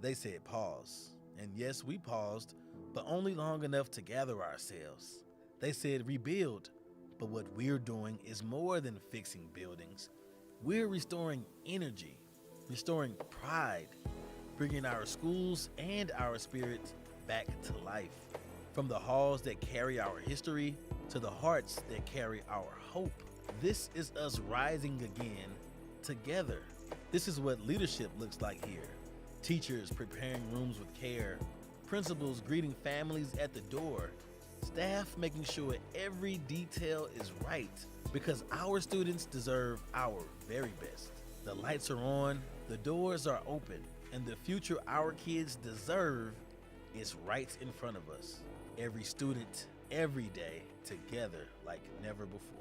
They said pause. And yes, we paused, but only long enough to gather ourselves. They said rebuild, but what we're doing is more than fixing buildings. We're restoring energy, restoring pride, bringing our schools and our spirits back to life. From the halls that carry our history to the hearts that carry our hope. This is us rising again together. This is what leadership looks like here. Teachers preparing rooms with care, principals greeting families at the door, staff making sure every detail is right because our students deserve our very best. The lights are on, the doors are open, and the future our kids deserve is right in front of us. Every student, every day, together like never before.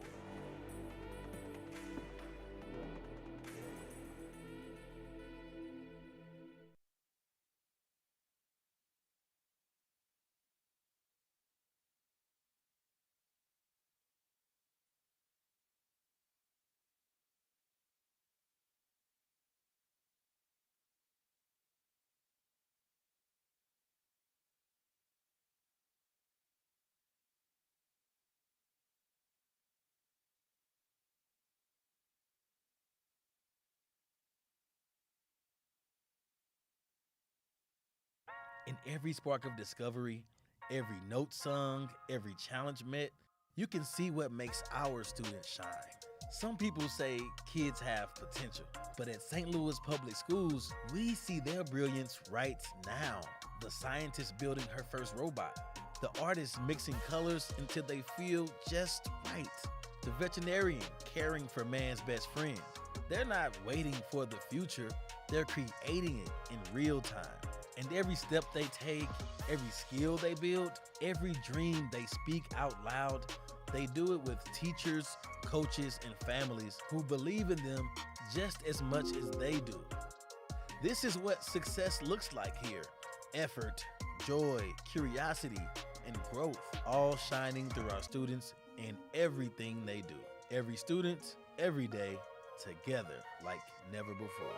In every spark of discovery, every note sung, every challenge met, you can see what makes our students shine. Some people say kids have potential, but at St. Louis Public Schools, we see their brilliance right now. The scientist building her first robot, the artist mixing colors until they feel just right, the veterinarian caring for man's best friend. They're not waiting for the future, they're creating it in real time. And every step they take, every skill they build, every dream they speak out loud, they do it with teachers, coaches, and families who believe in them just as much as they do. This is what success looks like here. Effort, joy, curiosity, and growth, all shining through our students in everything they do. Every student, every day, together like never before.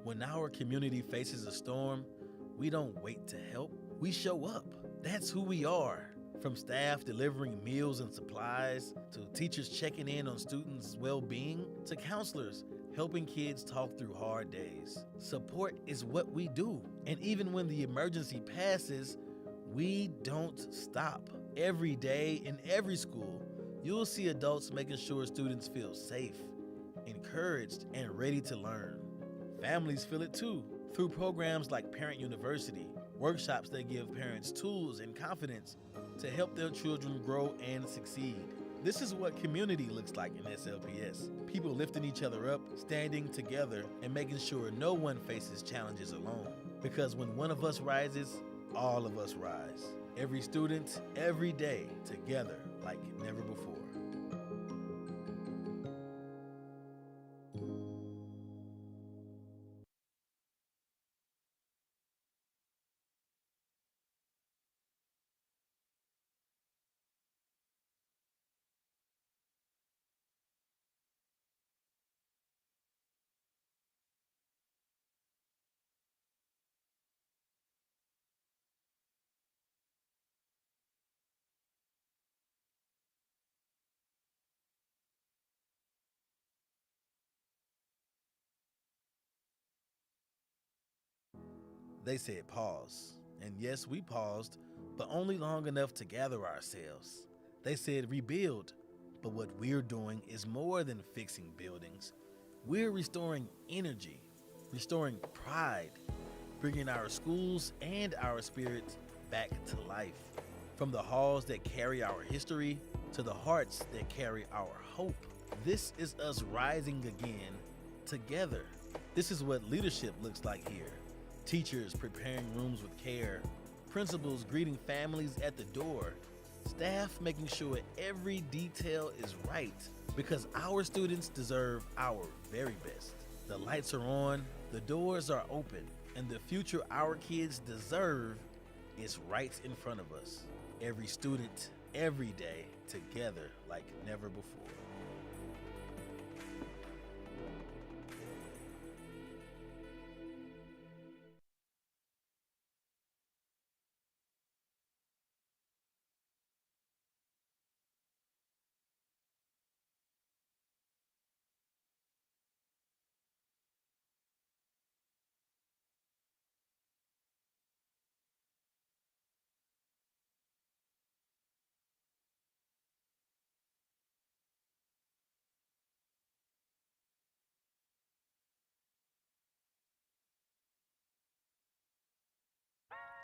When our community faces a storm, we don't wait to help, we show up. That's who we are. From staff delivering meals and supplies, to teachers checking in on students' well-being, to counselors helping kids talk through hard days. Support is what we do. And even when the emergency passes, we don't stop. Every day in every school, you'll see adults making sure students feel safe, encouraged, and ready to learn. Families feel it too, through programs like Parent University, workshops that give parents tools and confidence to help their children grow and succeed. This is what community looks like in SLPS. People lifting each other up, standing together, and making sure no one faces challenges alone. Because when one of us rises, all of us rise. Every student, every day, together like never before. They said pause. And yes, we paused, but only long enough to gather ourselves. They said rebuild, but what we're doing is more than fixing buildings. We're restoring energy, restoring pride, bringing our schools and our spirits back to life. From the halls that carry our history to the hearts that carry our hope. This is us rising again together. This is what leadership looks like here. Teachers preparing rooms with care, principals greeting families at the door, staff making sure every detail is right because our students deserve our very best. The lights are on, the doors are open, and the future our kids deserve is right in front of us. Every student, every day, together like never before.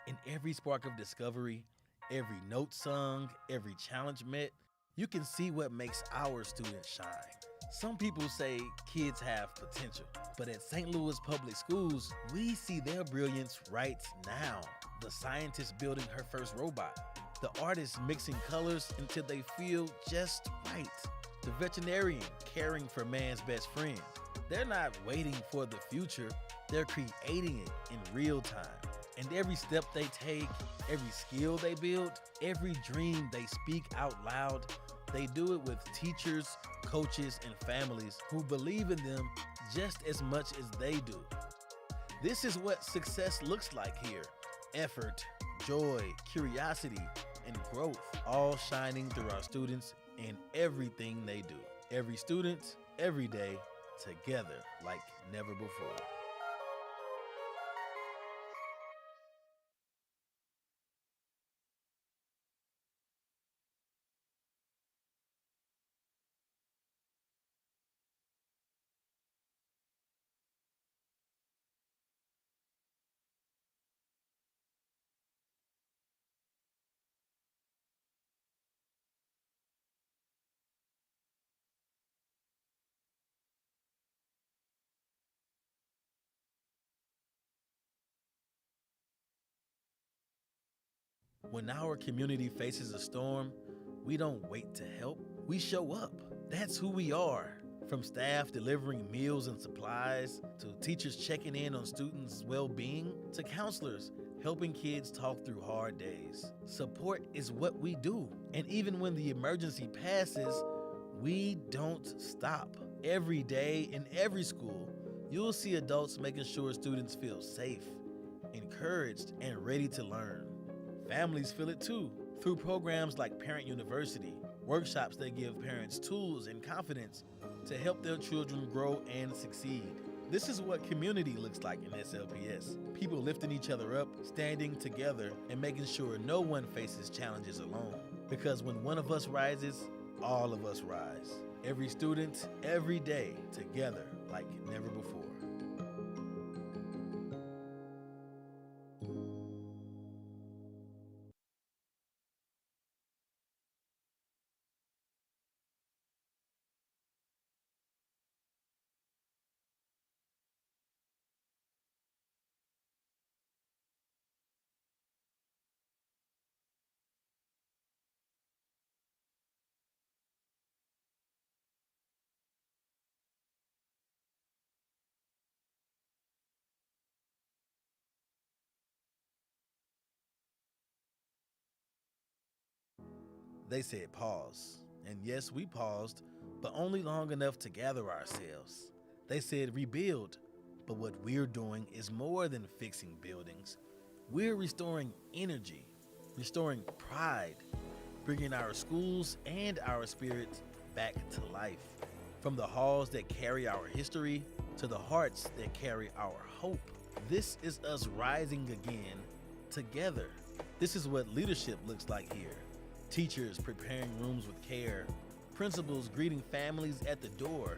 In every spark of discovery, every note sung, every challenge met, you can see what makes our students shine. Some people say kids have potential, but at St. Louis Public Schools, we see their brilliance right now. The scientist building her first robot, the artist mixing colors until they feel just right, the veterinarian caring for man's best friend. They're not waiting for the future, they're creating it in real time. And every step they take, every skill they build, every dream they speak out loud, they do it with teachers, coaches, and families who believe in them just as much as they do. This is what success looks like here. Effort, joy, curiosity, and growth, all shining through our students in everything they do. Every student, every day, together like never before. When our community faces a storm, we don't wait to help, we show up. That's who we are. From staff delivering meals and supplies, to teachers checking in on students' well-being, to counselors helping kids talk through hard days. Support is what we do. And even when the emergency passes, we don't stop. Every day in every school, you'll see adults making sure students feel safe, encouraged, and ready to learn. Families feel it too, through programs like Parent University, workshops that give parents tools and confidence to help their children grow and succeed. This is what community looks like in SLPS. People lifting each other up, standing together, and making sure no one faces challenges alone. Because when one of us rises, all of us rise. Every student, every day, together like never before. They said pause. And yes, we paused, but only long enough to gather ourselves. They said rebuild, but what we're doing is more than fixing buildings. We're restoring energy, restoring pride, bringing our schools and our spirits back to life. From the halls that carry our history to the hearts that carry our hope. This is us rising again together. This is what leadership looks like here. Teachers preparing rooms with care, principals greeting families at the door,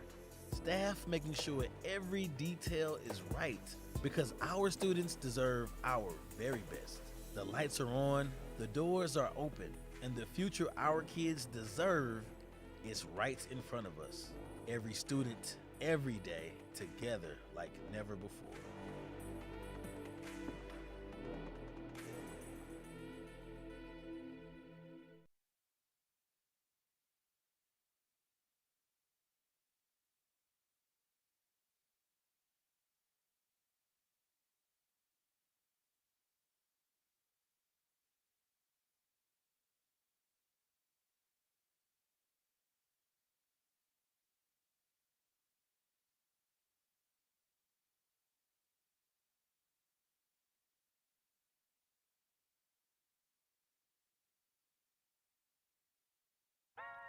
staff making sure every detail is right because our students deserve our very best. The lights are on, the doors are open, and the future our kids deserve is right in front of us. Every student, every day, together like never before.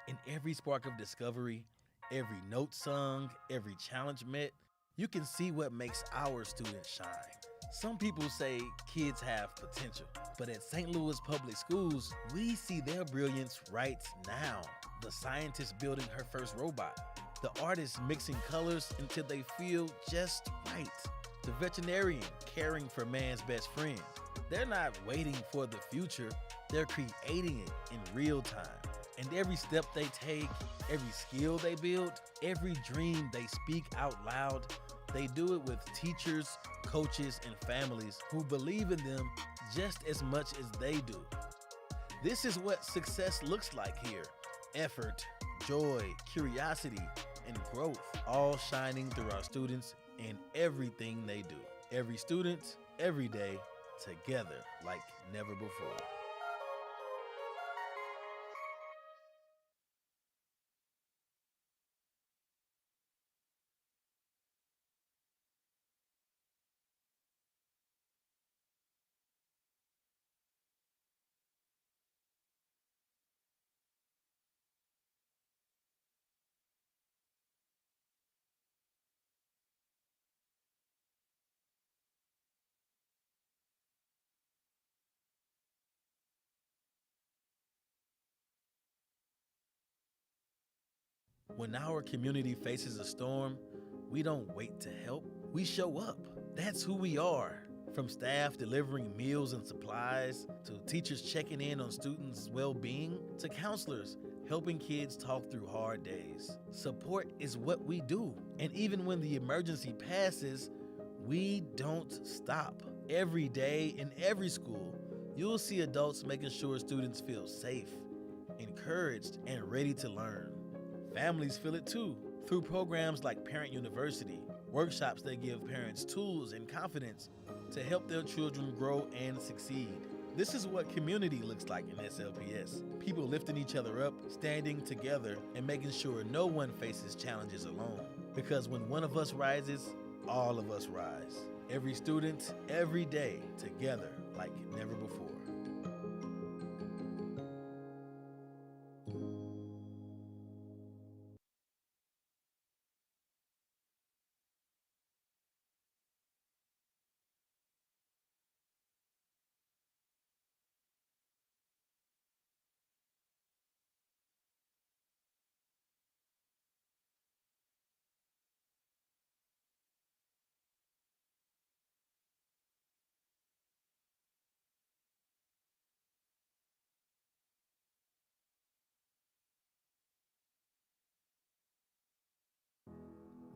In every spark of discovery, every note sung, every challenge met, you can see what makes our students shine. Some people say kids have potential, but at St. Louis Public Schools, we see their brilliance right now. The scientist building her first robot, the artist mixing colors until they feel just right, the veterinarian caring for man's best friend. They're not waiting for the future, they're creating it in real time. And every step they take, every skill they build, every dream they speak out loud, they do it with teachers, coaches, and families who believe in them just as much as they do. This is what success looks like here: effort, joy, curiosity, and growth, all shining through our students in everything they do. Every student, every day, together like never before. When our community faces a storm, we don't wait to help, we show up. That's who we are. From staff delivering meals and supplies, to teachers checking in on students' well being, to counselors helping kids talk through hard days. Support is what we do. And even when the emergency passes, we don't stop. Every day in every school, you'll see adults making sure students feel safe, encouraged, and ready to learn. Families feel it too, through programs like Parent University, workshops that give parents tools and confidence to help their children grow and succeed. This is what community looks like in SLPS. People lifting each other up, standing together, and making sure no one faces challenges alone. Because when one of us rises, all of us rise. Every student, every day, together like never before.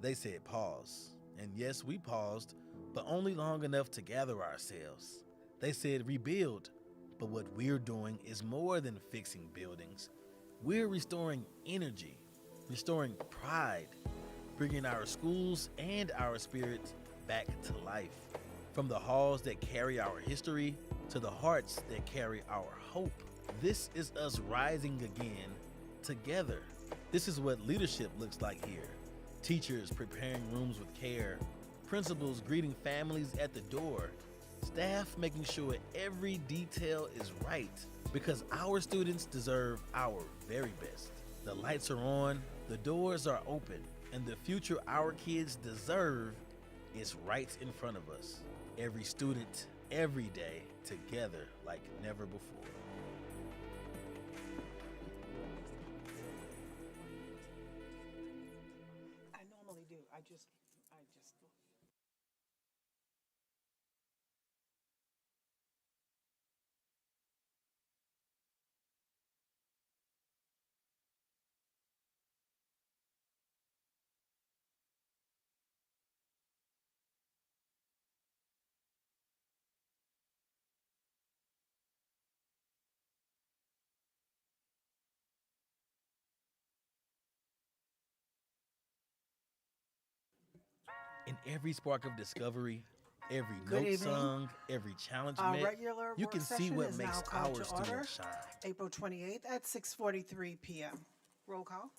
They said pause. And yes, we paused, but only long enough to gather ourselves. They said rebuild, but what we're doing is more than fixing buildings. We're restoring energy, restoring pride, bringing our schools and our spirits back to life. From the halls that carry our history to the hearts that carry our hope. This is us rising again together. This is what leadership looks like here. Teachers preparing rooms with care, principals greeting families at the door, staff making sure every detail is right, because our students deserve our very best. The lights are on, the doors are open, and the future our kids deserve is right in front of us. Every student, every day, together like never before. I normally do. I just every spark of discovery, every Good note evening. sung, every challenge Our met, regular you work can see session what is makes now called our to order, students shine. April 28th at 6:43 p.m. Roll call.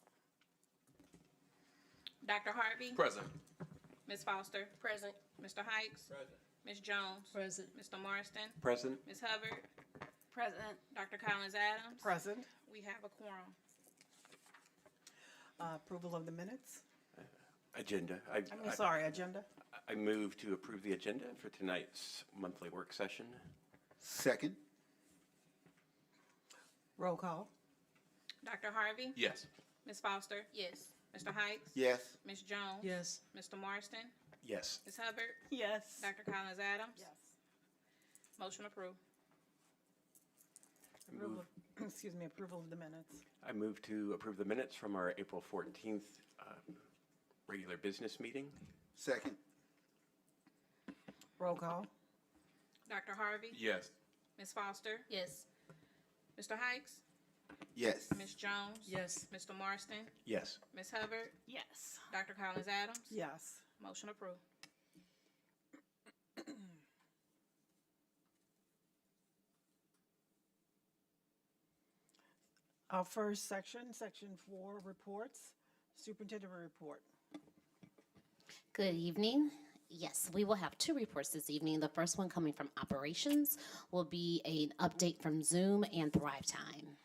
Dr. Harvey? Present. Ms. Foster? Present. Mr. Hikes? Present. Ms. Jones? Present. Mr. Marston? Present. Ms. Hubbard? Present. Dr. Collins Adams? Present. We have a quorum. Approval of the minutes. Agenda. Agenda. I move to approve the agenda for tonight's monthly work session. Second. Roll call. Dr. Harvey? Yes. Ms. Foster? Yes. Mr. Hikes? Yes. Ms. Jones? Yes. Mr. Marston? Yes. Ms. Hubbard? Yes. Dr. Collins Adams? Yes. Motion approved. Approval of the minutes. I move to approve the minutes from our April 14th regular business meeting. Second. Roll call. Dr. Harvey? Yes. Ms. Foster? Yes. Mr. Hikes? Yes. Ms. Jones? Yes. Mr. Marston? Yes. Ms. Hubbard? Yes. Dr. Collins Adams? Yes. Motion approved. Our first section, section 4, reports. Superintendent report. Good evening. Yes, we will have two reports this evening. The first one coming from operations will be an update from Zoom and Thrive Time.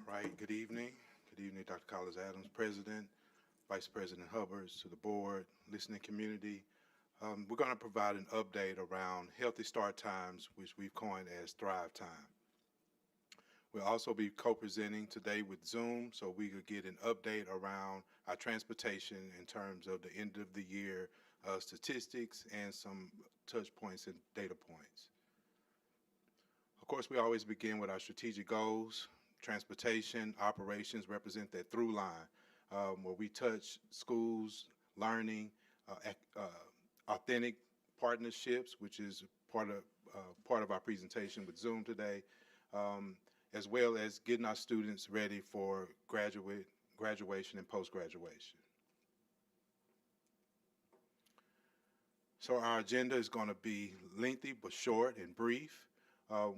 All right, good evening. Good evening, Dr. Collins Adams, President, Vice President Hubbard, to the board, listening community. We're going to provide an update around Healthy Start Times, which we've coined as Thrive Time. We'll also be co-presenting today with Zoom, so we could get an update around our transportation in terms of the end of the year statistics and some touch points and data points. Of course, we always begin with our strategic goals. Transportation operations represent that through line where we touch schools, learning, authentic partnerships, which is part of our presentation with Zoom today, as well as getting our students ready for graduation and post-graduation. So our agenda is going to be lengthy but short and brief.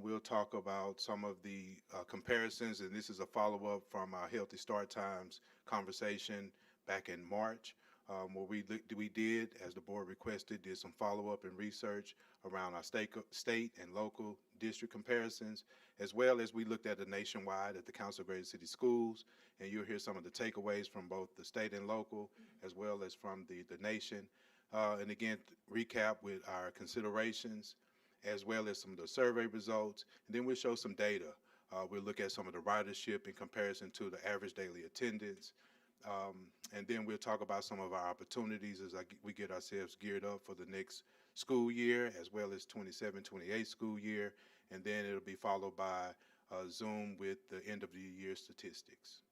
We'll talk about some of the comparisons, and this is a follow-up from our Healthy Start Times conversation back in March, where we did, as the board requested, did some follow-up and research around our state and local district comparisons, as well as we looked at the nationwide at the Council of Greater City Schools, and you'll hear some of the takeaways from both the state and local, as well as from the nation. And again, recap with our considerations, as well as some of the survey results, and then we'll show some data. We'll look at some of the ridership in comparison to the average daily attendance, and then we'll talk about some of our opportunities as we get ourselves geared up for the next school year, as well as 27-28 school year, and then it'll be followed by Zoom with the end of the year statistics.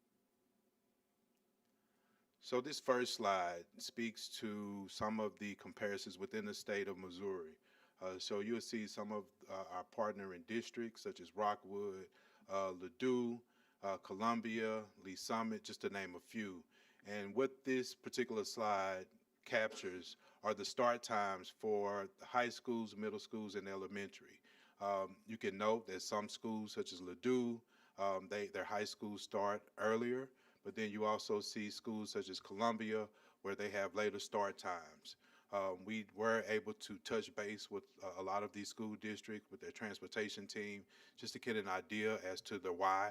So this first slide speaks to some of the comparisons within the state of Missouri. So you'll see some of our partnering districts such as Rockwood, Ladue, Columbia, Lee Summit, just to name a few. And what this particular slide captures are the start times for the high schools, middle schools, and elementary. You can note that some schools such as Ladue, their high schools start earlier, but then you also see schools such as Columbia where they have later start times. We were able to touch base with a lot of these school districts with their transportation team just to get an idea as to the why.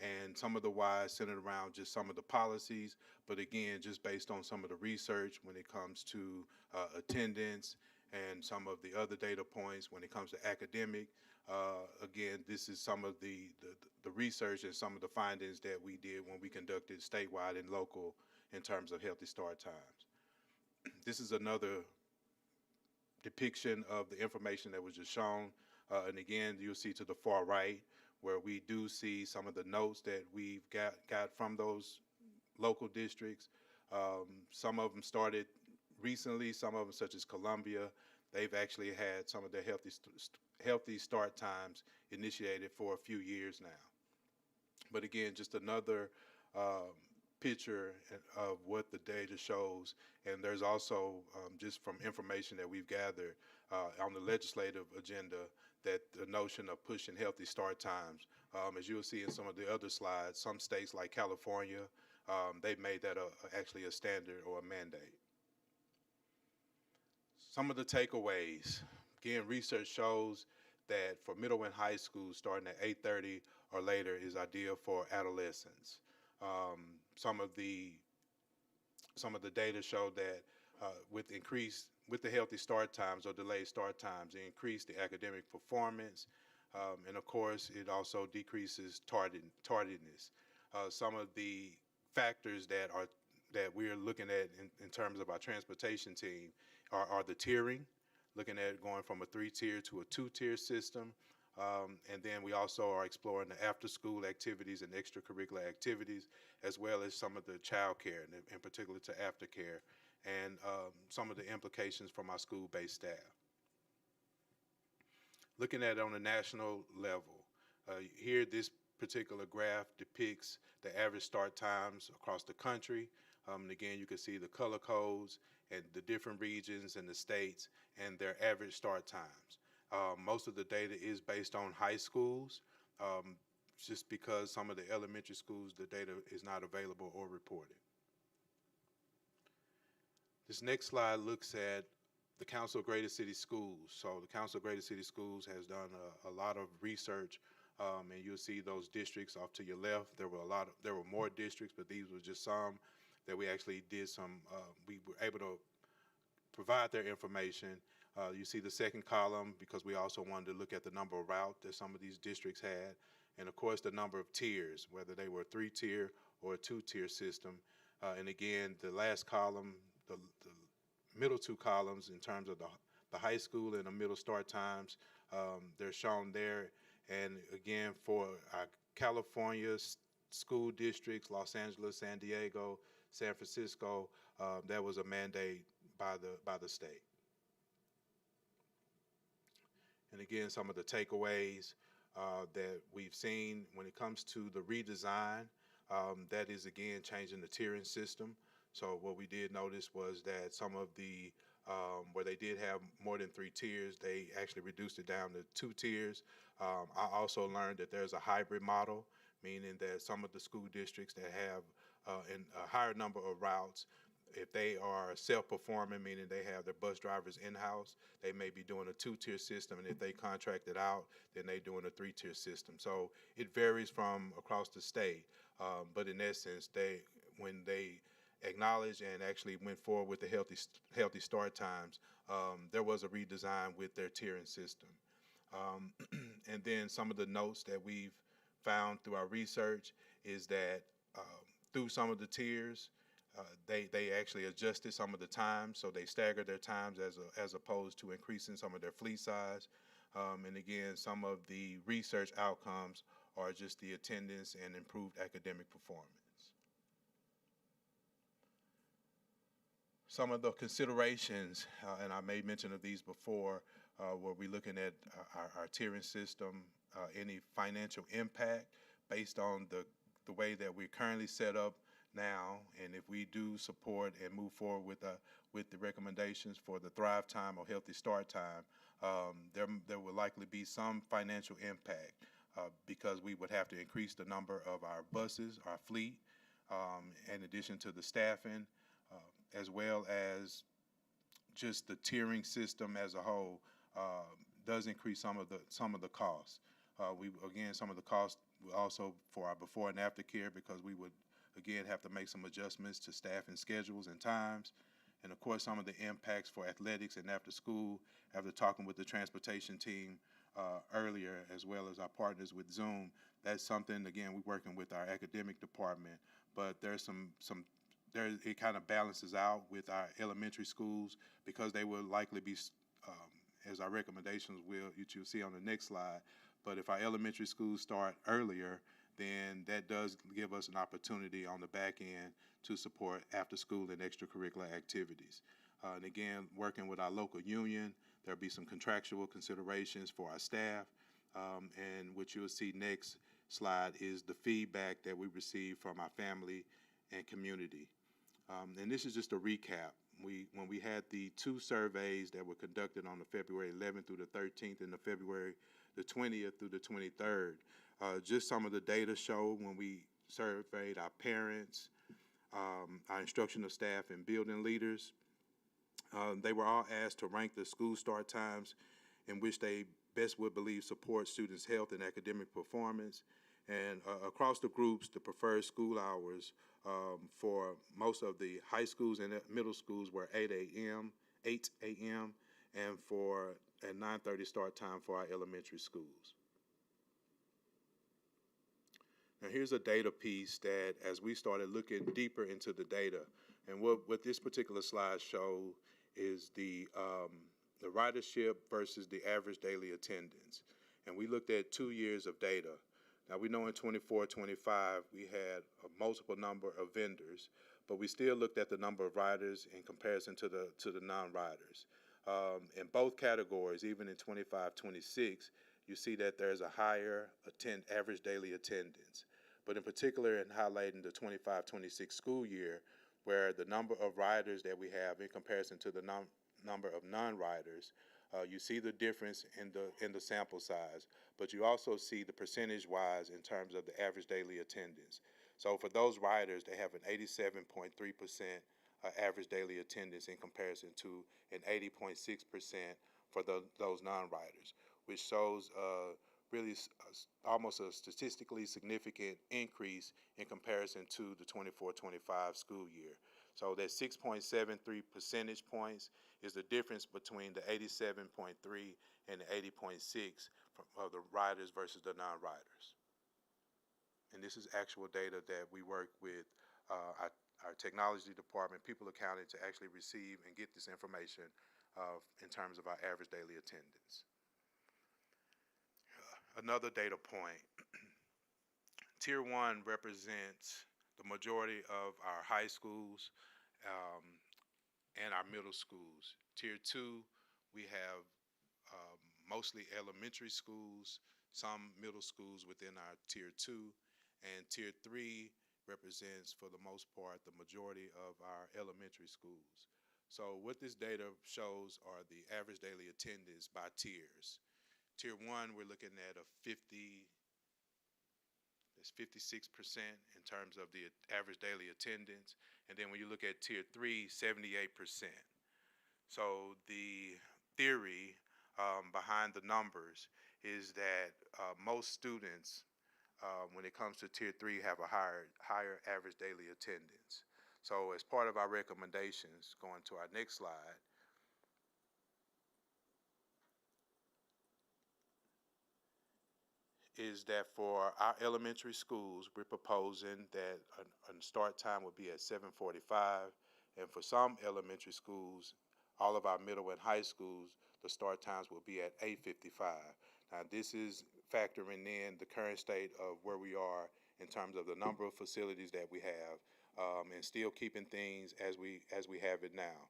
And some of the why centered around just some of the policies, but again, just based on some of the research when it comes to attendance and some of the other data points when it comes to academic. Again, this is some of the research and some of the findings that we did when we conducted statewide and local in terms of Healthy Start Times. This is another depiction of the information that was just shown. And again, you'll see to the far right where we do see some of the notes that we've got from those local districts. Some of them started recently, some of them, such as Columbia, they've actually had some of their healthy start times initiated for a few years now. But again, just another picture of what the data shows. And there's also, just from information that we've gathered on the legislative agenda, that the notion of pushing healthy start times, as you'll see in some of the other slides, some states like California, they've made that actually a standard or a mandate. Some of the takeaways. Again, research shows that for middle and high school, starting at 8:30 or later is ideal for adolescents. Some of the data show that with the healthy start times or delayed start times, it increased the academic performance, and of course, it also decreases tardiness. Some of the factors that we're looking at in terms of our transportation team are the tiering, looking at going from a 3-tier to a 2-tier system. And then we also are exploring the after-school activities and extracurricular activities, as well as some of the child care, and in particular to aftercare, and some of the implications from our school-based staff. Looking at it on a national level, here this particular graph depicts the average start times across the country. And again, you can see the color codes and the different regions and the states and their average start times. Most of the data is based on high schools, just because some of the elementary schools, the data is not available or reported. This next slide looks at the Council of Greater City Schools. So the Council of Greater City Schools has done a lot of research, and you'll see those districts off to your left. There were more districts, but these were just some that we actually did some, we were able to provide their information. You see the second column, because we also wanted to look at the number of routes that some of these districts had, and of course the number of tiers, whether they were a 3-tier or a 2-tier system. And again, the last column, the middle 2 columns in terms of the high school and the middle start times, they're shown there. And again, for our California school districts, Los Angeles, San Diego, San Francisco, that was a mandate by the state. And again, some of the takeaways that we've seen when it comes to the redesign, that is again changing the tiering system. So what we did notice was that some of the, where they did have more than 3 tiers, they actually reduced it down to 2 tiers. I also learned that there's a hybrid model, meaning that some of the school districts that have a higher number of routes, if they are self-performing, meaning they have their bus drivers in-house, they may be doing a 2-tier system, and if they contract it out, then they're doing a 3-tier system. So it varies from across the state, but in essence, when they acknowledged and actually went forward with the healthy start times, there was a redesign with their tiering system. And then some of the notes that we've found through our research is that through some of the tiers, they actually adjusted some of the times, so they staggered their times as opposed to increasing some of their fleet size. And again, some of the research outcomes are just the attendance and improved academic performance. Some of the considerations, and I made mention of these before, where we're looking at our tiering system, any financial impact based on the way that we're currently set up now, and if we do support and move forward with the recommendations for the Thrive Time or Healthy Start Time, there will likely be some financial impact because we would have to increase the number of our buses, our fleet, in addition to the staffing, as well as just the tiering system as a whole does increase some of the costs. Some of the costs also for our before and after care, because we would again have to make some adjustments to staffing schedules and times. And of course, some of the impacts for athletics and after school, after talking with the transportation team earlier, as well as our partners with Zoom, that's something, again, we're working with our academic department, but there's it kind of balances out with our elementary schools, because they will likely be, as our recommendations you'll see on the next slide, But if our elementary schools start earlier, then that does give us an opportunity on the back end to support after-school and extracurricular activities. And again, working with our local union, there'll be some contractual considerations for our staff. And what you'll see next slide is the feedback that we receive from our family and community. And this is just a recap. When we had the 2 surveys that were conducted on the February 11th through the 13th and the February the 20th through the 23rd, just some of the data showed when we surveyed our parents, our instructional staff, and building leaders. They were all asked to rank the school start times in which they best would believe support students' health and academic performance. And across the groups, the preferred school hours for most of the high schools and middle schools were 8 a.m., and for a 9:30 start time for our elementary schools. Now here's a data piece that, as we started looking deeper into the data, and what this particular slide shows is the ridership versus the average daily attendance. And we looked at 2 years of data. Now we know in 24-25 we had a multiple number of vendors, but we still looked at the number of riders in comparison to the non-riders. In both categories, even in 25-26, you see that there's a higher average daily attendance. But in particular, in highlighting the 25-26 school year, where the number of riders that we have in comparison to the number of non-riders, you see the difference in the sample size, but you also see the percentage-wise in terms of the average daily attendance. So for those riders, they have an 87.3% average daily attendance in comparison to an 80.6% for those non-riders, which shows really almost a statistically significant increase in comparison to the 24-25 school year. So that 6.73 percentage points is the difference between the 87.3 and the 80.6 of the riders versus the non-riders. And this is actual data that we work with our technology department, people accounting, to actually receive and get this information in terms of our average daily attendance. Another data point, Tier 1 represents the majority of our high schools and our middle schools. Tier 2, we have mostly elementary schools, some middle schools within our Tier 2, and Tier 3 represents, for the most part, the majority of our elementary schools. So what this data shows are the average daily attendance by tiers. Tier 1, we're looking at that's 56% in terms of the average daily attendance. And then when you look at Tier 3, 78%. So the theory behind the numbers is that most students, when it comes to Tier 3, have a higher average daily attendance. So as part of our recommendations, going to our next slide, is that for our elementary schools, we're proposing that a start time would be at 7:45, and for some elementary schools, all of our middle and high schools, the start times will be at 8:55. Now, this is factoring in the current state of where we are in terms of the number of facilities that we have, and still keeping things as we have it now.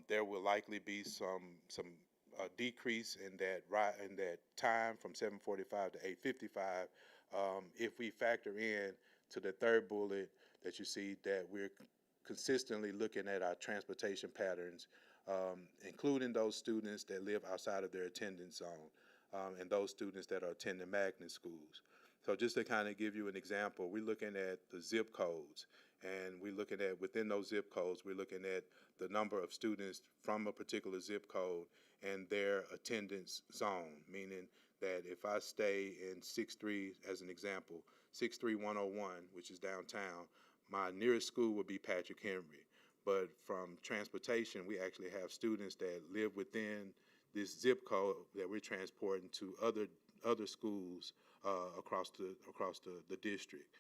There will likely be some decrease in that time from 7:45 to 8:55 if we factor in to the third bullet that you see that we're consistently looking at our transportation patterns, including those students that live outside of their attendance zone and those students that are attending magnet schools. So just to kind of give you an example, we're looking at the zip codes, and we're looking at within those zip codes, we're looking at the number of students from a particular zip code and their attendance zone, meaning that if I stay in 6-3, as an example, 63101, which is downtown, my nearest school would be Patrick Henry. But from transportation, we actually have students that live within this zip code that we're transporting to other schools across the district.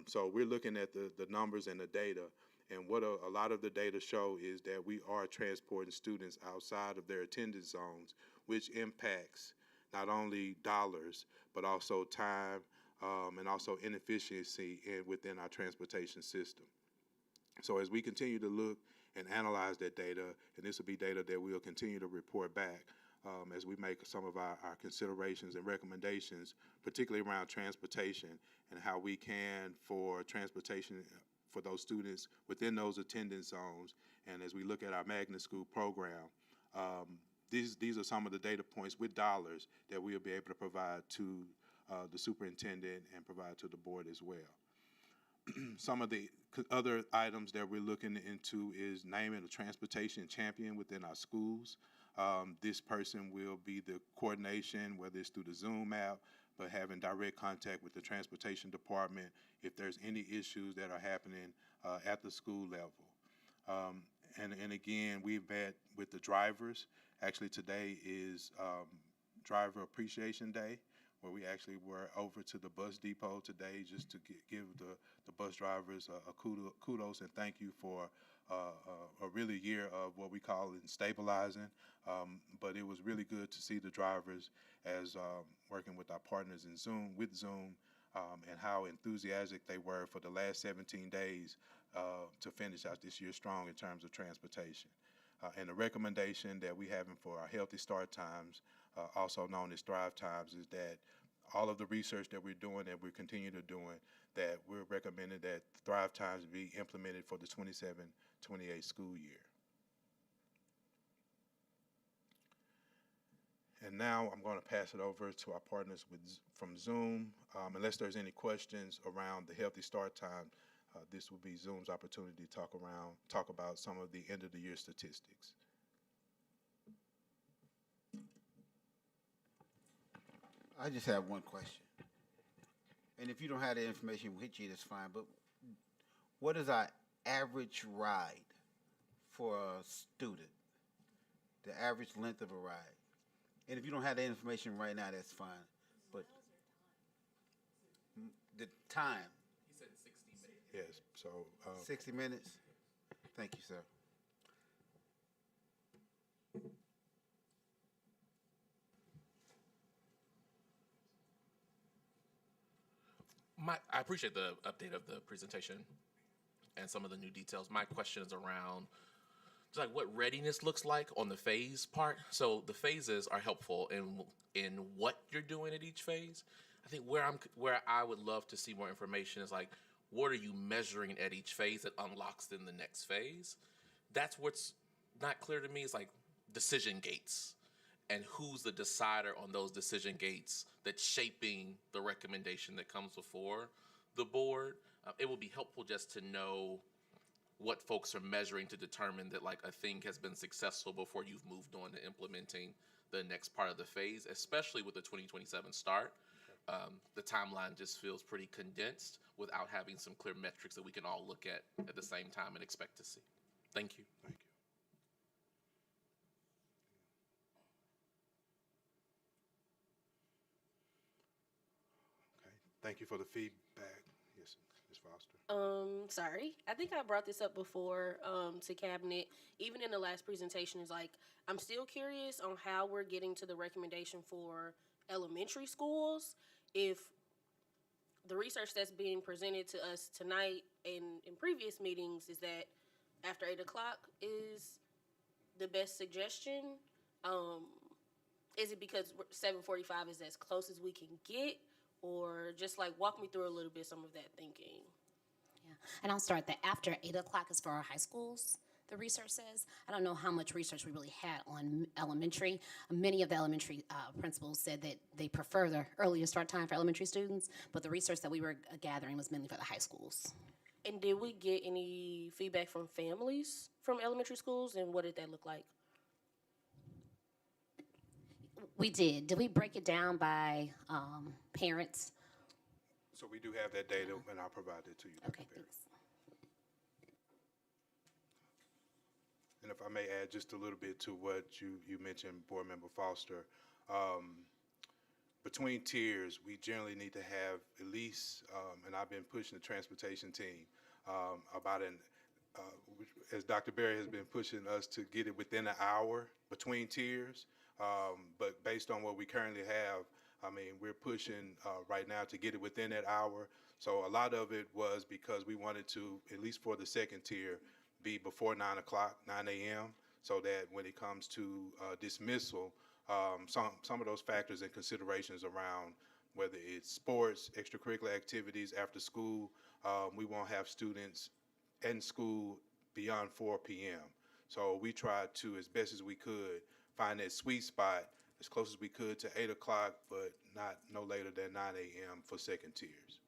So we're looking at the numbers and the data, and what a lot of the data show is that we are transporting students outside of their attendance zones, which impacts not only dollars, but also time and also inefficiency within our transportation system. So as we continue to look and analyze that data, and this will be data that we'll continue to report back as we make some of our considerations and recommendations, particularly around transportation and how we can for transportation for those students within those attendance zones. And as we look at our magnet school program, these are some of the data points with dollars that we'll be able to provide to the superintendent and provide to the board as well. Some of the other items that we're looking into is naming a transportation champion within our schools. This person will be the coordination, whether it's through the Zoom app, but having direct contact with the transportation department if there's any issues that are happening at the school level. And again, we've met with the drivers. Actually, today is Driver Appreciation Day, where we actually were over to the bus depot today just to give the bus drivers a kudos and thank you for a really year of what we call stabilizing. But it was really good to see the drivers as working with our partners in Zoom, and how enthusiastic they were for the last 17 days to finish out this year strong in terms of transportation. And the recommendation that we have for our Healthy Start Times, also known as Thrive Times, is that all of the research that we're doing and we continue to doing, that we're recommending that Thrive Times be implemented for the 27-28 school year. And now I'm going to pass it over to our partners from Zoom. Unless there's any questions around the Healthy Start Time, this will be Zoom's opportunity to talk about some of the end of the year statistics. I just have one question. And if you don't have the information, we'll hit you, that's fine. But what is our average ride for a student? The average length of a ride? And if you don't have the information right now, that's fine. But the time? He said 60 minutes. Yes, so 60 minutes? Thank you, sir. I appreciate the update of the presentation and some of the new details. My question is around just like what readiness looks like on the phase part. So the phases are helpful in what you're doing at each phase. I think where I would love to see more information is like, what are you measuring at each phase that unlocks in the next phase? That's what's not clear to me, is like decision gates and who's the decider on those decision gates that's shaping the recommendation that comes before the board. It will be helpful just to know what folks are measuring to determine that like a thing has been successful before you've moved on to implementing the next part of the phase, especially with the 2027 start. The timeline just feels pretty condensed without having some clear metrics that we can all look at the same time and expect to see. Thank you. thank you. Okay, thank you for the feedback. Yes, Ms. Foster. Sorry. I think I brought this up before to cabinet. Even in the last presentation, is like I'm still curious on how we're getting to the recommendation for elementary schools. If the research that's being presented to us tonight and in previous meetings is that after 8 o'clock is the best suggestion. Is it because 7:45 is as close as we can get, or just like walk me through a little bit some of that thinking? Yeah, and I'll start that after 8 o'clock is for our high schools, the research says. I don't know how much research we really had on elementary. Many of the elementary principals said that they prefer the earlier start time for elementary students, but the research that we were gathering was mainly for the high schools. And did we get any feedback from families from elementary schools, and what did that look like? We did. Did we break it down by parents? So we do have that data, and I'll provide it to you, Dr. Okay, Berry. thanks. And if I may add just a little bit to what you mentioned, Board Member Foster, between tiers, we generally need to have at least, and I've been pushing the transportation team about as Dr. Berry has been pushing us to get it within an hour between tiers. But based on what we currently have, I mean, we're pushing right now to get it within that hour. So a lot of it was because we wanted to, at least for the second tier, be before 9 o'clock, 9 a.m., so that when it comes to dismissal, some of those factors and considerations around whether it's sports, extracurricular activities, after school, we won't have students in school beyond 4 p.m. So we tried to, as best as we could, find that sweet spot as close as we could to 8 o'clock, but not no later than 9 a.m. for second tiers.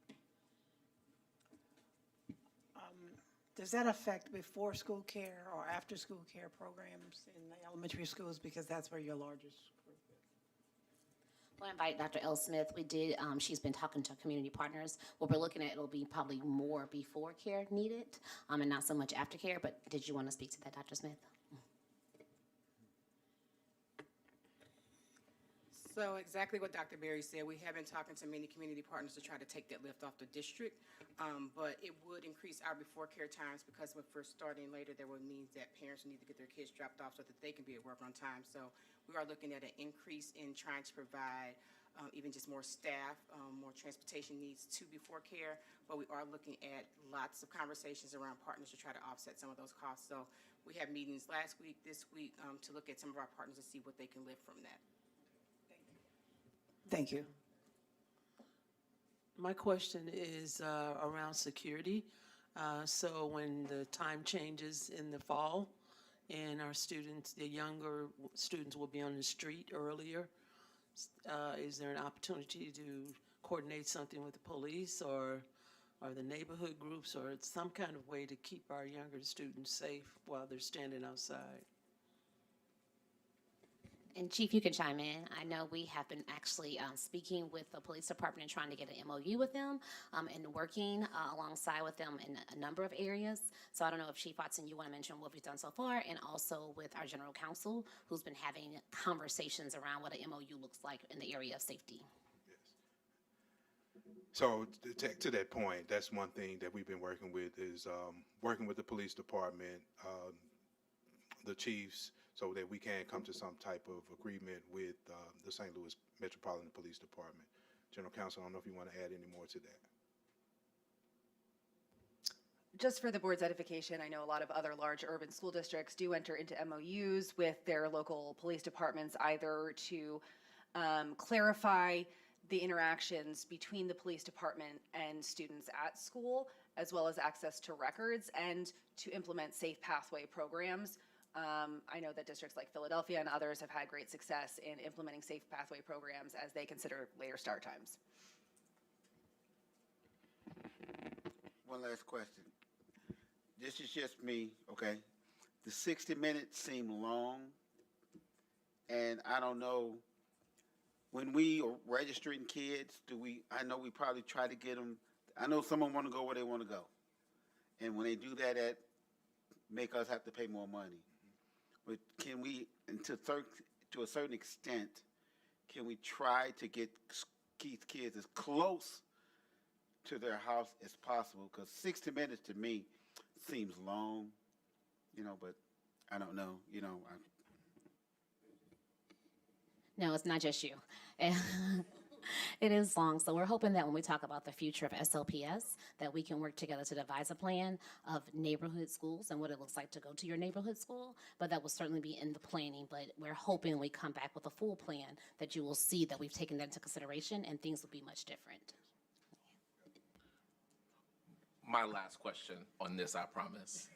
Does that affect before school care or after school care programs in the elementary schools? Because that's where your largest group is. We'll invite Dr. L. Smith. We did, she's been talking to community partners. What we're looking at, it'll be probably more before care needed, and not so much after care, but did you want to speak to that, Dr. Smith? So exactly what Dr. Berry said, we have been talking to many community partners to try to take that lift off the district, but it would increase our before care times because if we're starting later, that would mean that parents need to get their kids dropped off so that they can be at work on time. So we are looking at an increase in trying to provide even just more staff, more transportation needs to before care, but we are looking at lots of conversations around partners to try to offset some of those costs. So we have meetings last week, this week, to look at some of our partners to see what they can lift from that. Thank you. My question is around security. So when the time changes in the fall and our students, the younger students will be on the street earlier, is there an opportunity to coordinate something with the police or the neighborhood groups or some kind of way to keep our younger students safe while they're standing outside? And Chief, you can chime in. I know we have been actually speaking with the police department and trying to get an MOU with them and working alongside with them in a number of areas. So I don't know if Chief Watson, you want to mention what we've done so far, and also with our general counsel, who's been having conversations around what an MOU looks like in the area of safety. So to that point, that's one thing that we've been working with is working with the police department, the chiefs, so that we can come to some type of agreement with the St. Louis Metropolitan Police Department. General Counsel, I don't know if you want to add any more to that. Just for the board's edification, I know a lot of other large urban school districts do enter into MOUs with their local police departments, either to clarify the interactions between the police department and students at school, as well as access to records, and to implement safe pathway programs. I know that districts like Philadelphia and others have had great success in implementing safe pathway programs as they consider later start times. One last question. This is just me, okay? The 60 minutes seem long, and I don't know, when we are registering kids, I know we probably try to get them, I know some of them want to go where they want to go. And when they do that, that make us have to pay more money. But can we, and to a certain extent, can we try to get kids as close to their house as possible? Because 60 minutes to me seems long, but I don't know, No, it's not just you. It is long, so we're hoping that when we talk about the future of SLPS, that we can work together to devise a plan of neighborhood schools and what it looks like to go to your neighborhood school, but that will certainly be in the planning, but we're hoping when we come back with a full plan that you will see that we've taken that into consideration and things will be much different. My last question on this, I promise.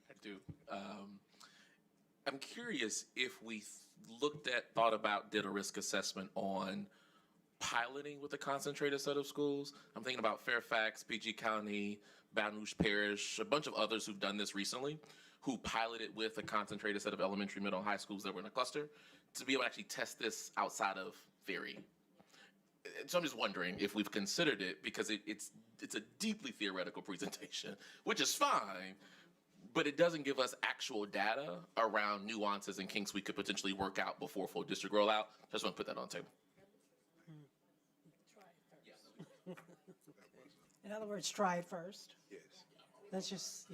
I do. I'm curious if we thought about, did a risk assessment on piloting with a concentrated set of schools. I'm thinking about Fairfax, PG County, Baton Rouge Parish, a bunch of others who've done this recently, who piloted with a concentrated set of elementary, middle, and high schools that were in a cluster to be able to actually test this outside of theory. So I'm just wondering if we've considered it, because it's a deeply theoretical presentation, which is fine, but it doesn't give us actual data around nuances and kinks we could potentially work out before full district rollout. Just want to put that on the table. In other words, try it first. Yes. Let's just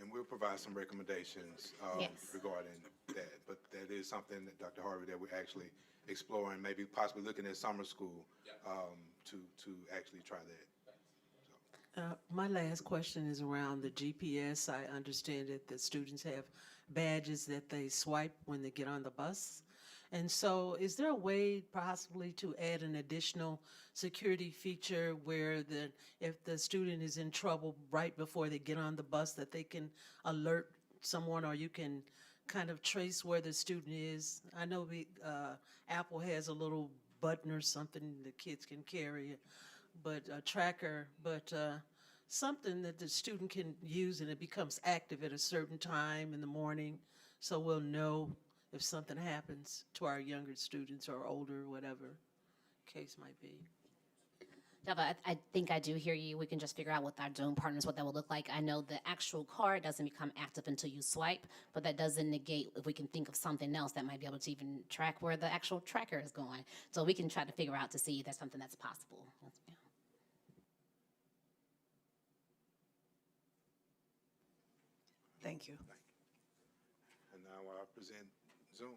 And we'll provide some recommendations Yes. regarding that. But that is something that Dr. Harvey, that we're actually exploring, maybe possibly looking at summer school to actually try that. My last question is around the GPS. I understand that the students have badges that they swipe when they get on the bus. And so is there a way possibly to add an additional security feature where if the student is in trouble right before they get on the bus, that they can alert someone, or you can kind of trace where the student is? I know Apple has a little button or something the kids can carry, but a tracker, but something that the student can use and it becomes active at a certain time in the morning, so we'll know if something happens to our younger students or older, whatever case might be. Java, I think I do hear you. We can just figure out with our Zoom partners what that will look like. I know the actual card doesn't become active until you swipe, but that doesn't negate if we can think of something else that might be able to even track where the actual tracker is going. So we can try to figure out to see if that's something that's possible. Yeah. Thank you. And now I present Zoom.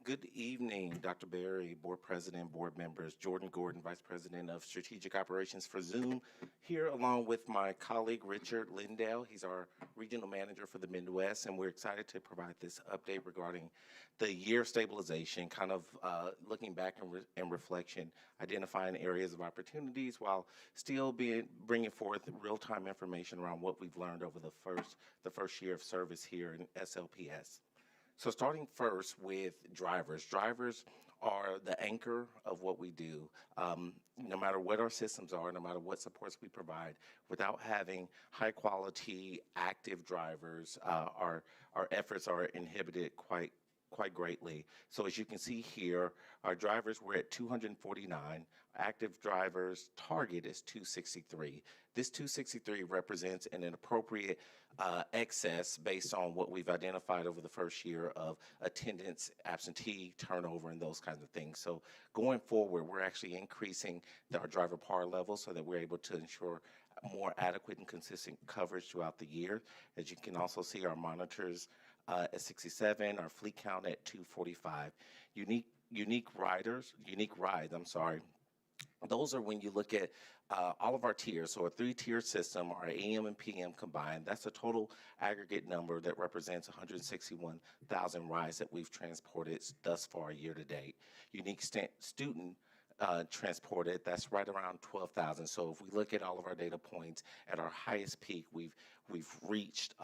Good evening, Dr. Berry, Board President, Board members. Jordan Gordon, Vice President of Strategic Operations for Zoom, here along with my colleague Richard Lindell. He's our Regional Manager for the Midwest, and we're excited to provide this update regarding the year of stabilization, kind of looking back in reflection, identifying areas of opportunities while still bringing forth real-time information around what we've learned over the first year of service here in SLPS. So starting first with drivers. Drivers are the anchor of what we do. No matter what our systems are, no matter what supports we provide, without having high quality active drivers, our efforts are inhibited quite greatly. So as you can see here, our drivers were at 249. Active drivers target is 263. This 263 represents an appropriate excess based on what we've identified over the first year of attendance, absentee, turnover, and those kinds of things. So going forward, we're actually increasing our driver par level so that we're able to ensure more adequate and consistent coverage throughout the year. As you can also see, our monitors at 67, our fleet count at 245. Unique rides, those are when you look at all of our tiers. So a 3-tier system, our AM and PM combined, that's a total aggregate number that represents 161,000 rides that we've transported thus far year to date. Unique student transported, that's right around 12,000. So if we look at all of our data points at our highest peak, we've reached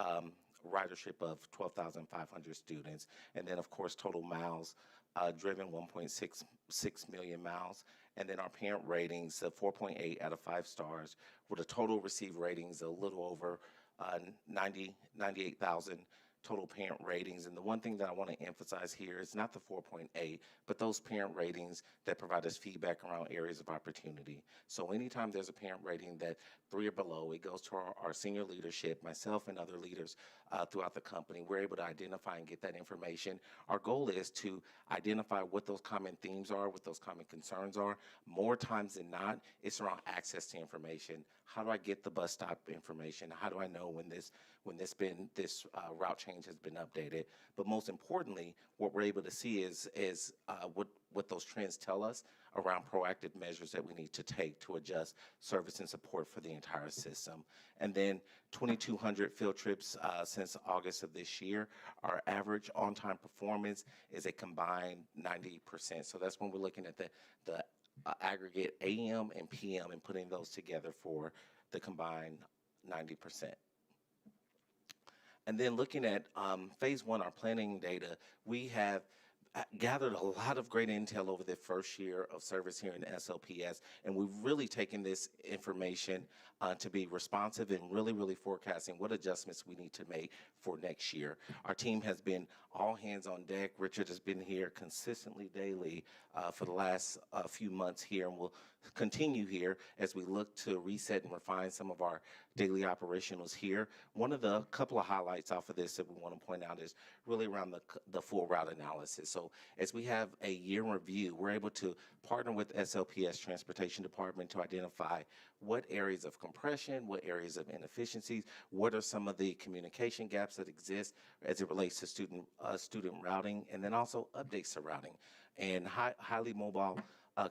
ridership of 12,500 students. And then of course, total miles driven 1.66 million miles. And then our parent ratings of 4.8 out of 5 stars, with a total received ratings a little over 98,000 total parent ratings. And the one thing that I want to emphasize here is not the 4.8, but those parent ratings that provide us feedback around areas of opportunity. So anytime there's a parent rating that 3 or below, it goes to our senior leadership, myself and other leaders throughout the company. We're able to identify and get that information. Our goal is to identify what those common themes are, what those common concerns are. More times than not, it's around access to information. How do I get the bus stop information? How do I know when this route change has been updated? But most importantly, what we're able to see is what those trends tell us around proactive measures that we need to take to adjust service and support for the entire system. And then 2,200 field trips since August of this year. Our average on-time performance is a combined 90%. So that's when we're looking at the aggregate AM and PM and putting those together for the combined 90%. And then looking at phase 1, our planning data, we have gathered a lot of great intel over the first year of service here in SLPS, and we've really taken this information to be responsive and really forecasting what adjustments we need to make for next year. Our team has been all hands on deck. Richard has been here consistently daily for the last few months here, and will continue here as we look to reset and refine some of our daily operationals here. One of the couple of highlights off of this that we want to point out is really around the full route analysis. So as we have a year review, we're able to partner with SLPS Transportation Department to identify what areas of compression, what areas of inefficiencies, what are some of the communication gaps that exist as it relates to student routing, and then also updates to routing. And highly mobile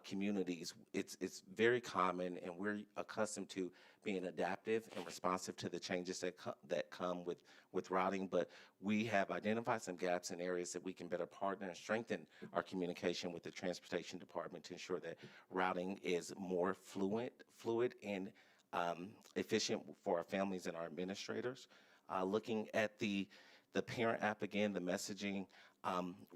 communities, it's very common, and we're accustomed to being adaptive and responsive to the changes that come with routing. But we have identified some gaps in areas that we can better partner and strengthen our communication with the transportation department to ensure that routing is more fluid and efficient for our families and our administrators. Looking at the parent app again, the messaging.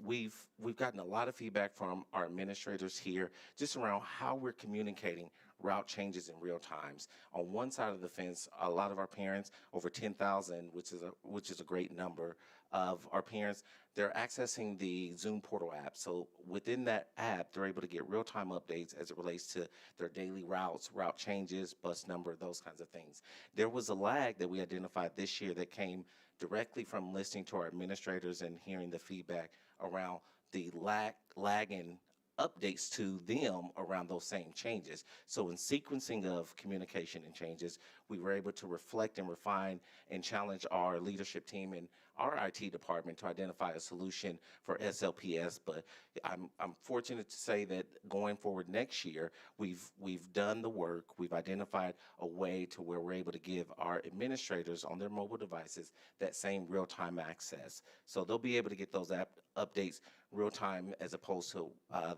We've gotten a lot of feedback from our administrators here just around how we're communicating route changes in real times. On one side of the fence, a lot of our parents, over 10,000, which is a great number of our parents, they're accessing the Zoom portal app. So within that app, they're able to get real-time updates as it relates to their daily routes, route changes, bus number, those kinds of things. There was a lag that we identified this year that came directly from listening to our administrators and hearing the feedback around the lag in updates to them around those same changes. So in sequencing of communication and changes, we were able to reflect and refine and challenge our leadership team and our IT department to identify a solution for SLPS. But I'm fortunate to say that going forward next year, we've done the work. We've identified a way to where we're able to give our administrators on their mobile devices that same real-time access. So they'll be able to get those updates real time as opposed to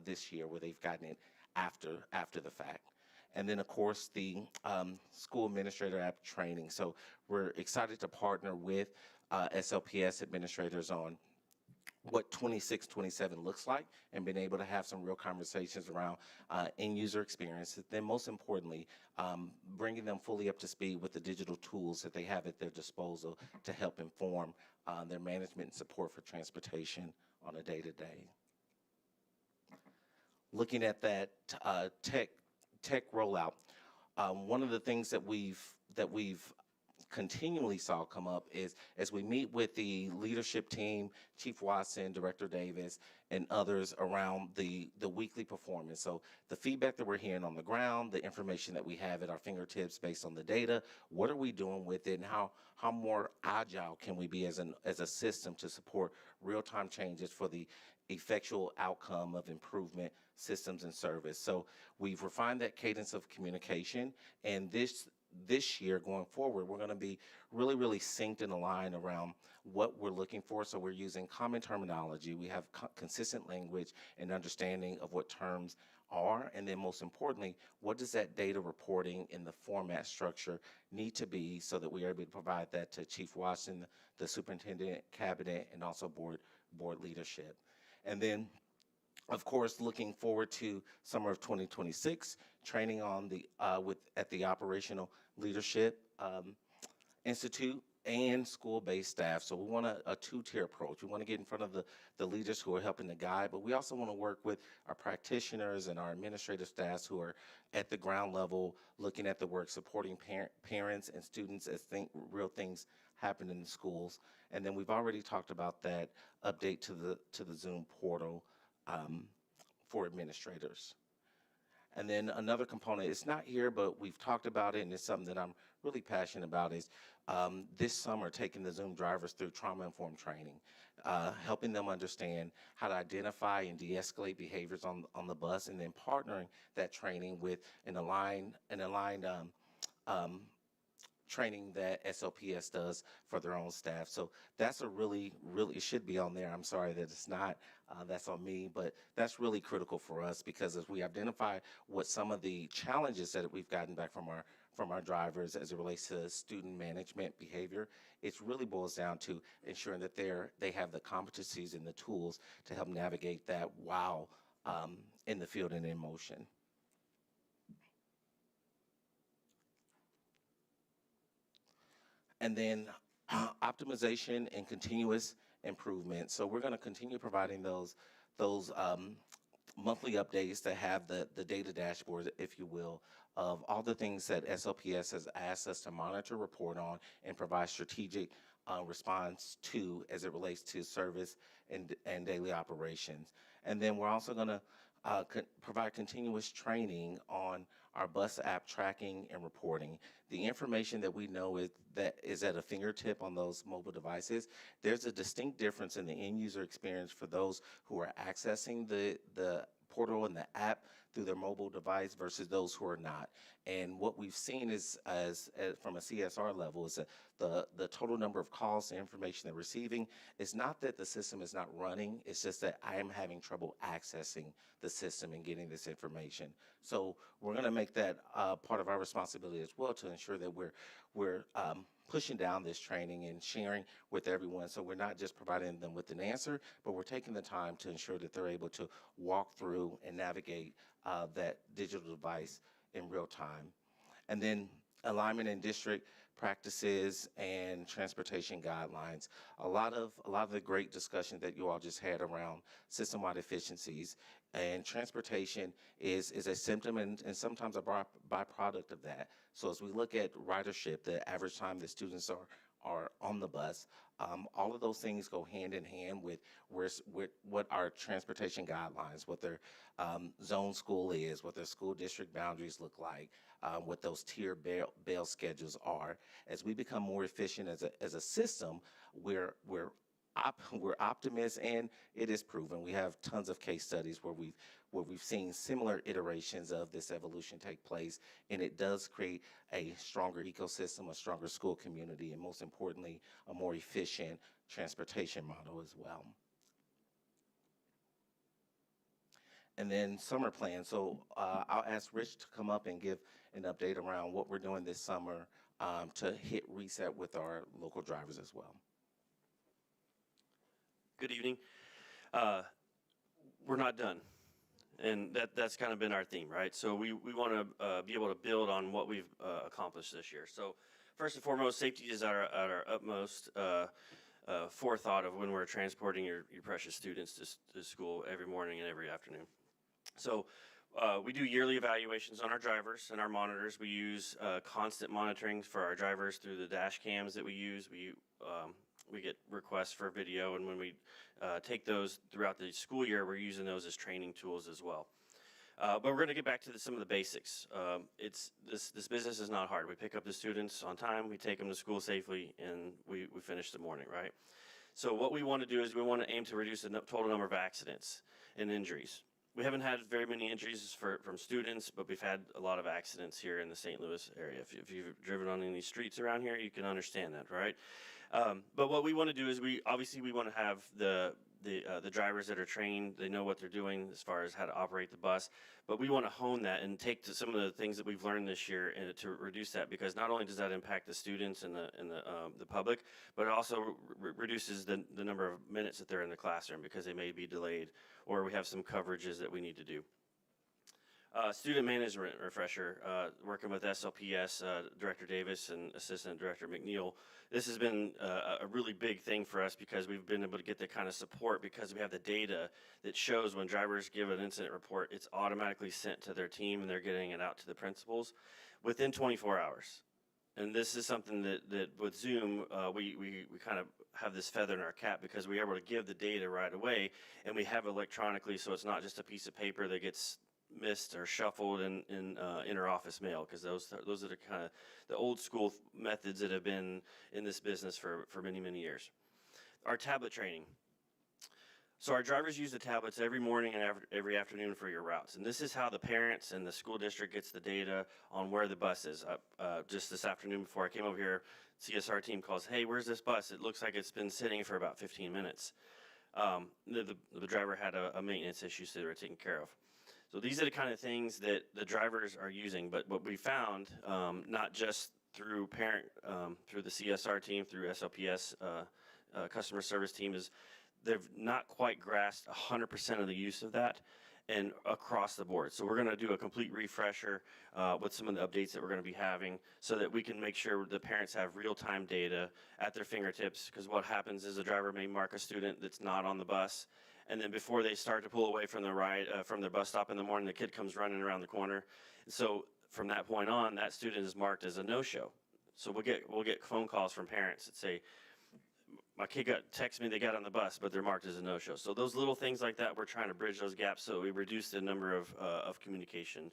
this year where they've gotten it after the fact. And then, of course, the school administrator app training. So we're excited to partner with SLPS administrators on what 26-27 looks like and been able to have some real conversations around end user experience. Then most importantly, bringing them fully up to speed with the digital tools that they have at their disposal to help inform their management and support for transportation on a day-to-day. Looking at that tech rollout, one of the things that we've continually saw come up is as we meet with the leadership team, Chief Watson, Director Davis, and others around the weekly performance. So the feedback that we're hearing on the ground, the information that we have at our fingertips based on the data, what are we doing with it, and how more agile can we be as a system to support real-time changes for the effectual outcome of improvement systems and service. So we've refined that cadence of communication, and this year going forward, we're going to be really synced and aligned around what we're looking for. So we're using common terminology. We have consistent language and understanding of what terms are, and then most importantly, what does that data reporting in the format structure need to be so that we are able to provide that to Chief Watson, the superintendent, cabinet, and also board leadership. And then, of course, looking forward to summer of 2026, training on at the Operational Leadership Institute and school-based staff. So we want a two-tier approach. We want to get in front of the leaders who are helping to guide, but we also want to work with our practitioners and our administrative staffs who are at the ground level, looking at the work, supporting parents and students as real things happen in the schools. And then we've already talked about that update to the Zoom portal for administrators. And then another component, it's not here, but we've talked about it, and it's something that I'm really passionate about, is this summer taking the Zoom drivers through trauma-informed training, helping them understand how to identify and de-escalate behaviors on the bus, and then partnering that training with an aligned training that SLPS does for their own staff. So that's a really, it should be on there. I'm sorry that it's not, that's on me, but that's really critical for us, because as we identify what some of the challenges that we've gotten back from our drivers as it relates to student management behavior, it really boils down to ensuring that they have the competencies and the tools to help navigate that while in the field and in motion. And then optimization and continuous improvement. So we're going to continue providing those monthly updates that have the data dashboard, if you will, of all the things that SLPS has asked us to monitor, report on, and provide strategic response to as it relates to service and daily operations. And then we're also going to provide continuous training on our bus app tracking and reporting. The information that we know is at a fingertip on those mobile devices. There's a distinct difference in the end user experience for those who are accessing the portal and the app through their mobile device versus those who are not. And what we've seen is, as from a CSR level, is that the total number of calls and information they're receiving. It's not that the system is not running, it's just that I am having trouble accessing the system and getting this information. So we're gonna make that part of our responsibility as well, to ensure that we're pushing down this training and sharing with everyone. So we're not just providing them with an answer, but we're taking the time to ensure that they're able to walk through and navigate that digital device in real time. And then alignment in district practices and transportation guidelines. A lot of the great discussion that you all just had around system-wide efficiencies, and transportation is a symptom and sometimes a byproduct of that. So as we look at ridership, the average time that students are on the bus, all of those things go hand in hand with what our transportation guidelines, what their zone school is, what their school district boundaries look like, what those tier bail schedules are. As we become more efficient as a system, we're optimists, and it is proven. We have tons of case studies where we've seen similar iterations of this evolution take place, and it does create a stronger ecosystem, a stronger school community, and most importantly, a more efficient transportation model as well. And then summer plan. So I'll ask Rich to come up and give an update around what we're doing this summer to hit reset with our local drivers as well. Good evening. We're not done, and that's kind of been our theme, right? So we want to be able to build on what we've accomplished this year. So first and foremost, safety is at our utmost forethought of when we're transporting your precious students to school every morning and every afternoon. So we do yearly evaluations on our drivers and our monitors. We use constant monitoring for our drivers through the dash cams that we use. We get requests for video, and when we take those throughout the school year, we're using those as training tools as well. But we're going to get back to some of the basics. This business is not hard. We pick up the students on time, we take them to school safely, and we finish the morning, right? So what we want to do is we want to aim to reduce the total number of accidents and injuries. We haven't had very many injuries from students, but we've had a lot of accidents here in the St. Louis area. If you've driven on any streets around here, you can understand that, right? But what we want to do is we want to have the drivers that are trained. They know what they're doing as far as how to operate the bus. But we want to hone that and take to some of the things that we've learned this year and to reduce that, because not only does that impact the students and the public, but it also reduces the number of minutes that they're in the classroom because they may be delayed, or we have some coverages that we need to do. Student management refresher, working with SLPS, Director Davis and Assistant Director McNeil. This has been a really big thing for us because we've been able to get the kind of support because we have the data that shows when drivers give an incident report, it's automatically sent to their team and they're getting it out to the principals within 24 hours. And this is something that with Zoom, we kind of have this feather in our cap because we're able to give the data right away, and we have it electronically, so it's not just a piece of paper that gets missed or shuffled in inter-office mail, because those are the kind of the old school methods that have been in this business for many, many years. Our tablet training. So our drivers use the tablets every morning and every afternoon for your routes. And this is how the parents and the school district gets the data on where the bus is. Just this afternoon before I came over here, CSR team calls, hey, where's this bus? It looks like it's been sitting for about 15 minutes. The driver had a maintenance issue, so they were taken care of. So these are the kind of things that the drivers are using, but what we found, not just through through the CSR team, through SLPS customer service team, is they've not quite grasped 100% of the use of that and across the board. So we're going to do a complete refresher with some of the updates that we're going to be having so that we can make sure the parents have real-time data at their fingertips, because what happens is the driver may mark a student that's not on the bus, and then before they start to pull away from the ride, from their bus stop in the morning, the kid comes running around the corner. So from that point on, that student is marked as a no-show. So we'll get phone calls from parents that say, my kid text me they got on the bus, but they're marked as a no-show. So those little things like that, we're trying to bridge those gaps so we reduce the number of communication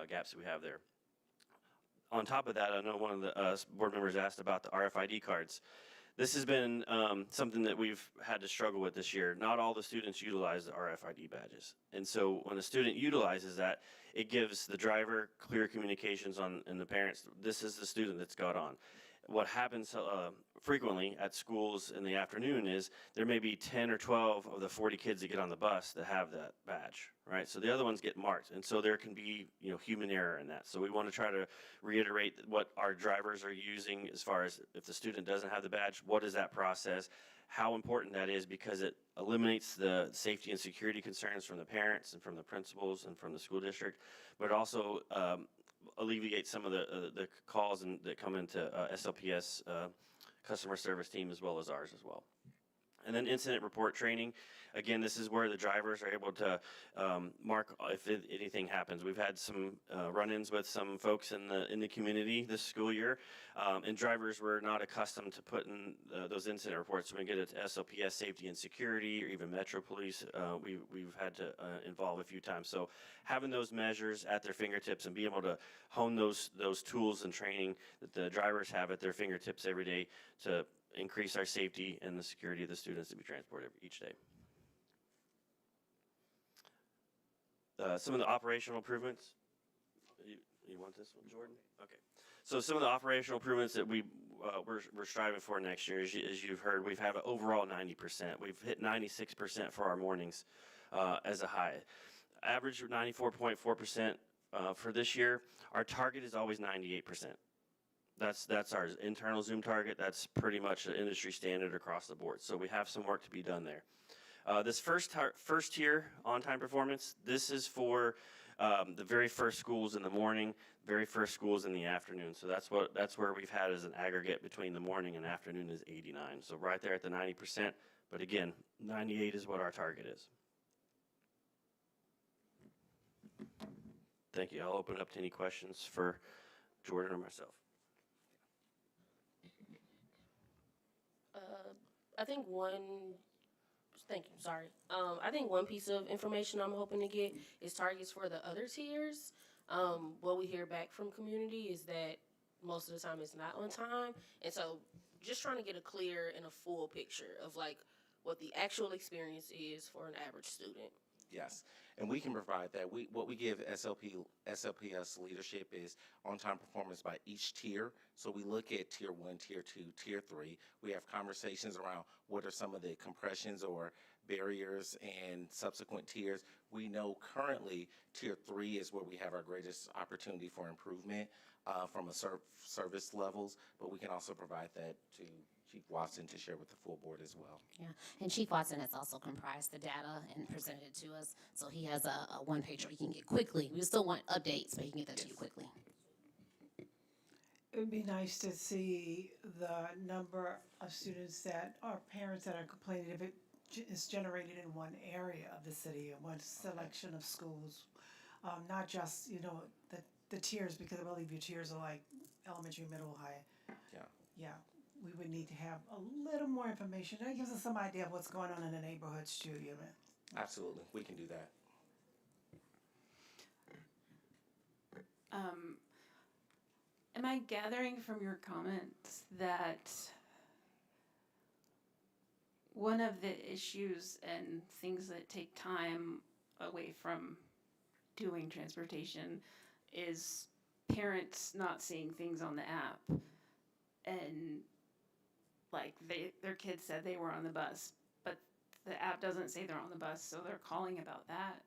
gaps that we have there. On top of that, I know one of the board members asked about the RFID cards. This has been something that we've had to struggle with this year. Not all the students utilize the RFID badges. And so when a student utilizes that, it gives the driver clear communications and the parents, this is the student that's got on. What happens frequently at schools in the afternoon is there may be 10 or 12 of the 40 kids that get on the bus that have that badge, right? So the other ones get marked, and so there can be, you know, human error in that. So we want to try to reiterate what our drivers are using as far as if the student doesn't have the badge, what is that process, how important that is, because it eliminates the safety and security concerns from the parents and from the principals and from the school district, but also alleviate some of the calls that come into SLPS customer service team as well as ours as well. And then incident report training. Again, this is where the drivers are able to mark if anything happens. We've had some run-ins with some folks in the community this school year, and drivers were not accustomed to putting those incident reports. When we get it to SLPS Safety and Security or even Metro Police, we've had to involve a few times. So having those measures at their fingertips and being able to hone those tools and training that the drivers have at their fingertips every day to increase our safety and the security of the students that we transport each day. Some of the operational improvements. You want this one, Jordan? Okay. So some of the operational improvements that we're striving for next year, as you've heard, we've had an overall 90%. We've hit 96% for our mornings as a high. Average of 94.4% for this year. Our target is always 98%. That's our internal Zoom target. That's pretty much an industry standard across the board. So we have some work to be done there. This first tier on-time performance, this is for the very first schools in the morning, very first schools in the afternoon. So that's where we've had as an aggregate between the morning and afternoon is 89. So right there at the 90%, but again, 98 is what our target is. Thank you. I'll open it up to any questions for Jordan or myself. I think I think one piece of information I'm hoping to get is targets for the other tiers. What we hear back from community is that most of the time it's not on time. And so just trying to get a clear and a full picture of like what the actual experience is for an average student. Yes, and we can provide that. What we give SLPS leadership is on-time performance by each tier. So we look at tier 1, tier 2, tier 3. We have conversations around what are some of the compressions or barriers and subsequent tiers. We know currently tier 3 is where we have our greatest opportunity for improvement from a service levels, but we can also provide that to Chief Watson to share with the full board as well. Yeah, and Chief Watson has also comprised the data and presented it to us. So he has a one-pager he can get quickly. We still want updates, but he can get that to you quickly. It would be nice to see the number of students that are parents that are complaining if it is generated in one area of the city or one selection of schools, not just, you know, the tiers, because I believe your tiers are like elementary, middle, high. Yeah. We would need to have a little more information. That gives us some idea of what's going on in the neighborhoods too, you know. Absolutely, we can do that. Am I gathering from your comments that one of the issues and things that take time away from doing transportation is parents not seeing things on the app, and like their kids said they were on the bus, but the app doesn't say they're on the bus, so they're calling about that.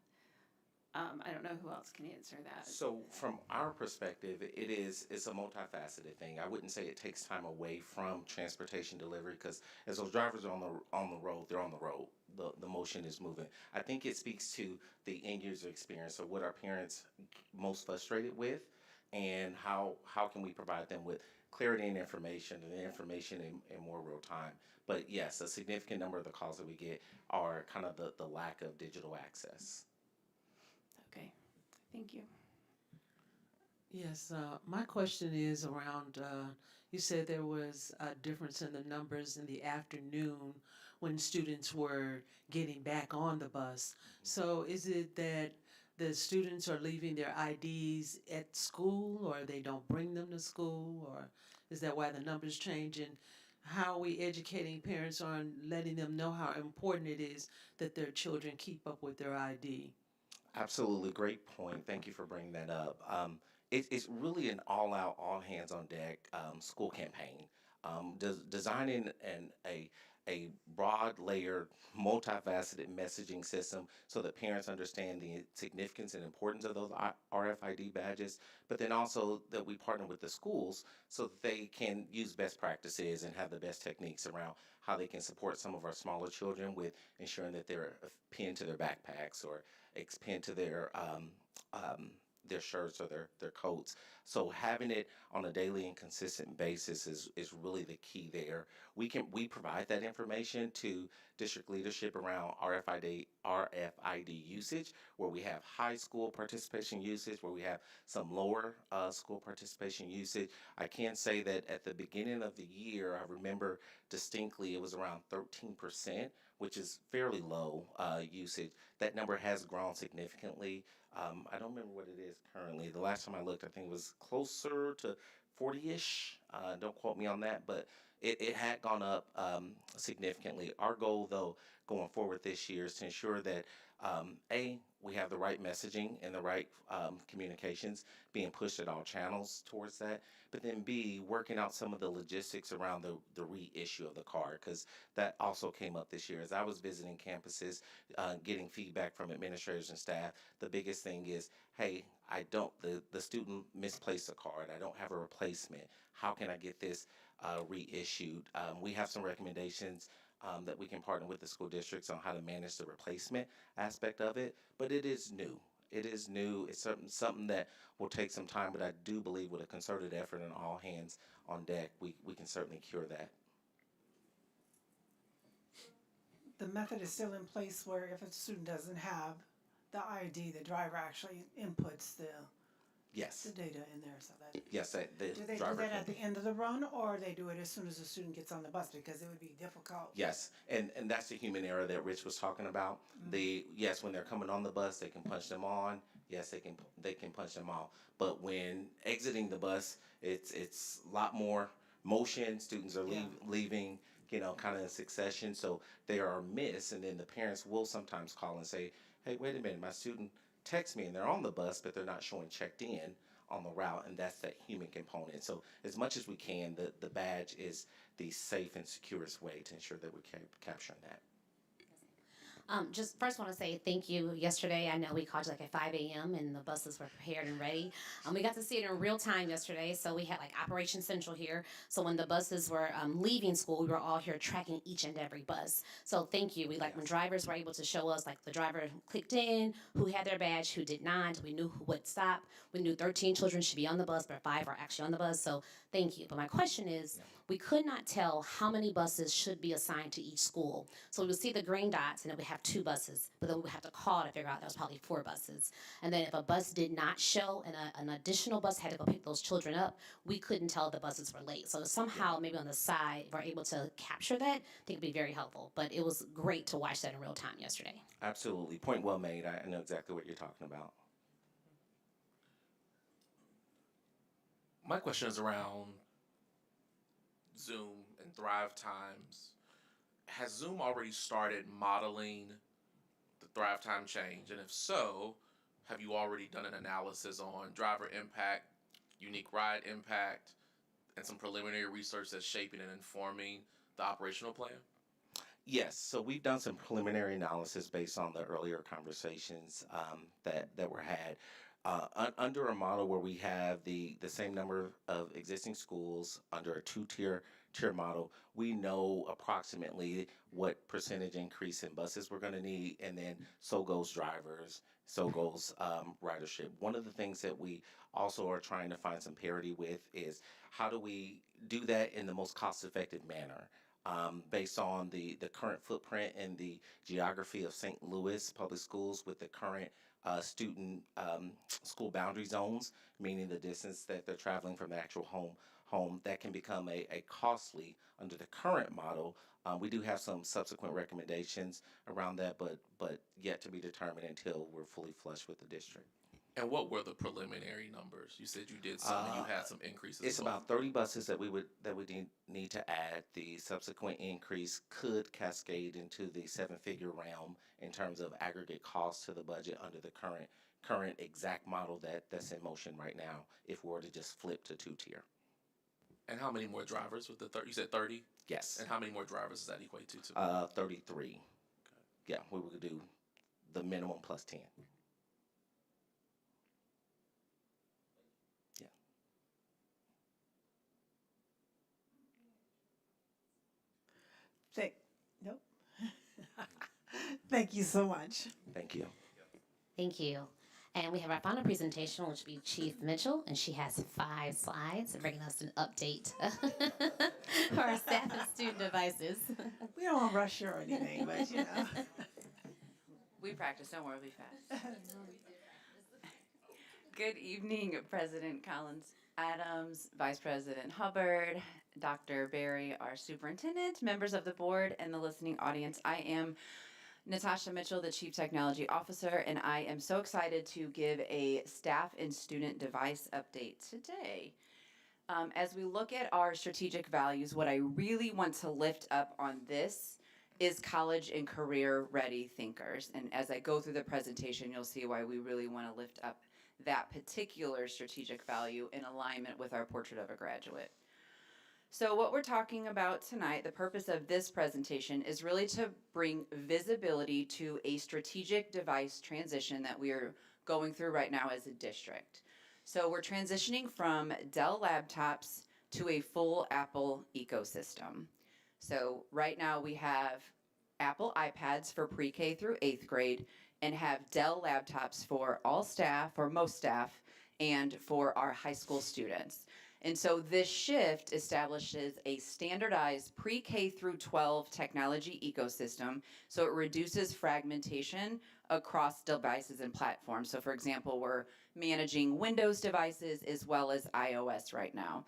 I don't know who else can answer that. So from our perspective, it's a multifaceted thing. I wouldn't say it takes time away from transportation delivery, because as those drivers are on the road, they're on the road. The motion is moving. I think it speaks to the end user experience of what our parents most frustrated with, and how can we provide them with clarity in information and the information in more real time. But yes, a significant number of the calls that we get are kind of the lack of digital access. Okay, thank you. Yes, my question is around, you said there was a difference in the numbers in the afternoon when students were getting back on the bus. So is it that the students are leaving their IDs at school, or they don't bring them to school, or is that why the numbers change? And how are we educating parents on letting them know how important it is that their children keep up with their ID? Absolutely, great point. Thank you for bringing that up. It's really an all-out, all-hands-on-deck school campaign. Designing a broad layered, multifaceted messaging system so that parents understand the significance and importance of those RFID badges, but then also that we partner with the schools so that they can use best practices and have the best techniques around how they can support some of our smaller children with ensuring that they're pinned to their backpacks or pinned to their shirts or their coats. So having it on a daily and consistent basis is really the key there. We provide that information to district leadership around RFID usage, where we have high school participation usage, where we have some lower school participation usage. I can say that at the beginning of the year, I remember distinctly it was around 13%, which is fairly low usage. That number has grown significantly. I don't remember what it is currently. The last time I looked, I think it was closer to 40-ish. Don't quote me on that, but it had gone up significantly. Our goal, though, going forward this year is to ensure that, we have the right messaging and the right communications being pushed at all channels towards that, but then B, working out some of the logistics around the reissue of the card, because that also came up this year. As I was visiting campuses, getting feedback from administrators and staff, the biggest thing is, hey, the student misplaced a card. I don't have a replacement. How can I get this reissued? We have some recommendations that we can partner with the school districts on how to manage the replacement aspect of it, but it is new. It is new. It's something that will take some time, but I do believe with a concerted effort and all hands on deck, we can certainly cure that. The method is still in place where if a student doesn't have the ID, the driver actually inputs the Yes. data in there, so that. Yes, the Do they do driver that can. at the end of the run, or they do it as soon as the student gets on the bus, because it would be difficult? Yes, and that's the human error that Rich was talking about. Yes, when they're coming on the bus, they can punch them on. Yes, they can punch them off. But when exiting the bus, it's a lot more motion. Students are leaving, kind of in succession. So they are missed, and then the parents will sometimes call and say, "Hey, wait a minute, my student texts me and they're on the bus, but they're not showing checked in on the route," and that's that human component. So as much as we can, the badge is the safe and securest way to ensure that we're capturing that. Just first want to say thank you. Yesterday, I know we called you like at 5 a.m. and the buses were prepared and ready. We got to see it in real time yesterday. So we had like Operation Central here. So when the buses were leaving school, we were all here tracking each and every bus. So thank you. When drivers were able to show us, like the driver clicked in, who had their badge, who did not. We knew who would stop. We knew 13 children should be on the bus, but 5 are actually on the bus. So thank you. But my question is, we could not tell how many buses should be assigned to each school. So we would see the green dots and then we have 2 buses, but then we would have to call to figure out that was probably 4 buses. And then if a bus did not show and an additional bus had to go pick those children up, we couldn't tell the buses were late. So somehow maybe on the side, if we're able to capture that, I think it'd be very helpful. But it was great to watch that in real time yesterday. Absolutely. Point well made. I know exactly what you're talking about. My question is around Zoom and Thrive Times. Has Zoom already started modeling the Thrive Time change? And if so, have you already done an analysis on driver impact, unique ride impact, and some preliminary research that's shaping and informing the operational plan? Yes, so we've done some preliminary analysis based on the earlier conversations that were had. Under a model where we have the same number of existing schools under a 2-tier tier model, we know approximately what percentage increase in buses we're going to need, and then so goes drivers, so goes ridership. One of the things that we also are trying to find some parity with is how do we do that in the most cost-effective manner? Based on the current footprint and the geography of St. Louis public schools with the current student school boundary zones, meaning the distance that they're traveling from the actual home, that can become a costly under the current model. We do have some subsequent recommendations around that, but yet to be determined until we're fully flush with the district. And what were the preliminary numbers? You said you did some, and you had some increases. It's about 30 buses that we need to add. The subsequent increase could cascade into the seven-figure realm in terms of aggregate cost to the budget under the current exact model that's in motion right now. If we were to just flip to two-tier. And how many more drivers with the 30? You said 30? Yes. And how many more drivers does that equate to? 33. Okay. Yeah, we would do the minimum plus 10. Nope. Thank you so much. Thank you. Thank you. And we have our final presentation, which will be Chief Mitchell, and she has 5 slides bringing us an update for our staff and student devices. We don't want to rush her or anything, but you know. We practice, don't worry, we'll be fast. Good evening, President Collins Adams, Vice President Hubbard, Dr. Berry, our superintendent, members of the board, and the listening audience. I am Natasha Mitchell, the Chief Technology Officer, and I am so excited to give a staff and student device update today. As we look at our strategic values, what I really want to lift up on this is college and career ready thinkers. And as I go through the presentation, you'll see why we really want to lift up that particular strategic value in alignment with our portrait of a graduate. So what we're talking about tonight, the purpose of this presentation is really to bring visibility to a strategic device transition that we are going through right now as a district. So we're transitioning from Dell laptops to a full Apple ecosystem. So right now we have Apple iPads for pre-K through 8th grade and have Dell laptops for all staff, or most staff, and for our high school students. And so this shift establishes a standardized pre-K through 12 technology ecosystem, so it reduces fragmentation across devices and platforms. So for example, we're managing Windows devices as well as iOS right now.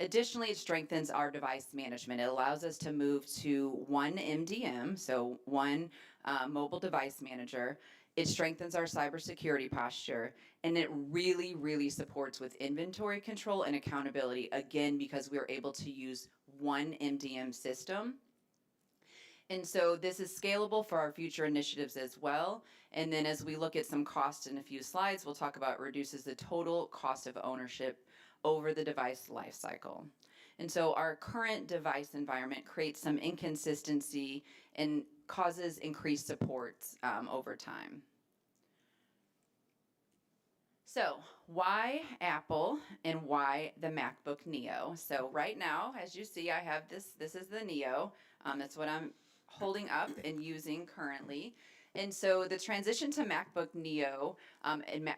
Additionally, it strengthens our device management. It allows us to move to one MDM, so one mobile device manager. It strengthens our cybersecurity posture, and it really, really supports with inventory control and accountability, again, because we're able to use one MDM system. And so this is scalable for our future initiatives as well. And then as we look at some costs in a few slides, we'll talk about reduces the total cost of ownership over the device lifecycle. And so our current device environment creates some inconsistency and causes increased supports over time. So why Apple and why the MacBook Neo? So right now, as you see, I have this is the Neo. That's what I'm holding up and using currently. And so the transition to MacBook Neo,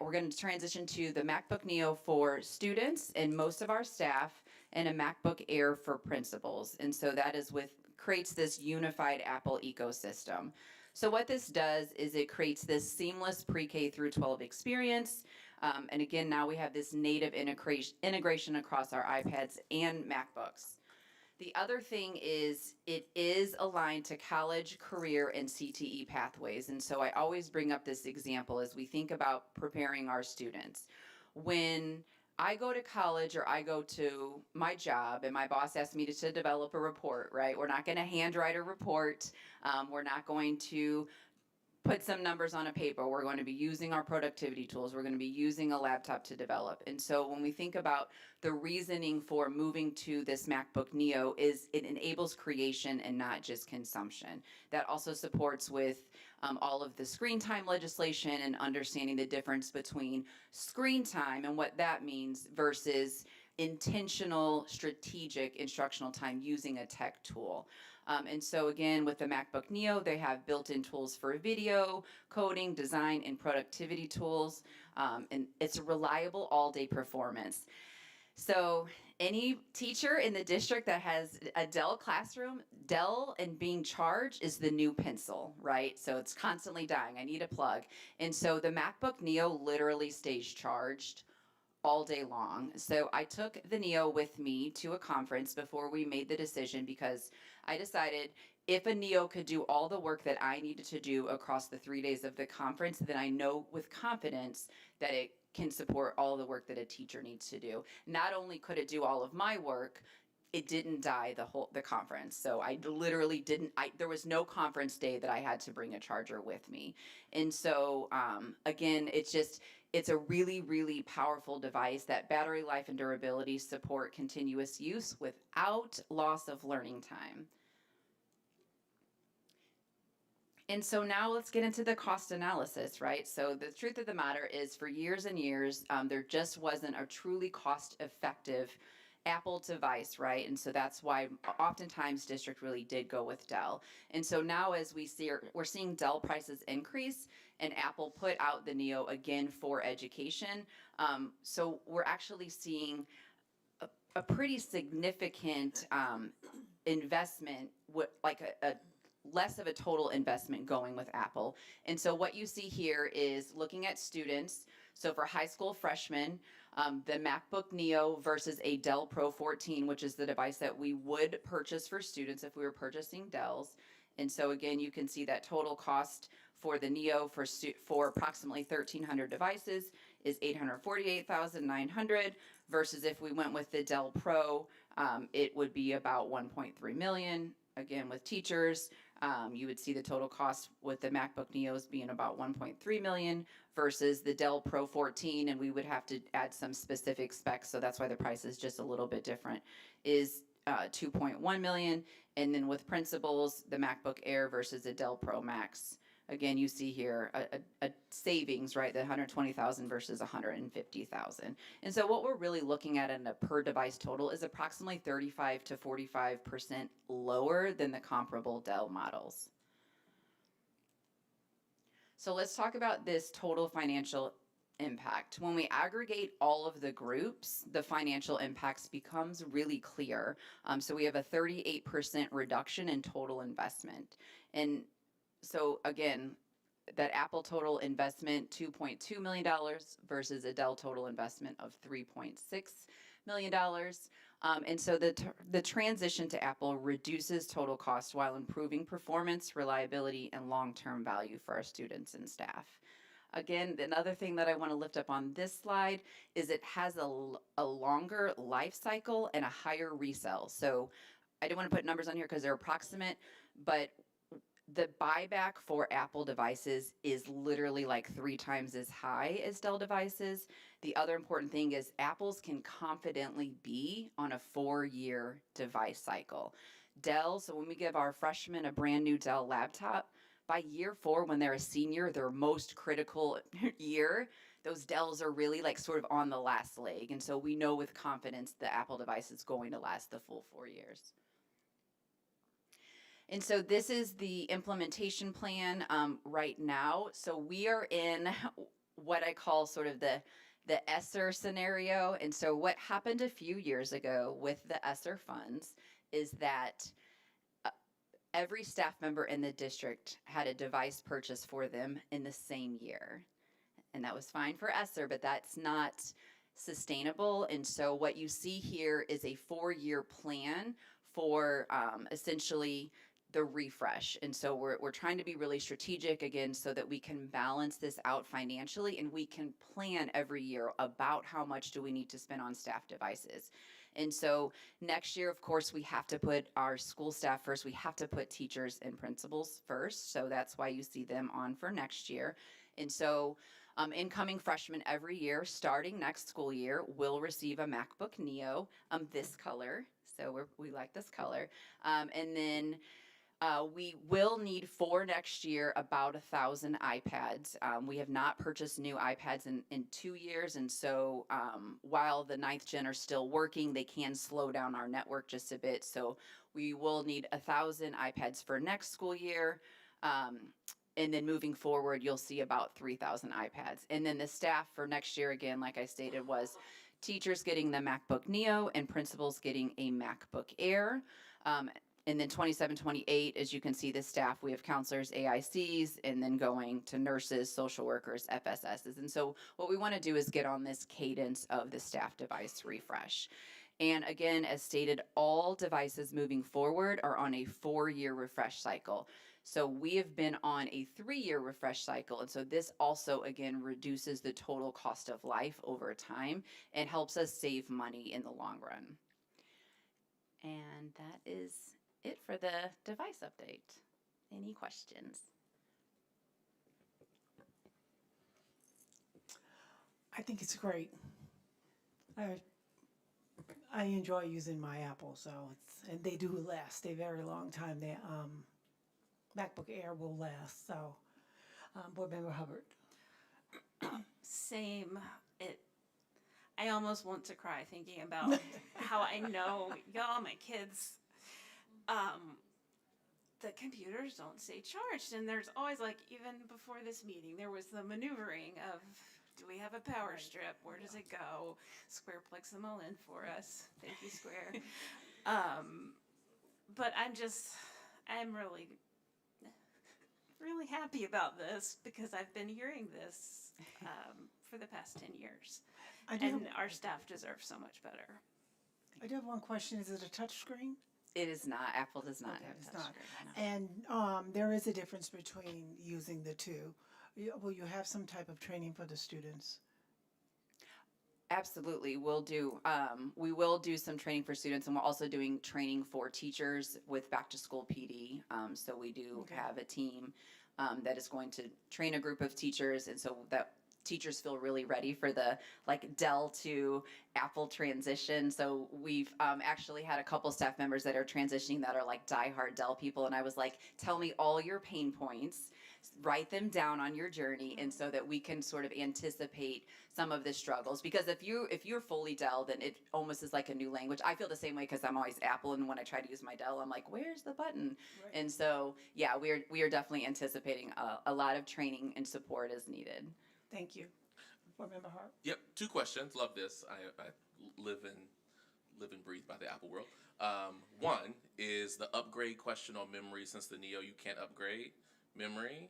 we're going to transition to the MacBook Neo for students and most of our staff, and a MacBook Air for principals. And so that is creates this unified Apple ecosystem. So what this does is it creates this seamless pre-K through 12 experience. And again, now we have this native integration across our iPads and MacBooks. The other thing is it is aligned to college, career, and CTE pathways. And so I always bring up this example as we think about preparing our students. When I go to college or I go to my job and my boss asks me to develop a report, right? We're not going to handwrite a report. We're not going to put some numbers on a paper. We're going to be using our productivity tools. We're going to be using a laptop to develop. And so when we think about the reasoning for moving to this MacBook Neo is it enables creation and not just consumption. That also supports with all of the screen time legislation and understanding the difference between screen time and what that means versus intentional, strategic instructional time using a tech tool. And so again, with the MacBook Neo, they have built-in tools for video, coding, design, and productivity tools. And it's a reliable all-day performance. So any teacher in the district that has a Dell classroom, Dell and being charged is the new pencil, right? So it's constantly dying. I need a plug. And so the MacBook Neo literally stays charged all day long. So I took the Neo with me to a conference before we made the decision, because I decided if a Neo could do all the work that I needed to do across the 3 days of the conference, then I know with confidence that it can support all the work that a teacher needs to do. Not only could it do all of my work, it didn't die the conference. So I literally didn't, there was no conference day that I had to bring a charger with me. And so again, it's a really, really powerful device that battery life and durability support continuous use without loss of learning time. And so now let's get into the cost analysis, right? So the truth of the matter is, for years and years, there just wasn't a truly cost-effective Apple device, right? And so that's why oftentimes district really did go with Dell. And so now as we're seeing Dell prices increase, and Apple put out the Neo again for education. So we're actually seeing a pretty significant investment, like a less of a total investment going with Apple. And so what you see here is looking at students. So for high school freshmen, the MacBook Neo versus a Dell Pro 14, which is the device that we would purchase for students if we were purchasing Dells. And so again, you can see that total cost for the Neo for approximately 1,300 devices is $848,900 versus if we went with the Dell Pro, it would be about $1.3 million. Again, with teachers, you would see the total cost with the MacBook Neos being about $1.3 million versus the Dell Pro 14, and we would have to add some specific specs, so that's why the price is just a little bit different, is $2.1 million. And then with principals, the MacBook Air versus the Dell Pro Max. Again, you see here a savings, right? The $120,000 versus $150,000. And so what we're really looking at in a per device total is approximately 35 to 45% lower than the comparable Dell models. So let's talk about this total financial impact. When we aggregate all of the groups, the financial impacts becomes really clear. So we have a 38% reduction in total investment. And so again, that Apple total investment, $2.2 million versus a Dell total investment of $3.6 million. And so the transition to Apple reduces total cost while improving performance, reliability, and long-term value for our students and staff. Again, another thing that I want to lift up on this slide is it has a longer life cycle and a higher resale. So I don't want to put numbers on here because they're approximate, but the buyback for Apple devices is literally like 3 times as high as Dell devices. The other important thing is Apples can confidently be on a 4-year device cycle. Dell, so when we give our freshmen a brand new Dell laptop, by year 4, when they're a senior, their most critical year, those Dells are really like sort of on the last leg. And so we know with confidence the Apple device is going to last the full 4 years. And so this is the implementation plan right now. So we are in what I call sort of the ESSER scenario. And so what happened a few years ago with the ESSER funds is that every staff member in the district had a device purchase for them in the same year. And that was fine for ESSER, but that's not sustainable. And so what you see here is a 4-year plan for essentially the refresh. And so we're trying to be really strategic again so that we can balance this out financially and we can plan every year about how much do we need to spend on staff devices. And so next year, of course, we have to put our school staff first. We have to put teachers and principals first. So that's why you see them on for next year. And so incoming freshmen every year, starting next school year, will receive a MacBook Neo, this color. So we like this color. And then We will need for next year about 1,000 iPads. We have not purchased new iPads in 2 years, and so while the 9th gen are still working, they can slow down our network just a bit. So we will need 1,000 iPads for next school year. And then moving forward, you'll see about 3,000 iPads. And then the staff for next year, again, like I stated, was teachers getting the MacBook Neo and principals getting a MacBook Air. And then 27, 28, as you can see, the staff, we have counselors, AICs, and then going to nurses, social workers, FSSs. And so what we want to do is get on this cadence of the staff device refresh. And again, as stated, all devices moving forward are on a 4-year refresh cycle. So we have been on a 3-year refresh cycle. And so this also, again, reduces the total cost of life over time and helps us save money in the long run. And that is it for the device update. Any questions? I think it's great. I enjoy using my Apple, so and they do last a very long time. The MacBook Air will last. So, Board Member Hubbard. Same. I almost want to cry thinking about how I know y'all, my kids, the computers don't stay charged. And there's always, like, even before this meeting, there was the maneuvering of, do we have a power strip? Where does it go? Square plugs them all in for us. Thank you, Square. But I'm really happy about this because I've been hearing this for the past 10 years. And our staff deserves so much better. I do have one question. Is it a touch screen? It is not. Apple does not have It's touch not. screen. And there is a difference between using the two. Will you have some type of training for the students? Absolutely, we'll do. We will do some training for students, and we're also doing training for teachers with Back to School PD. So we do have a team that is going to train a group of teachers, and so that teachers feel really ready for the Dell to Apple transition. So we've actually had a couple staff members that are transitioning that are diehard Dell people, and I was like, tell me all your pain points, write them down on your journey, and so that we can sort of anticipate some of the struggles. Because if you're fully Dell, then it almost is like a new language. I feel the same way because I'm always Apple, and when I try to use my Dell, I'm like, where's the button? Right. And so yeah, we are definitely anticipating a lot of training and support is needed. Thank you. Board Member Hart. Yep, 2 questions. Love this. I live and breathe by the Apple world. One is the upgrade question on memory. Since the Neo, you can't upgrade memory.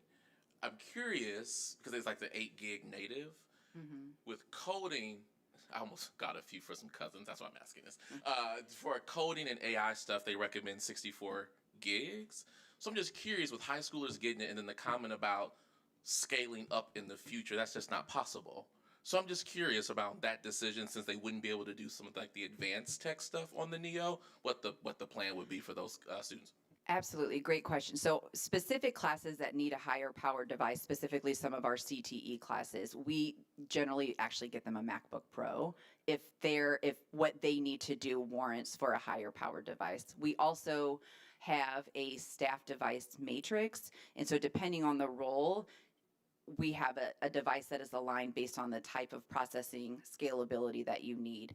I'm curious because it's like the 8 gig native. Mm-hmm. With coding, I almost got a few for some cousins. That's why I'm asking this. For coding and AI stuff, they recommend 64 gigs. So I'm just curious with high schoolers getting it, and then the comment about scaling up in the future, that's just not possible. So I'm just curious about that decision, since they wouldn't be able to do some of the advanced tech stuff on the Neo, what the plan would be for those students. Absolutely, great question. So specific classes that need a higher power device, specifically some of our CTE classes, we generally actually get them a MacBook Pro if what they need to do warrants for a higher power device. We also have a staff device matrix, and so depending on the role, we have a device that is aligned based on the type of processing scalability that you need.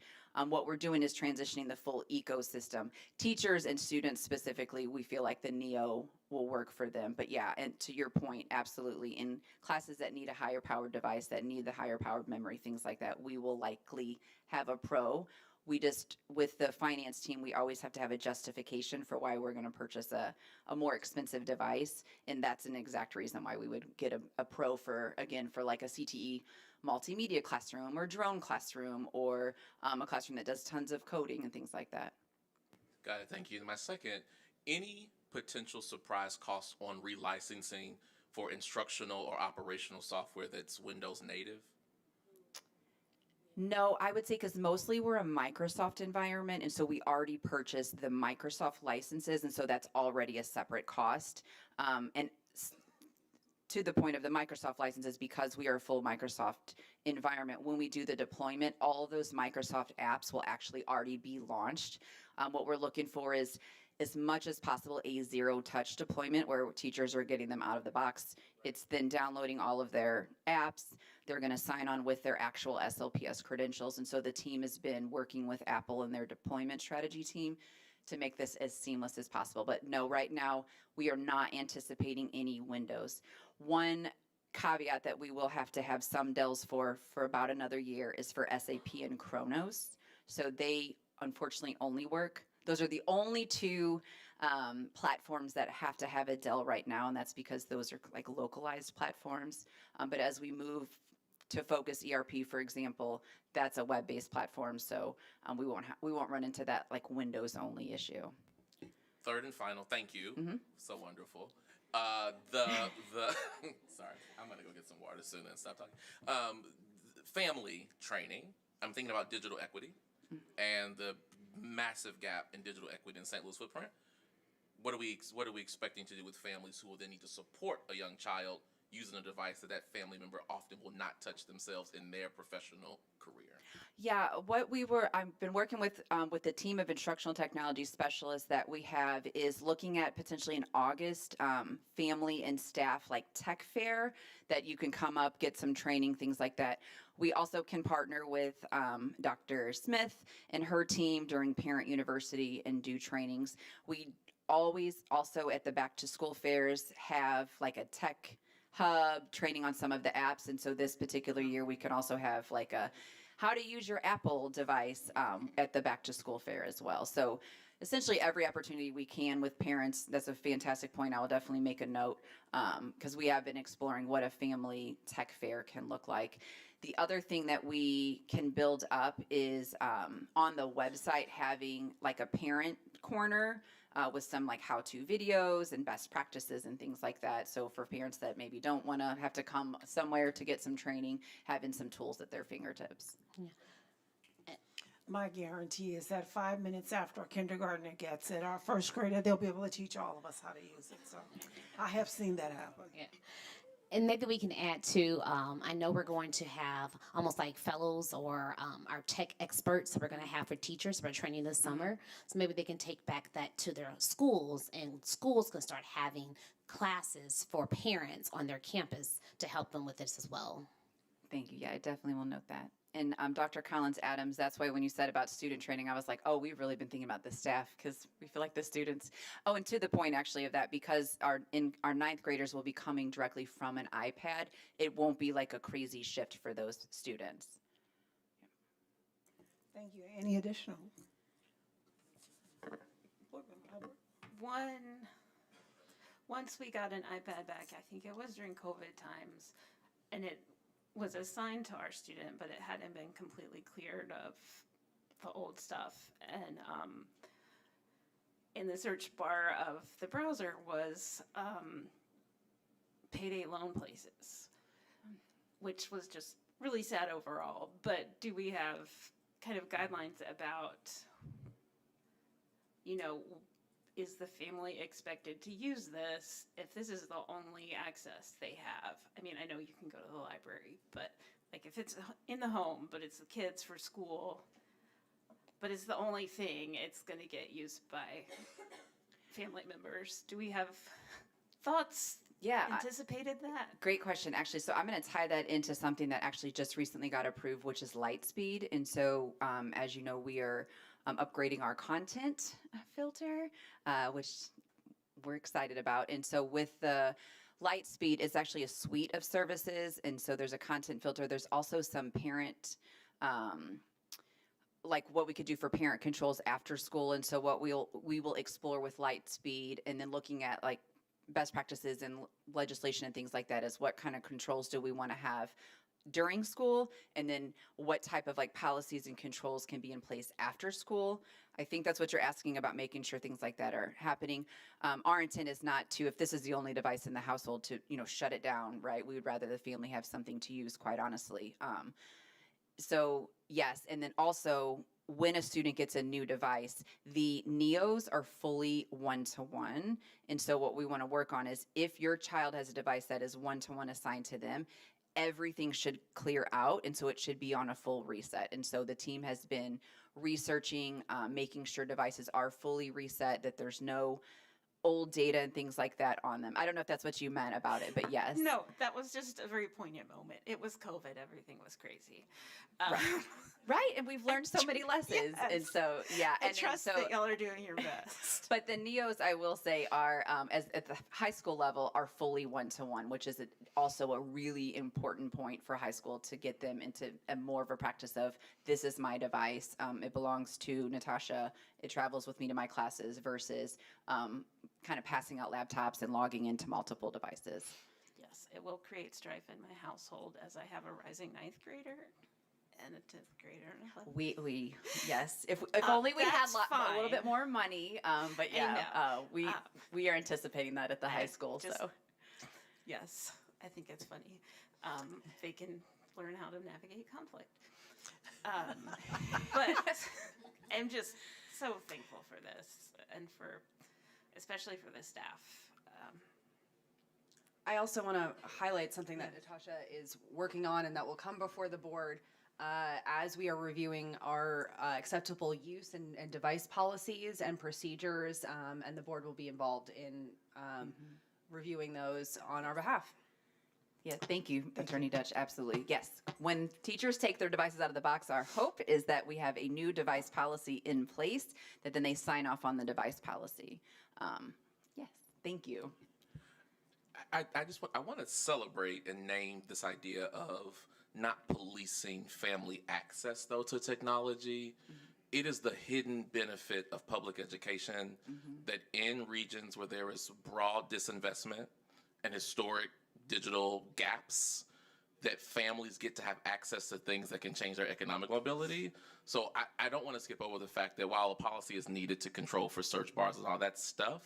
What we're doing is transitioning the full ecosystem. Teachers and students specifically, we feel like the Neo will work for them. But yeah, and to your point, absolutely. In classes that need a higher powered device, that need the higher powered memory, things like that, we will likely have a Pro. We just, with the finance team, we always have to have a justification for why we're going to purchase a more expensive device. And that's an exact reason why we would get a Pro for a CTE multimedia classroom or drone classroom or a classroom that does tons of coding and things like that. Got it, thank you. And my second, any potential surprise costs on relicensing for instructional or operational software that's Windows native? No, I would say because mostly we're a Microsoft environment, and so we already purchased the Microsoft licenses, and so that's already a separate cost. To the point of the Microsoft licenses, because we are a full Microsoft environment, when we do the deployment, all of those Microsoft apps will actually already be launched. What we're looking for is as much as possible a zero-touch deployment where teachers are getting them out of the box. It's then downloading all of their apps. They're going to sign on with their actual SLPS credentials. And so the team has been working with Apple and their deployment strategy team to make this as seamless as possible. But no, right now, we are not anticipating any windows. One caveat that we will have to have some Dells for about another year is for SAP and Kronos. So they unfortunately only work. Those are the only two platforms that have to have a Dell right now, and that's because those are like localized platforms. But as we move to Focus ERP, for example, that's a web-based platform, so we won't run into that like Windows only issue. Third and final, thank you. So wonderful. Sorry, I'm gonna go get some water soon and stop talking. Family training. I'm thinking about digital equity and the massive gap in digital equity in St. Louis footprint. What are we expecting to do with families who will then need to support a young child using a device that family member often will not touch themselves in their professional career? Yeah, I've been working with the team of instructional technology specialists that we have is looking at potentially in August, family and staff like tech fair that you can come up, get some training, things like that. We also can partner with Dr. Smith and her team during Parent University and do trainings. We always also at the back to school fairs have like a tech hub training on some of the apps. And so this particular year we can also have like a how to use your Apple device at the back to school fair as well. So essentially every opportunity we can with parents. That's a fantastic point. I will definitely make a note because we have been exploring what a family tech fair can look like. The other thing that we can build up is on the website having like a parent corner with some like how-to videos and best practices and things like that. So for parents that maybe don't want to have to come somewhere to get some training, having some tools at their fingertips. My guarantee is that 5 minutes after a kindergartner gets it, our first grader, they'll be able to teach all of us how to use it. So I have seen that happen. Yeah. And maybe we can add to, I know we're going to have almost like fellows or our tech experts that we're going to have for teachers for training this summer. So maybe they can take back that to their schools, and schools can start having classes for parents on their campus to help them with this as well. Thank you. Yeah, I definitely will note that. And Dr. Collins Adams, that's why when you said about student training, I was like, oh, we've really been thinking about the staff because we feel like the students. Oh, and to the point actually of that, because our ninth graders will be coming directly from an iPad, it won't be like a crazy shift for those students. Thank you. Any additional? Once we got an iPad back, I think it was during COVID times, and it was assigned to our student, but it hadn't been completely cleared of the old stuff. And in the search bar of the browser was payday loan places, which was just really sad overall. But do we have kind of guidelines about, is the family expected to use this if this is the only access they have? I mean, I know you can go to the library, but like if it's in the home, but it's the kids for school, but it's the only thing, it's going to get used by family members. Do we have thoughts? Yeah. Anticipated that? Great question, actually. So I'm going to tie that into something that actually just recently got approved, which is Lightspeed. And so, as you know, we are upgrading our content filter, which we're excited about. And so with the Lightspeed, it's actually a suite of services. And so there's a content filter. There's also some parent, like what we could do for parent controls after school. And so what we will explore with Lightspeed, and then looking at like best practices and legislation and things like that, is what kind of controls do we want to have during school, and then what type of like policies and controls can be in place after school. I think that's what you're asking about, making sure things like that are happening. Our intent is not to, if this is the only device in the household, to shut it down, right? We would rather the family have something to use, quite honestly. So yes, and then also when a student gets a new device, the NEOs are fully one-to-one. And so what we want to work on is if your child has a device that is one-to-one assigned to them, everything should clear out, and so it should be on a full reset. And so the team has been researching, making sure devices are fully reset, that there's no old data and things like that on them. I don't know if that's what you meant about it, but yes. No, that was just a very poignant moment. It was COVID. Everything was crazy. Right, and we've learned so many lessons, and so I trust that y'all are doing your best. But the NEOs, I will say, are as at the high school level are fully one-to-one, which is also a really important point for high school to get them into a more of a practice of this is my device. It belongs to Natasha. It travels with me to my classes versus kind of passing out laptops and logging into multiple devices. Yes, it will create strife in my household as I have a rising ninth grader and a 10th grader. And a 11th. We yes. If only we had a little bit more money. But yeah, we are anticipating that at the high school. So yes, I think it's funny. They can learn how to navigate conflict. But I'm just so thankful for this and especially for the staff. I also want to highlight something that Natasha is working on and that will come before the board as we are reviewing our acceptable use and device policies and procedures, and the board will be involved in reviewing those on our behalf. yeah, thank you, Attorney Dutch. Absolutely. Yes. When teachers take their devices out of the box, our hope is that we have a new device policy in place, that then they sign off on the device policy. Yes. Thank you. I want to celebrate and name this idea of not policing family access though to technology. It is the hidden benefit of public education that in regions where there is broad disinvestment and historic digital gaps, that families get to have access to things that can change their economic mobility. So I don't want to skip over the fact that while a policy is needed to control for search bars and all that stuff,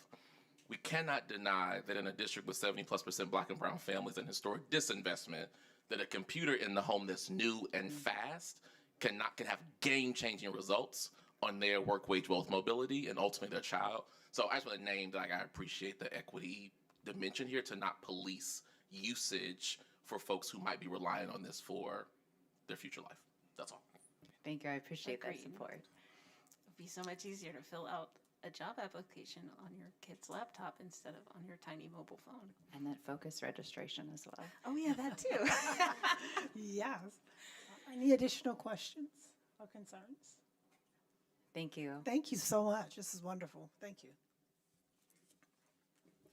we cannot deny that in a district with 70+% Black and brown families and historic disinvestment, that a computer in the home that's new and fast can have game-changing results on their work, wage, wealth, mobility, and ultimately their child. So I just want to name that I appreciate the equity dimension here to not police usage for folks who might be relying on this for their future life. That's all. Thank you. I appreciate that Agreed. support. It'd be so much easier to fill out a job application on your kid's laptop instead of on your tiny mobile phone. And that focus registration as well. Oh yeah, that too. Yes. Any additional questions or concerns? Thank you. Thank you so much. This is wonderful. Thank you.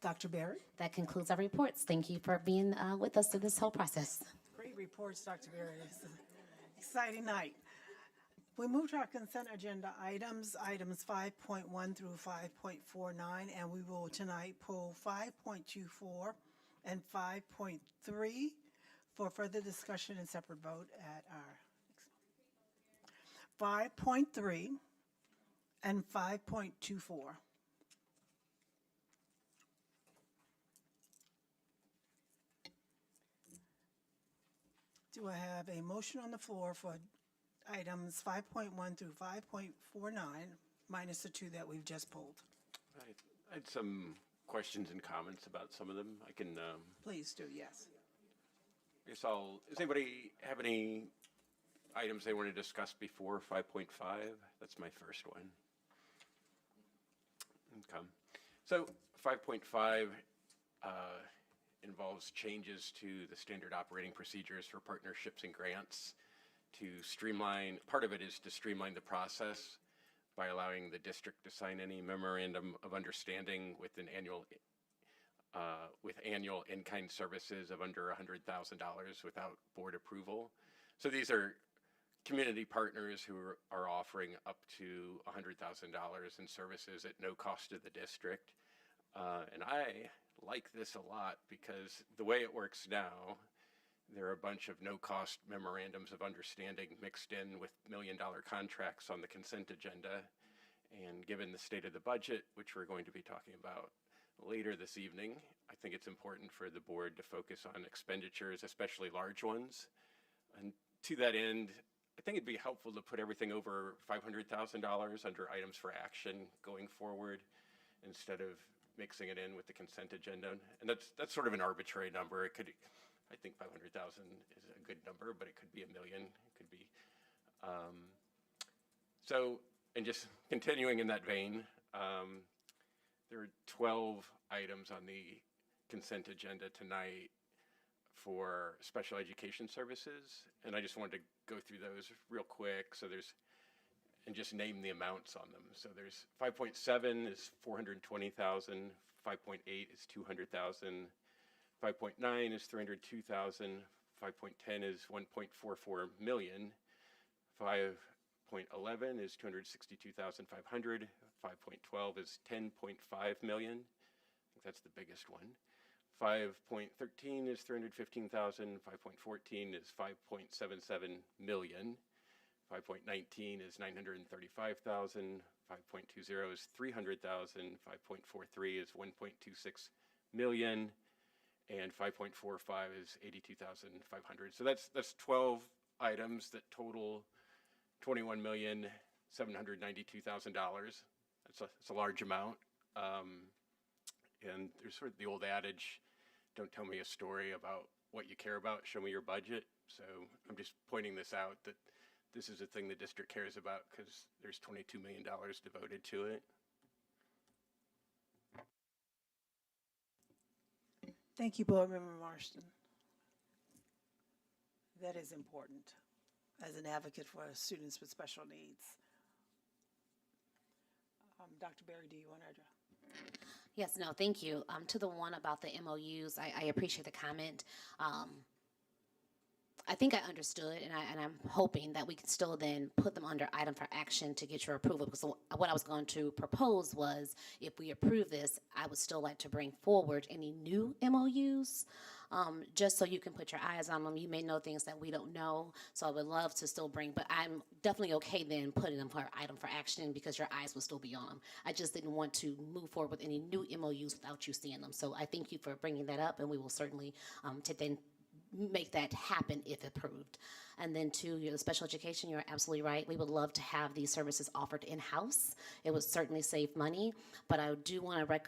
Dr. Berry? That concludes our reports. Thank you for being with us through this whole process. Great reports, Dr. Berry. It's an exciting night. We move to our consent agenda items 5.1 through 5.49, and we will tonight pull 5.24 and 5.3 for further discussion and separate vote at our 5.3 and 5.24. Do I have a motion on the floor for items 5.1 through 5.49, minus the two that we've just pulled? I had some questions and comments about some of them. I can, Please do, yes. does anybody have any items they want to discuss before 5.5? That's my first one. Okay. So 5.5 involves changes to the standard operating procedures for partnerships and grants to streamline, part of it is to streamline the process by allowing the district to sign any memorandum of understanding with an annual in-kind services of under $100,000 without board approval. So these are community partners who are offering up to $100,000 in services at no cost to the district. And I like this a lot because the way it works now, there are a bunch of no-cost memorandums of understanding mixed in with million-dollar contracts on the consent agenda. And given the state of the budget, which we're going to be talking about later this evening, I think it's important for the board to focus on expenditures, especially large ones. And to that end, I think it'd be helpful to put everything over $500,000 under items for action going forward instead of mixing it in with the consent agenda. And that's sort of an arbitrary number. It could, I think 500,000 is a good number, but it could be $1 million. It could be. So, and just continuing in that vein, there are 12 items on the consent agenda tonight for special education services, and I just wanted to go through those real quick. So there's, and just name the amounts on them. So there's 5.7 is 420,000, 5.8 is 200,000, 5.9 is 302,000, 5.10 is 1.44 million, 5.11 is 262,500, 5.12 is 10.5 million. I think that's the biggest one. 5.13 is 315,000, 5.14 is 5.77 million, 5.19 is 935,000, 5.20 is 300,000, 5.43 is 1.26 million, and 5.45 is 82,500. So that's 12 items that total $21,792,000. That's a large amount. And there's sort of the old adage, don't tell me a story about what you care about, show me your budget. So I'm just pointing this out, that this is a thing the district cares about because there's $22 million devoted to it. Thank you, Board Member Marston. That is important as an advocate for students with special needs. Dr. Berry, do you want to address? Yes, no, thank you. To the one about the MOUs, I appreciate the comment. I think I understood, and I'm hoping that we can still then put them under item for action to get your approval. Because what I was going to propose was, if we approve this, I would still like to bring forward any new MOUs, just so you can put your eyes on them. You may know things that we don't know, so I would love to still bring, but I'm definitely okay then putting them for item for action because your eyes will still be on them. I just didn't want to move forward with any new MOUs without you seeing them. So I thank you for bringing that up, and we will certainly then make that happen if approved. And then to your special education, you're absolutely right. We would love to have these services offered in-house. It would certainly save money, but I do want to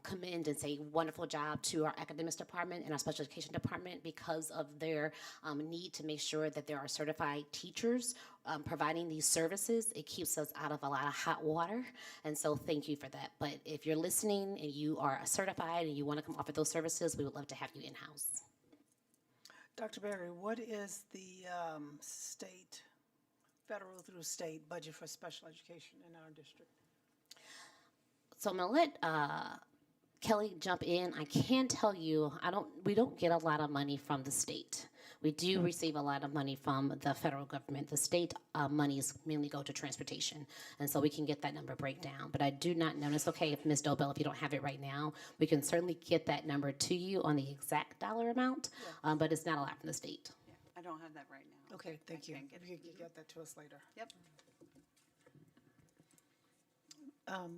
commend and say wonderful job to our academics department and our special education department because of their need to make sure that there are certified teachers providing these services. It keeps us out of a lot of hot water, and so thank you for that. But if you're listening and you are certified and you want to come offer those services, we would love to have you in-house. Dr. Berry, what is the state, federal through state budget for special education in our district? So I'm gonna let Kelly jump in. I can tell you, we don't get a lot of money from the state. We do receive a lot of money from the federal government. The state monies mainly go to transportation, and so we can get that number breakdown. But I do not know, and it's okay if Ms. Dobell, if you don't have it right now, we can certainly get that number to you on the exact dollar amount, but it's not a lot from the state. Yeah, I don't have that right now. Okay, thank you. can get You can get that to us later. Yep.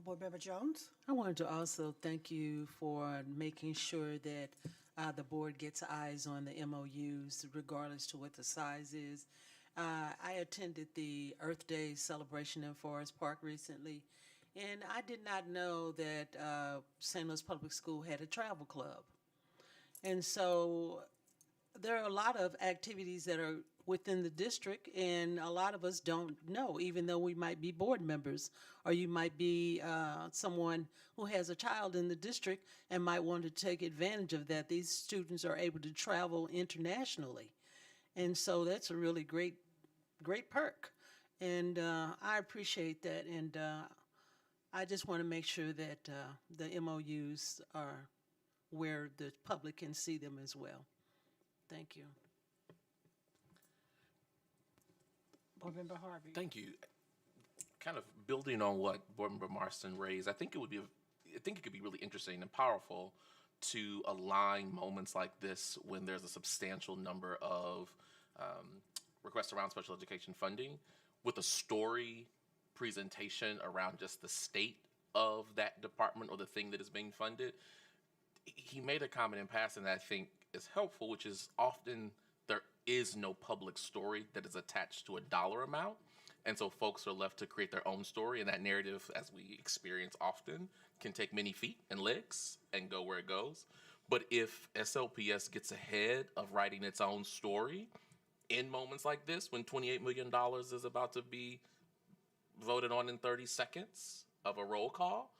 Board Member Jones? I wanted to also thank you for making sure that the board gets eyes on the MOUs, regardless to what the size is. I attended the Earth Day celebration in Forest Park recently, and I did not know that St. Louis Public School had a travel club. And so there are a lot of activities that are within the district, and a lot of us don't know, even though we might be board members, or you might be someone who has a child in the district and might want to take advantage of that. These students are able to travel internationally, and so that's a really great perk, and I appreciate that, and I just want to make sure that the MOUs are where the public can see them as well. Thank you. Board Member Harvey. Thank you. Kind of building on what Board Member Marston raised, I think it could be really interesting and powerful to align moments like this when there's a substantial number of requests around special education funding with a story presentation around just the state of that department or the thing that is being funded. He made a comment in passing that I think is helpful, which is often there is no public story that is attached to a dollar amount. And so folks are left to create their own story, and that narrative, as we experience often, can take many feet and legs and go where it goes. But if SLPS gets ahead of writing its own story in moments like this, when $28 million is about to be voted on in 30 seconds of a roll call,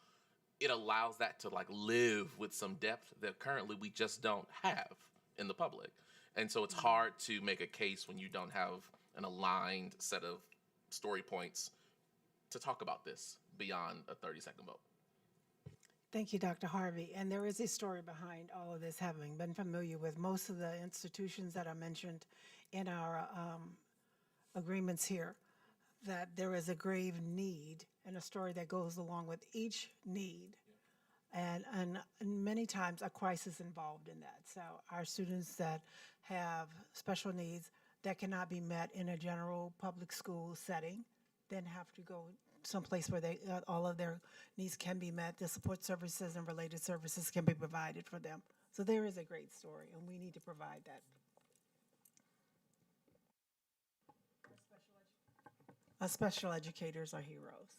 it allows that to like live with some depth that currently we just don't have in the public. And so it's hard to make a case when you don't have an aligned set of story points to talk about this beyond a 30-second vote. Thank you, Dr. Harvey. And there is a story behind all of this, having been familiar with most of the institutions that are mentioned in our agreements here, that there is a grave need and a story that goes along with each need. And many times a crisis involved in that. So our students that have special needs that cannot be met in a general public school setting then have to go someplace where they all of their needs can be met. The support services and related services can be provided for them. So there is a great story, and we need to provide that. Special educators are heroes.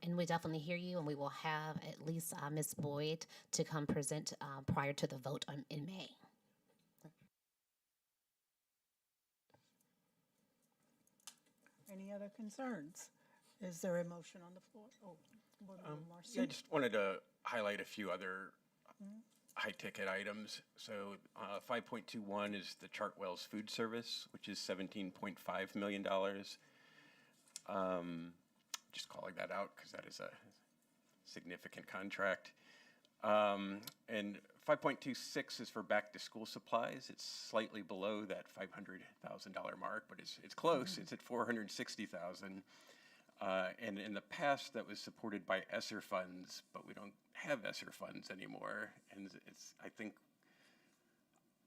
And we definitely hear you, and we will have at least Ms. Boyd to come present prior to the vote in May. Any other concerns? Is there a motion on the floor? Oh, Board Member Marcy. Yeah, I just wanted to highlight a few other high-ticket items. So 5.21 is the Chartwell's Food Service, which is $17.5 million. Just calling that out because that is a significant contract. And 5.26 is for back-to-school supplies. It's slightly below that $500,000 mark, but it's close. It's at $460,000. And in the past, that was supported by ESSER funds, but we don't have ESSER funds anymore. And I think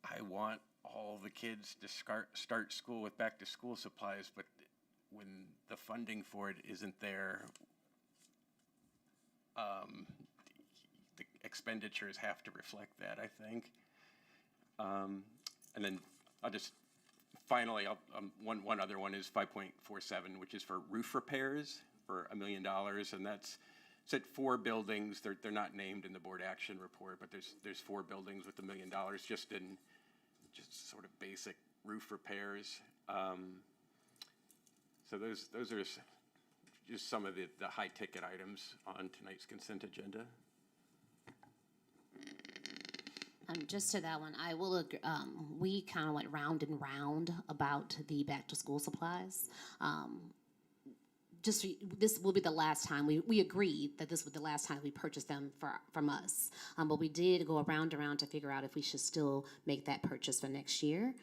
I want all the kids to start school with back-to-school supplies, but when the funding for it isn't there, the expenditures have to reflect that, I think. And then I'll just finally, one other one is 5.47, which is for roof repairs for $1 million, and it's at 4 buildings. They're not named in the board action report, but there's 4 buildings with $1 million just sort of basic roof repairs. So those are just some of the high ticket items on tonight's consent agenda. Just to that one, I will agree. We kind of went round and round about the back to school supplies. This will be the last time we agreed that this was the last time we purchased them from us. But we did go around to figure out if we should still make that purchase for next year.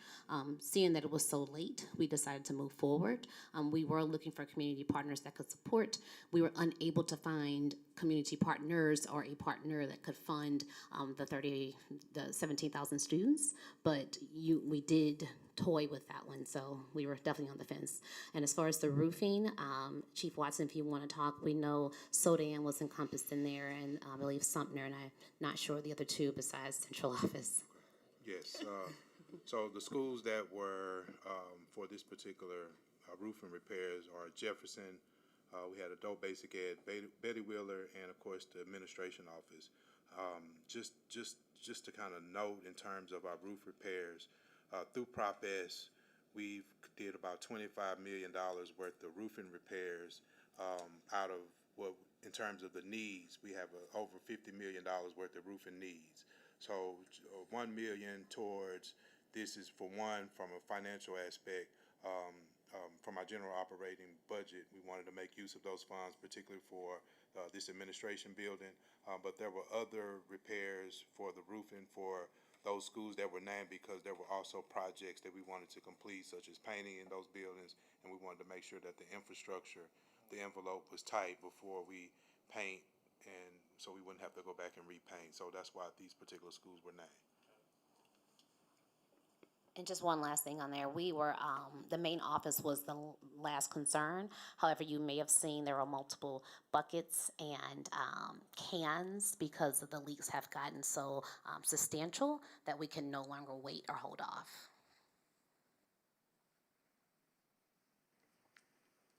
Seeing that it was so late, we decided to move forward. We were looking for community partners that could support. We were unable to find community partners or a partner that could fund the 17,000 students, but we did toy with that one, so we were definitely on the fence. And as far as the roofing, Chief Watson, if you want to talk, we know Sodan was encompassed in there, and I believe Sumter, and I'm not sure the other two besides central office. Yes. So the schools that were for this particular roofing repairs are Jefferson. We had adult basic ed, Betty Wheeler, and of course the administration office. Just to kind of note in terms of our roof repairs, through Prop S, we did about $25 million worth of roofing repairs out of what, in terms of the needs, we have over $50 million worth of roofing needs. So $1 million towards this is for one, from a financial aspect. From our general operating budget, we wanted to make use of those funds, particularly for this administration building. But there were other repairs for the roofing for those schools that were named because there were also projects that we wanted to complete, such as painting in those buildings, and we wanted to make sure that the infrastructure, the envelope was tight before we paint, and so we wouldn't have to go back and repaint. So that's why these particular schools were named. And just one last thing on there, we were, the main office was the last concern. However, you may have seen there were multiple buckets and cans because of the leaks have gotten so substantial that we can no longer wait or hold off.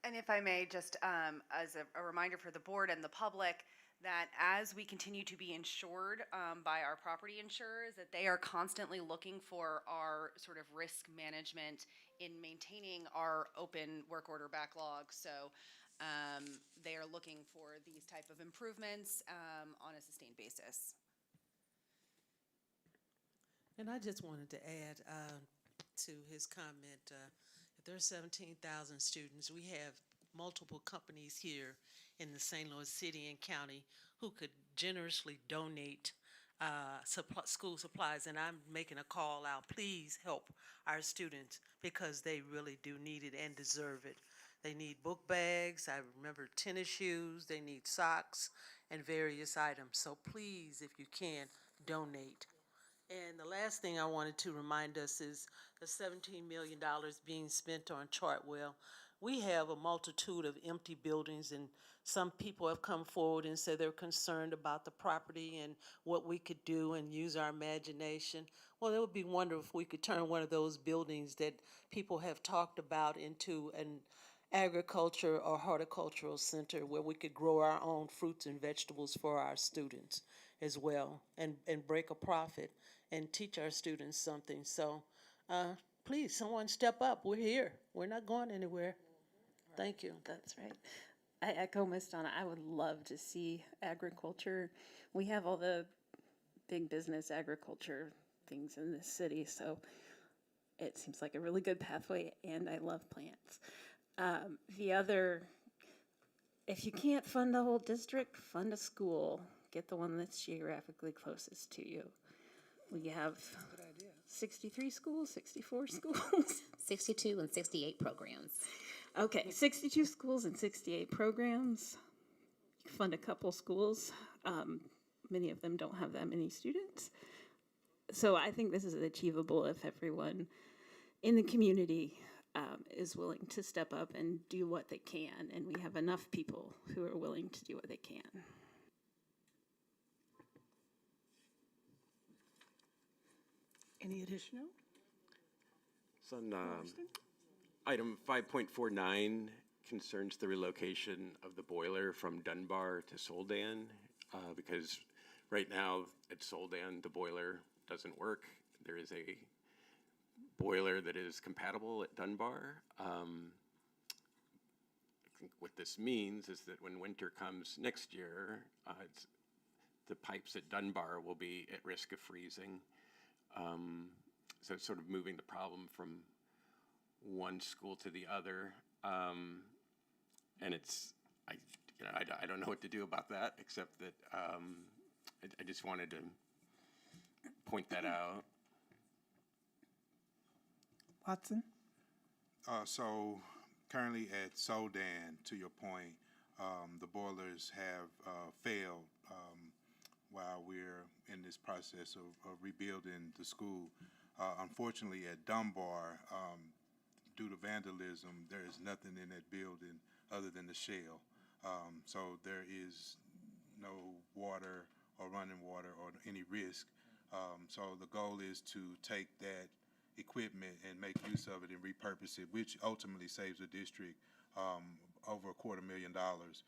And if I may, just as a reminder for the board and the public, that as we continue to be insured by our property insurers, that they are constantly looking for our sort of risk management in maintaining our open work order backlog. So they are looking for these type of improvements on a sustained basis. And I just wanted to add to his comment, if there's 17,000 students, we have multiple companies here in the St. Louis City and County who could generously donate school supplies, and I'm making a call out. Please help our students because they really do need it and deserve it. They need book bags, I remember tennis shoes, they need socks and various items. So please, if you can, donate. And the last thing I wanted to remind us is the $17 million being spent on Chartwell. We have a multitude of empty buildings, and some people have come forward and said they're concerned about the property and what we could do and use our imagination. Well, it would be wonderful if we could turn one of those buildings that people have talked about into an agriculture or horticultural center where we could grow our own fruits and vegetables for our students as well, and break a profit and teach our students something. So please, someone step up. We're here. We're not going anywhere. Thank you. That's right. I echo Ms. Donna. I would love to see agriculture. We have all the big business agriculture things in this city, so it seems like a really good pathway, and I love plants. The other, if you can't fund the whole district, fund a school. Get the one that's geographically closest to you. We have 63 schools, 64 schools. 62 and 68 programs. Okay, 62 schools and 68 programs. You fund a couple schools. Many of them don't have that many students. So I think this is achievable if everyone in the community is willing to step up and do what they can, and we have enough people who are willing to do what they can. Any additional? So on item 5.49 concerns the relocation of the boiler from Dunbar to Soldan, because right now at Soldan the boiler doesn't work. There is a boiler that is compatible at Dunbar. I think what this means is that when winter comes next year, the pipes at Dunbar will be at risk of freezing. So it's sort of moving the problem from one school to the other, and it's I don't know what to do about that, except that I just wanted to point that out. Watson? So currently at Soldan, to your point, the boilers have failed while we're in this process of rebuilding the school. Unfortunately, at Dunbar, due to vandalism, there is nothing in that building other than the shell. So there is no water or running water or any risk. So the goal is to take that equipment and make use of it and repurpose it, which ultimately saves the district over $250,000.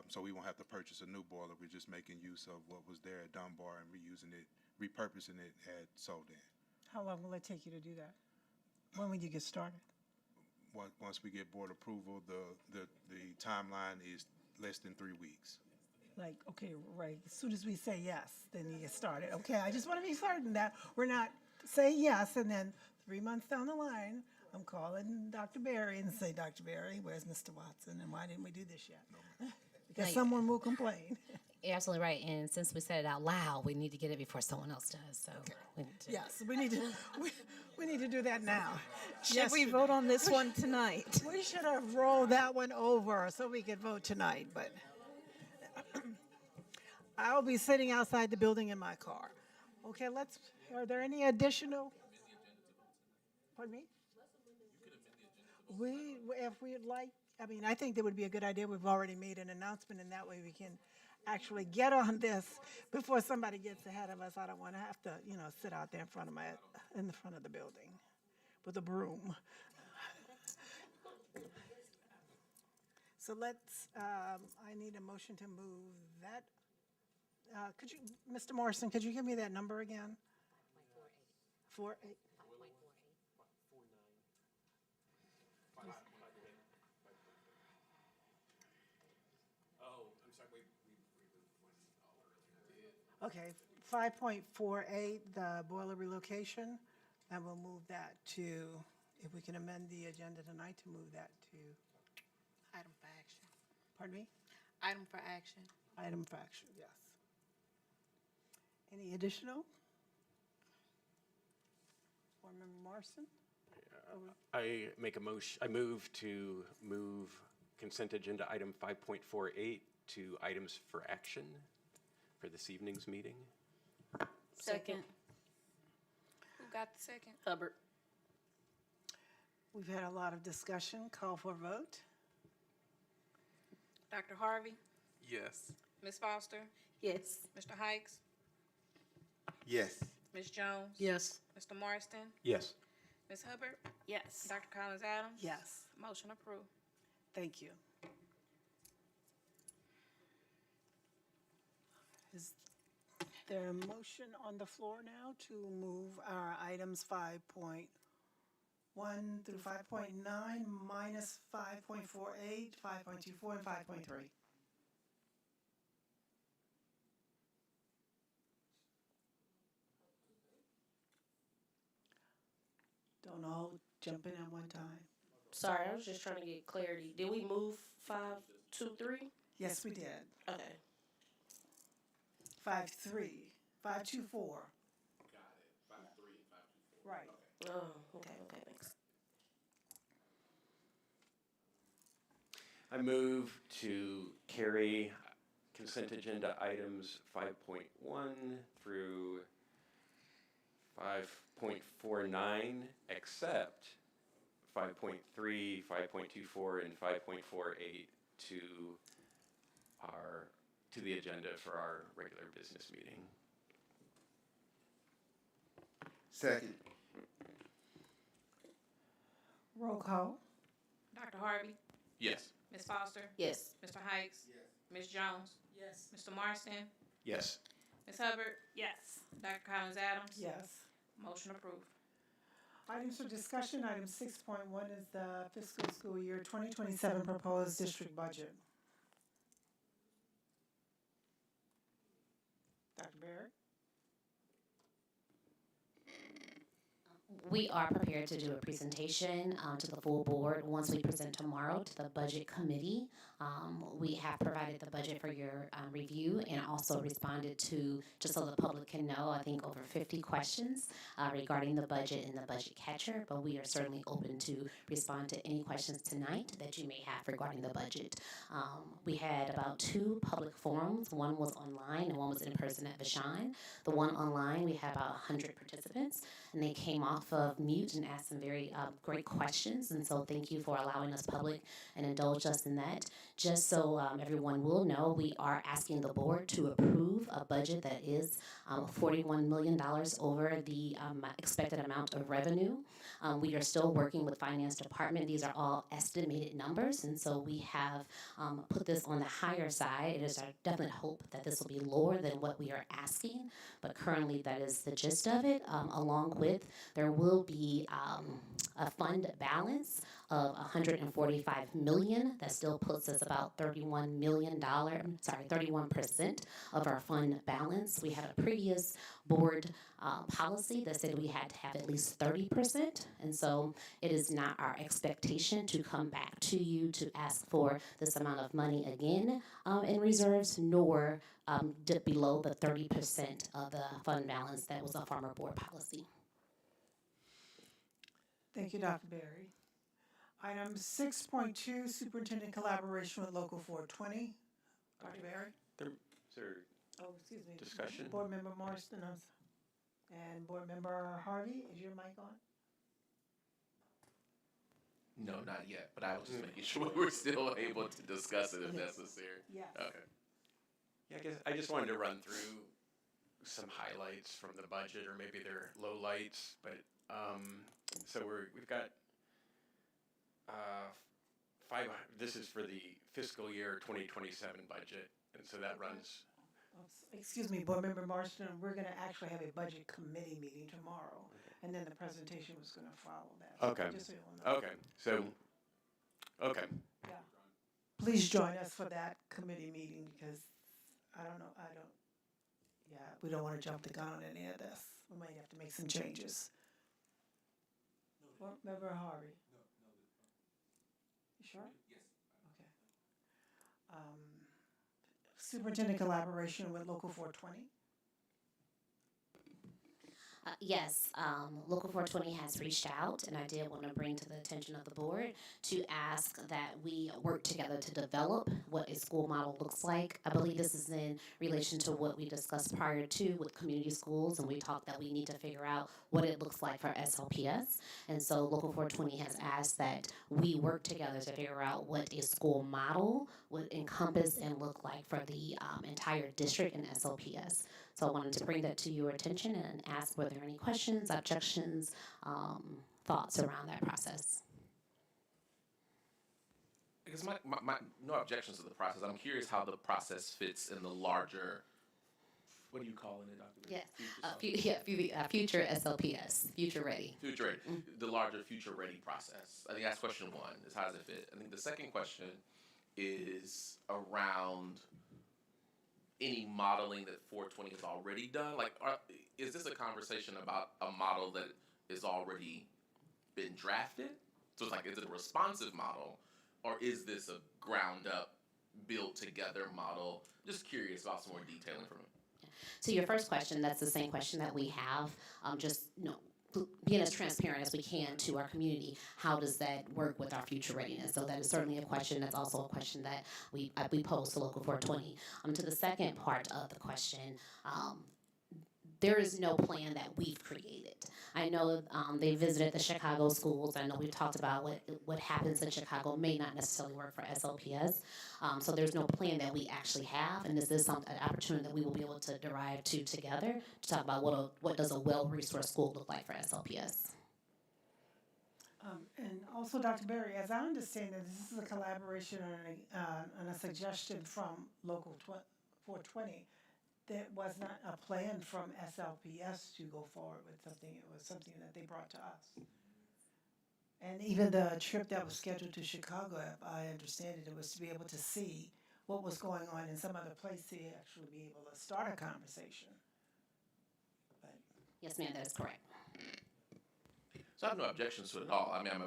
So we won't have to purchase a new boiler. We're just making use of what was there at Dunbar and reusing it, repurposing it at Soldan. How long will it take you to do that? When will you get started? Once we get board approval, the timeline is less than 3 weeks. Like, okay, right, as soon as we say yes, then you get started. Okay, I just want to be certain that we're not saying yes, and then 3 months down the line, I'm calling Dr. Berry and say, Dr. Berry, where's Mr. Watson, and why didn't we do this yet? Because Like- someone will complain. You're absolutely right. And since we said it out loud, we need to get it before someone else does. So we need to. Yes, we need to, we need to do that now. Should we vote on this one tonight? We should have rolled that one over so we could vote tonight, but I'll be sitting outside the building in my car. Okay, are there any additional? Pardon me? If we'd like, I think that would be a good idea. We've already made an announcement, and that way we can actually get on this before somebody gets ahead of us. I don't want to have to, sit out there in front of the building with a broom. So I need a motion to move that. Mr. Morrison, could you give me that number again? 4.8. Okay, 5.48, the boiler relocation, and we'll move that to, if we can amend the agenda tonight to move that to, Item for action. pardon me? Item for action. Item for action, yes. Any additional? Board Member Morrison? I make a motion, I move to move consent agenda item 5.48 to items for action for this evening's meeting. Second. Who got the second? Hubbard. We've had a lot of discussion. Call for a vote. Dr. Harvey? Yes. Ms. Foster? Yes. Mr. Hikes? Yes. Ms. Jones? Yes. Mr. Marston? Yes. Ms. Hubbard? Yes. Dr. Collins Adams? Yes. Motion approved. Thank you. Is there a motion on the floor now to move our items 5.1 through 5.9 minus 5.48, 5.24, and 5.3? Don't all jump in at one time. Sorry, I was just trying to get clarity. Did we move 523? Yes, we did. Okay. 5.3, 5.24. Right. Oh, okay, thanks. I move to carry consent agenda items 5.1 through 5.49, except 5.3, 5.24, and 5.48 to the agenda for our regular business meeting. Second. Roll call. Dr. Harvey? Yes. Ms. Foster? Yes. Mr. Hikes? Yes. Ms. Jones? Yes. Mr. Marston? Yes. Ms. Hubbard? Yes. Dr. Collins Adams? Yes. Motion approved. Items for discussion, item 6.1 is the fiscal school year 2027 proposed district budget. Dr. Barrett? We are prepared to do a presentation to the full board once we present tomorrow to the budget committee. We have provided the budget for your review and also responded to, just so the public can know, I think over 50 questions regarding the budget and the budget catcher, but we are certainly open to respond to any questions tonight that you may have regarding the budget. We had about 2 public forums. One was online and one was in person at Vashon. The one online, we had about 100 participants, and they came off of mute and asked some very great questions. And so thank you for allowing us public and indulge us in that. Just so everyone will know, we are asking the board to approve a budget that is $41 million over the expected amount of revenue. We are still working with finance department. These are all estimated numbers, and so we have put this on the higher side. It is our definite hope that this will be lower than what we are asking, but currently that is the gist of it. Along with, there will be a fund balance of $145 million. That still puts us about $31 million, 31% of our fund balance. We had a previous board policy that said we had to have at least 30%, and so it is not our expectation to come back to you to ask for this amount of money again in reserves, nor dip below the 30% of the fund balance that was a former board policy. Thank you, Dr. Berry. Item 6.2, superintendent collaboration with Local 420. Dr. Berry? Is there Oh, excuse me. discussion? Board Member Marston and Board Member Harvey, is your mic on? No, not yet, but I was just making sure we're still able to discuss it if necessary. Yes. Okay. Yeah, I guess I just wanted to run through some highlights from the budget, or maybe they're lowlights, but so we've got this is for the fiscal year 2027 budget, and so that runs. Excuse me, Board Member Marston, we're gonna actually have a budget committee meeting tomorrow, and then the presentation was gonna follow that. So Okay. just so you'll know. Okay. So. Okay. Yeah. Please join us for that committee meeting, because yeah, we don't want to jump the gun on any of this. We might have to make some changes. Board Member Harvey? You sure? Yes. Okay. Superintendent collaboration with Local 420? Yes, Local 420 has reached out, and I did want to bring to the attention of the board to ask that we work together to develop what a school model looks like. I believe this is in relation to what we discussed prior to with community schools, and we talked that we need to figure out what it looks like for SLPS. And so Local 420 has asked that we work together to figure out what a school model would encompass and look like for the entire district and SLPS. So I wanted to bring that to your attention and ask were there any questions, objections, thoughts around that process. I guess my no objections to the process. I'm curious how the process fits in the larger, what are you calling it, Dr. Yes, future SLPS, future ready. Future ready, the larger future ready process. I think that's question one, is how does it fit? I think the second question is around any modeling that 420 has already done. Like, is this a conversation about a model that is already been drafted? So it's like, is it a responsive model, or is this a ground up, built together model? Just curious about some more detailing from it. So your first question, that's the same question that we have, just, being as transparent as we can to our community, how does that work with our future readiness? So that is certainly a question. That's also a question that we pose to Local 420. To the second part of the question, there is no plan that we've created. I know they visited the Chicago schools. I know we've talked about what happens in Chicago may not necessarily work for SLPS. So there's no plan that we actually have, and this is an opportunity that we will be able to derive together to talk about what does a well-resourced school look like for SLPS. And also, Dr. Berry, as I understand it, this is a collaboration and a suggestion from Local 420. There was not a plan from SLPS to go forward with something. It was something that they brought to us. And even the trip that was scheduled to Chicago, if I understand it, it was to be able to see what was going on in some other place to actually be able to start a conversation. But yes, ma'am, that is correct. So I have no objections to it at all. I mean, I'm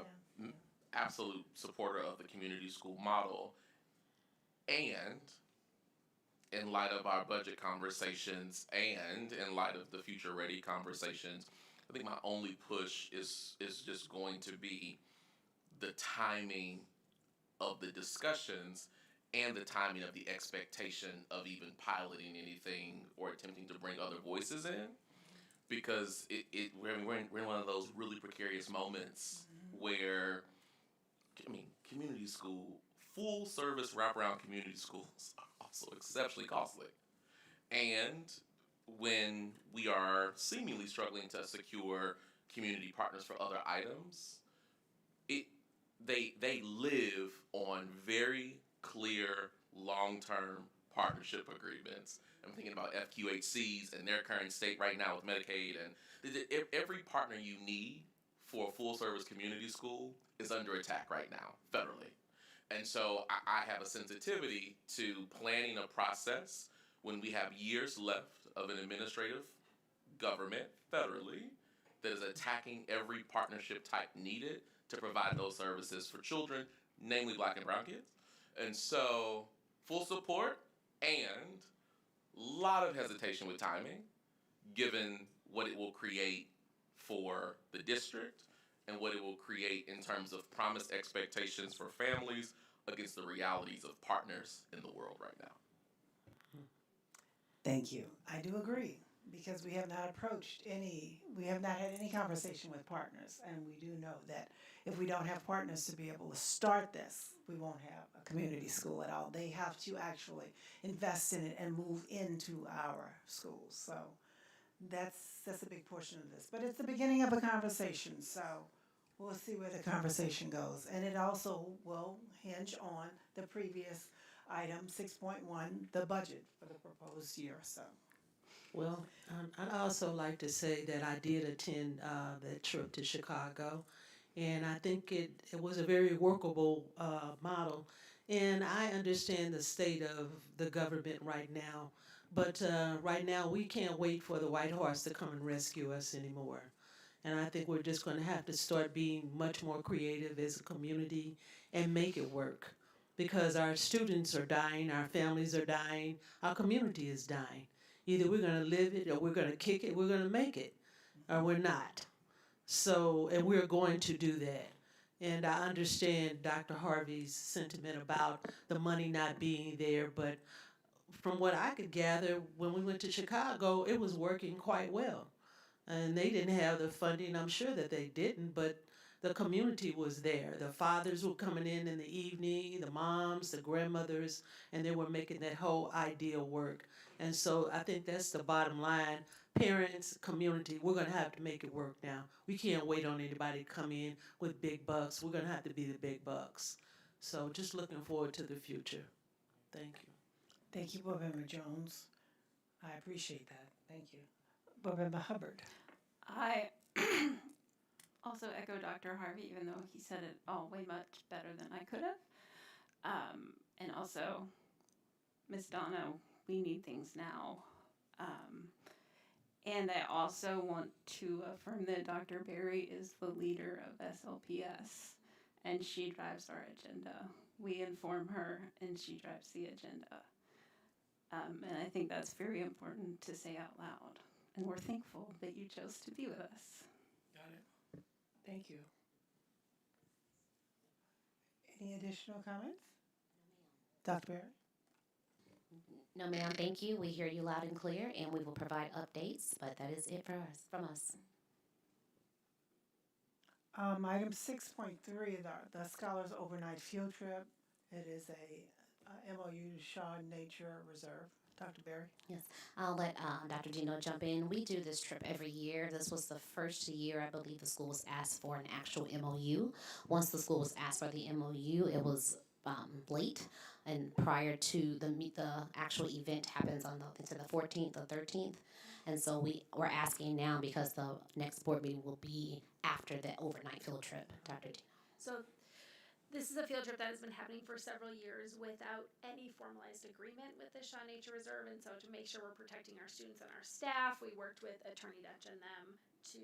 an absolute supporter of the community school model. And in light of our budget conversations and in light of the future ready conversations, I think my only push is just going to be the timing of the discussions and the timing of the expectation of even piloting anything or attempting to bring other voices in. Because we're in one of those really precarious moments where, I mean, community school, full service wraparound community schools are also exceptionally costly. And when we are seemingly struggling to secure community partners for other items, they live on very clear long-term partnership agreements. I'm thinking about FQHCs and their current state right now with Medicaid, and every partner you need for a full-service community school is under attack right now, federally. And so I have a sensitivity to planning a process when we have years left of an administrative government federally that is attacking every partnership type needed to provide those services for children, namely Black and brown kids. And so full support and a lot of hesitation with timing, given what it will create for the district and what it will create in terms of promised expectations for families against the realities of partners in the world right now. thank you. I do agree, because we have not had any conversation with partners, and we do know that if we don't have partners to be able to start this, we won't have a community school at all. They have to actually invest in it and move into our schools. So that's a big portion of this. But it's the beginning of a conversation, so we'll see where the conversation goes. And it also will hinge on the previous item, 6.1, the budget for the proposed year, so. Well, I'd also like to say that I did attend that trip to Chicago, and I think it was a very workable model. And I understand the state of the government right now But right now, we can't wait for the White Horse to come and rescue us anymore. And I think we're just going to have to start being much more creative as a community and make it work. Because our students are dying, our families are dying, our community is dying. Either we're going to live it or we're going to kick it, we're going to make it, or we're not. So, and we're going to do that. And I understand Dr. Harvey's sentiment about the money not being there, but from what I could gather, when we went to Chicago, it was working quite well. And they didn't have the funding, I'm sure that they didn't, but the community was there. The fathers were coming in the evening, the moms, the grandmothers, and they were making that whole idea work. And so I think that's the bottom line. Parents, community, we're going to have to make it work now. We can't wait on anybody to come in with big bucks. We're going to have to be the big bucks. So just looking forward to the future. Thank you. Thank you, Board Member Jones. I appreciate that. Thank you. Board Member Hubbard. I also echo Dr. Harvey, even though he said it all way much better than I could have. And also, Ms. Donna, we need things now. And I also want to affirm that Dr. Berry is the leader of SLPS, and she drives our agenda. We inform her, and she drives the agenda. And I think that's very important to say out loud. And we're thankful that you chose to be with us. Got it. Thank you. Any additional comments? Dr. Berry? No, ma'am, thank you. We hear you loud and clear, and we will provide updates, but that is it for us, from us. Item 6.3, the Scholars Overnight Field Trip. It is a MOU Shaw Nature Reserve. Dr. Berry? Yes, I'll let Dr. Gino jump in. We do this trip every year. This was the first year, I believe, the school was asked for an actual MOU. Once the school was asked for the MOU, it was late, and prior to the actual event happens on the 14th or 13th. And so we're asking now because the next board meeting will be after the overnight field trip. Dr. Gino? So this is a field trip that has been happening for several years without any formalized agreement with the Shaw Nature Reserve. And so to make sure we're protecting our students and our staff, we worked with Attorney Dutch and them to,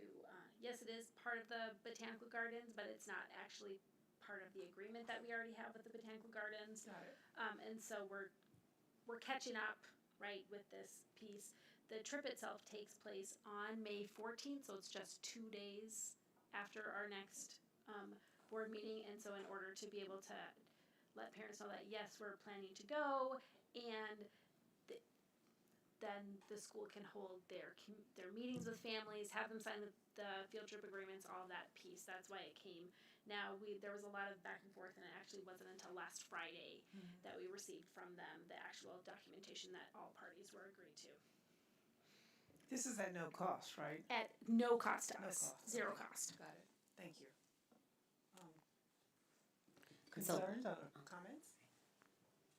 yes, it is part of the Botanical Gardens, but it's not actually part of the agreement that we already have with the Botanical Gardens. Got it. And so we're catching up, right, with this piece. The trip itself takes place on May 14th, so it's just 2 days after our next board meeting. And so in order to be able to let parents know that, yes, we're planning to go, and then the school can hold their meetings with families, have them sign the field trip agreements, all that piece. That's why it came. Now, there was a lot of back and forth, and it actually wasn't until last Friday that we received from them the actual documentation that all parties were agreed to. This is at no cost, right? At no cost to No us. cost. Zero Okay. cost. Got it. Thank you. So- Concerns or comments?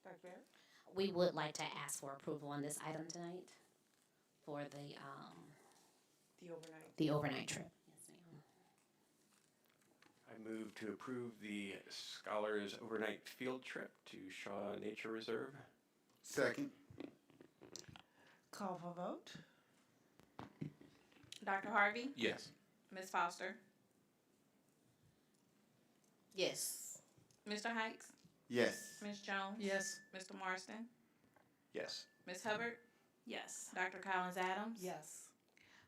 Dr. Berry? We would like to ask for approval on this item tonight for the overnight trip. Yes, ma'am. I move to approve the Scholars Overnight Field Trip to Shaw Nature Reserve. Second. Call for vote. Dr. Harvey? Yes. Ms. Foster? Yes. Mr. Hikes? Yes. Ms. Jones? Yes. Mr. Marston? Yes. Ms. Hubbard? Yes. Dr. Collins Adams? Yes.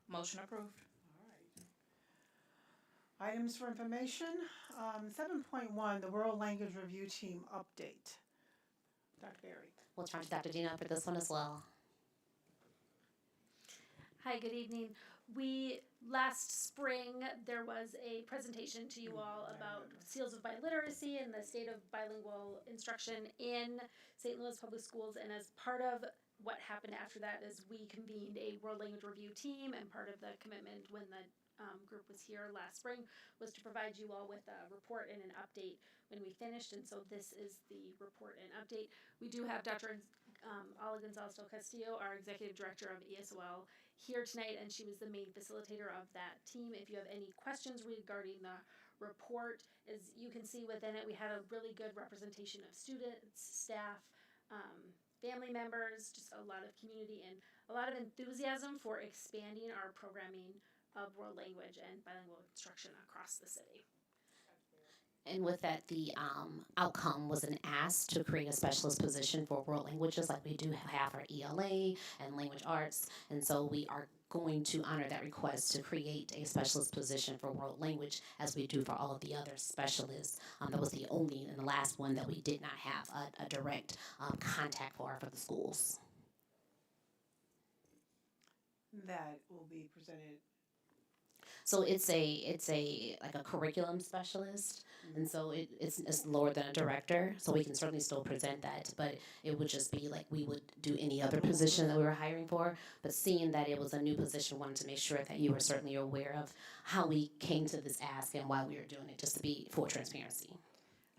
Motion approved. Items for information. 7.1, the World Language Review Team update. Dr. Berry? We'll turn to Dr. Gino for this one as well. Hi, good evening. Last spring, there was a presentation to you all about seals of biliteracy and the state of bilingual instruction in St. Louis Public Schools. And as part of what happened after that is we convened a World Language Review team, and part of the commitment when the group was here last spring was to provide you all with a report and an update when we finished. And so this is the report and update. We do have Dr. Ala Gonzalez del Castillo, our Executive Director of ESOL, here tonight, and she was the main facilitator of that team. If you have any questions regarding the report, as you can see within it, we had a really good representation of students, staff, family members, just a lot of community and a lot of enthusiasm for expanding our programming of world language and bilingual instruction across the city. And with that, the outcome was an ask to create a specialist position for world languages, like we do have our ELA and language arts. And so we are going to honor that request to create a specialist position for world language, as we do for all of the other specialists. That was the only and the last one that we did not have a direct contact for the schools. That will be presented. So it's a like a curriculum specialist, and so it's lower than a director. So we can certainly still present that, but it would just be like we would do any other position that we were hiring for. But seeing that it was a new position, wanted to make sure that you were certainly aware of how we came to this ask and why we were doing it, just to be full transparency.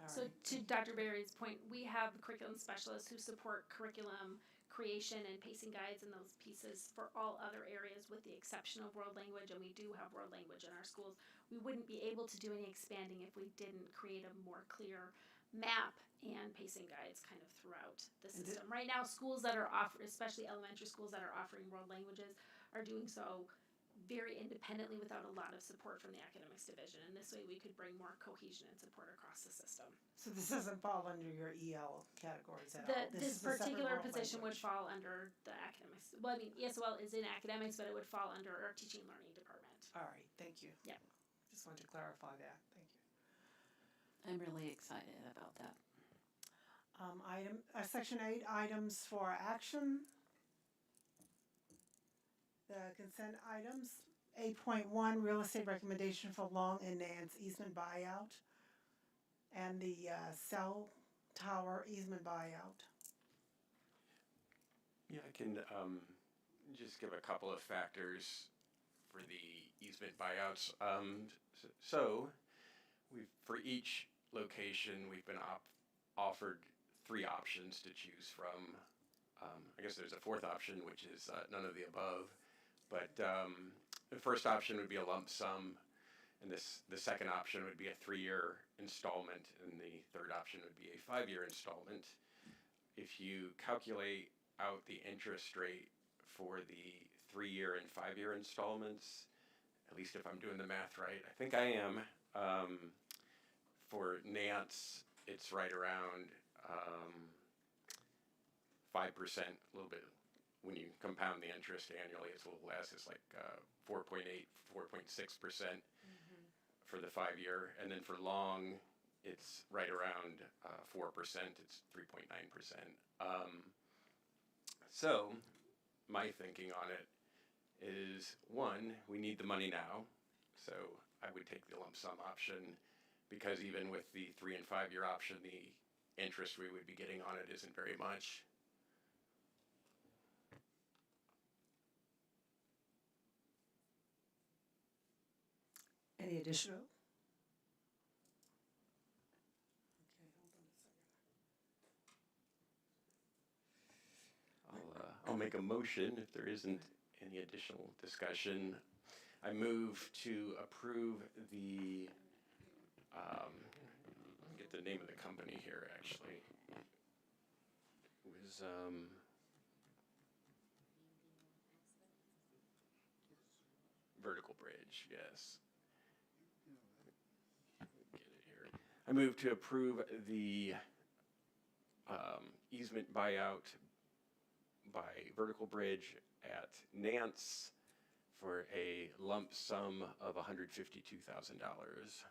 So to Dr. Berry's point, we have curriculum specialists who support curriculum creation and pacing guides and those pieces for all other areas with the exception of world language, and we do have world language in our schools. We wouldn't be able to do any expanding if we didn't create a more clear map and pacing guides kind of throughout the system. Right now, schools that are offering, especially elementary schools that are offering world languages, are doing so very independently without a lot of support from the academics division, and this way we could bring more cohesion and support across the system. So this doesn't fall under your EL categories at all? This is a separate particular world position would language. fall under the academics. Well, I mean, ESOL is in academics, but it would fall under our teaching and learning department. All right, thank you. Yeah. Just wanted to clarify that, thank you. I'm really excited about that. Section 8, items for action. The consent items, 8.1, real estate recommendation for Long and Nance easement buyout, and the cell tower easement buyout. Yeah, I can just give a couple of factors for the easement buyouts. So, for each location, we've been offered 3 options to choose from. I guess there's a 4th option, which is none of the above. But the first option would be a lump sum, and the second option would be a 3-year installment, and the third option would be a 5-year installment. If you calculate out the interest rate for the 3-year and 5-year installments, at least if I'm doing the math right, I think I am. For Nance, it's right around 5%, a little bit. When you compound the interest annually, it's a little less. It's like 4.8, 4.6% for the 5-year. And then for Long, it's right around 4%. It's 3.9%. So my thinking on it is, one, we need the money now. So I would take the lump sum option, because even with the 3- and 5-year option, the interest we would be getting on it isn't very much. Any additional? I'll make a motion if there isn't any additional discussion. I move to approve the, get the name of the company here, actually. It was, Vertical Bridge, yes. Get it here. I move to approve the easement buyout by Vertical Bridge at Nance for a lump sum of $152,000.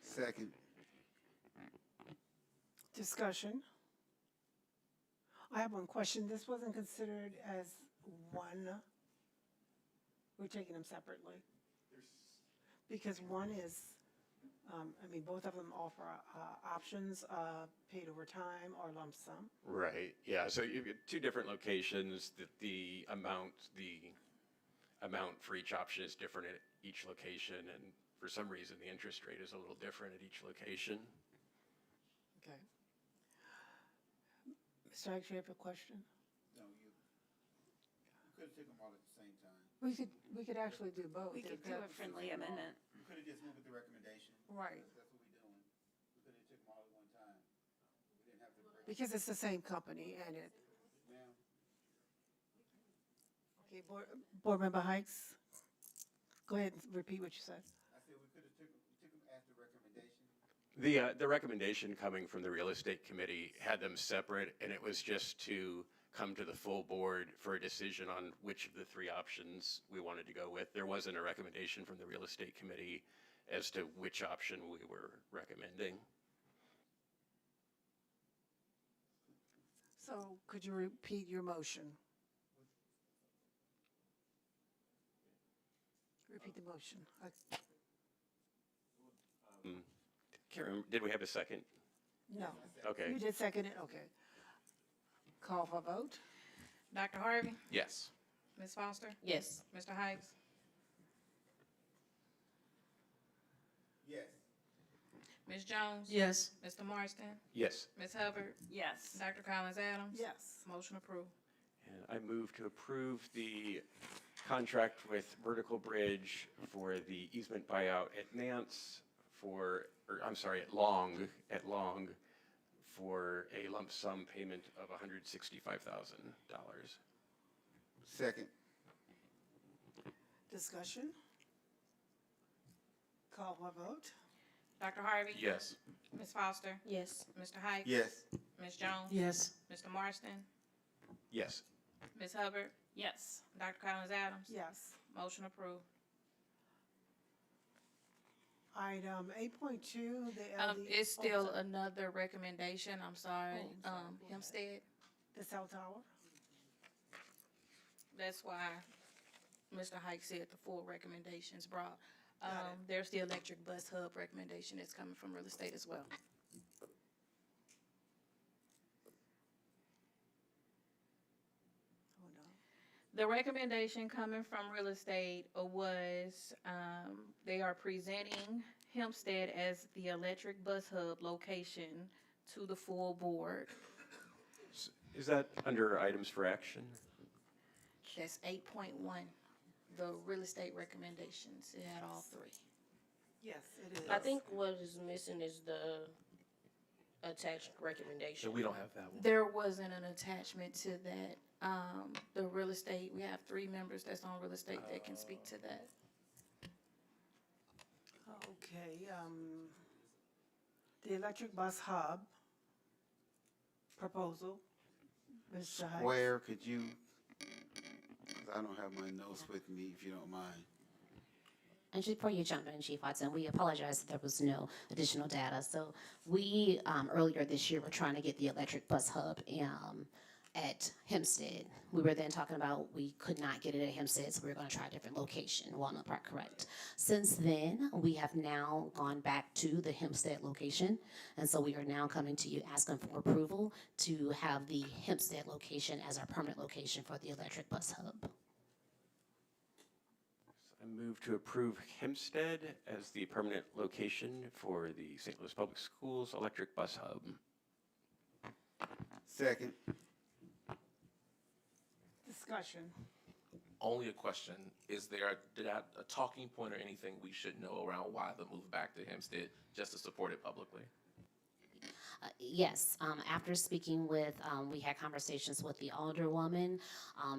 Second. Discussion. I have one question. This wasn't considered as one. We're taking them separately. Because one is, both of them offer options, paid over time or lump sum. Right, yeah, so you've got 2 different locations. The amount for each option is different at each location, and for some reason, the interest rate is a little different at each location. Okay. Mr. Hicks, you have a question? No, you could have taken them all at the same time. We could actually do both. We could do a friendly amendment. We could have just moved with the recommendation. Right. That's what we're doing. We could have took them all at one time. We didn't have Because it's the same company and it. Okay, Board Member Hikes, go ahead and repeat what you said. I said we could have took them after recommendation. The recommendation coming from the real estate committee had them separate, and it was just to come to the full board for a decision on which of the three options we wanted to go with. There wasn't a recommendation from the real estate committee as to which option we were recommending. So could you repeat your motion? Repeat the motion. Can't remember, did we have a second? No. Okay. You did second it, okay. Call for vote? Dr. Harvey? Yes. Ms. Foster? Yes. Mr. Hikes? Yes. Ms. Jones? Yes. Mr. Marston? Yes. Ms. Hubbard? Yes. Dr. Collins Adams? Yes. Motion approved. And I move to approve the contract with Vertical Bridge for the easement buyout at Nance at Long for a lump sum payment of $165,000. Second. Discussion? Call for vote? Dr. Harvey? Yes. Ms. Foster? Yes. Mr. Hikes? Yes. Ms. Jones? Yes. Mr. Marston? Yes. Ms. Hubbard? Yes. Dr. Collins Adams? Yes. Motion approved. Item 8.2, the LD. It's still another recommendation, I'm sorry, Oh, I'm sorry. Go ahead. Hempstead. The cell tower? That's why Mr. Hike said the full recommendations brought. Got it. There's the electric bus hub recommendation that's coming from real estate as well. Hold on. The recommendation coming from real estate was, they are presenting Hempstead as the electric bus hub location to the full board. Is that under items for action? That's 8.1, the real estate recommendations. It had all three. Yes, it is. I think what is missing is the attached recommendation. So we don't have that one. There wasn't an attachment to that. The real estate, we have three members that's on real estate that can speak to that. Okay, the electric bus hub proposal, Mr. Hikes. Where could you, 'cause I don't have my notes with me, if you don't mind. And before you jump in, Chief Watson, we apologize that there was no additional data. So we, earlier this year, were trying to get the electric bus hub at Hempstead. We were then talking about we could not get it at Hempstead, so we were going to try a different location, Walnut Park, correct? Since then, we have now gone back to the Hempstead location, and so we are now coming to you asking for approval to have the Hempstead location as our permanent location for the electric bus hub. I move to approve Hempstead as the permanent location for the St. Louis Public Schools electric bus hub. Second. Discussion. Only a question, is there a talking point or anything we should know around why the move back to Hempstead, just to support it publicly? Yes, after speaking with, we had conversations with the alderwoman,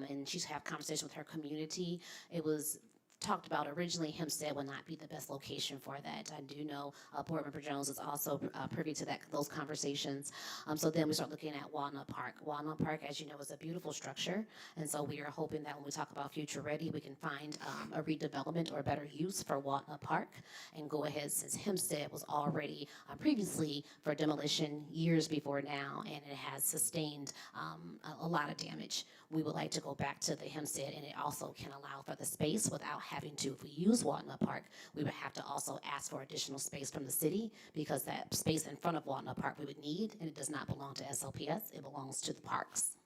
and she's had conversation with her community. It was talked about originally Hempstead would not be the best location for that. I do know Board Member Jones is also privy to those conversations. So then we start looking at Walnut Park. Walnut Park, as you know, is a beautiful structure, and so we are hoping that when we talk about future ready, we can find a redevelopment or a better use for Walnut Park and go ahead, since Hempstead was already previously for demolition years before now, and it has sustained a lot of damage. We would like to go back to the Hempstead, and it also can allow for the space without having to, if we use Walnut Park, we would have to also ask for additional space from the city, because that space in front of Walnut Park we would need, and it does not belong to SLPS, it belongs to the parks.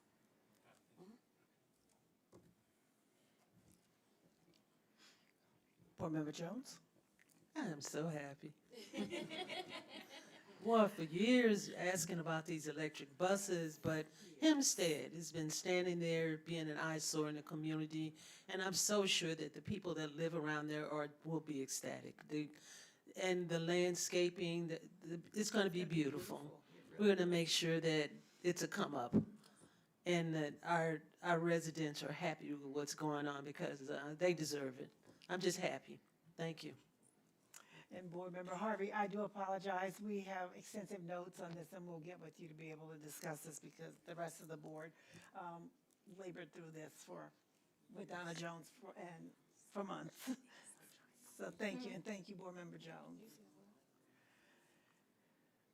Board Member Jones? I'm so happy. Boy, for years asking about these electric buses, but Hempstead has been standing there being an eyesore in the community, and I'm so sure that the people that live around there will be ecstatic. And the landscaping, it's going to be beautiful. We're going to make sure that it's a come up, and that our residents are happy with what's going on because they deserve it. I'm just happy. Thank you. And Board Member Harvey, I do apologize. We have extensive notes on this, and we'll get with you to be able to discuss this because the rest of the board labored through this with Donna Jones for months. So thank you, and thank you, Board Member Jones.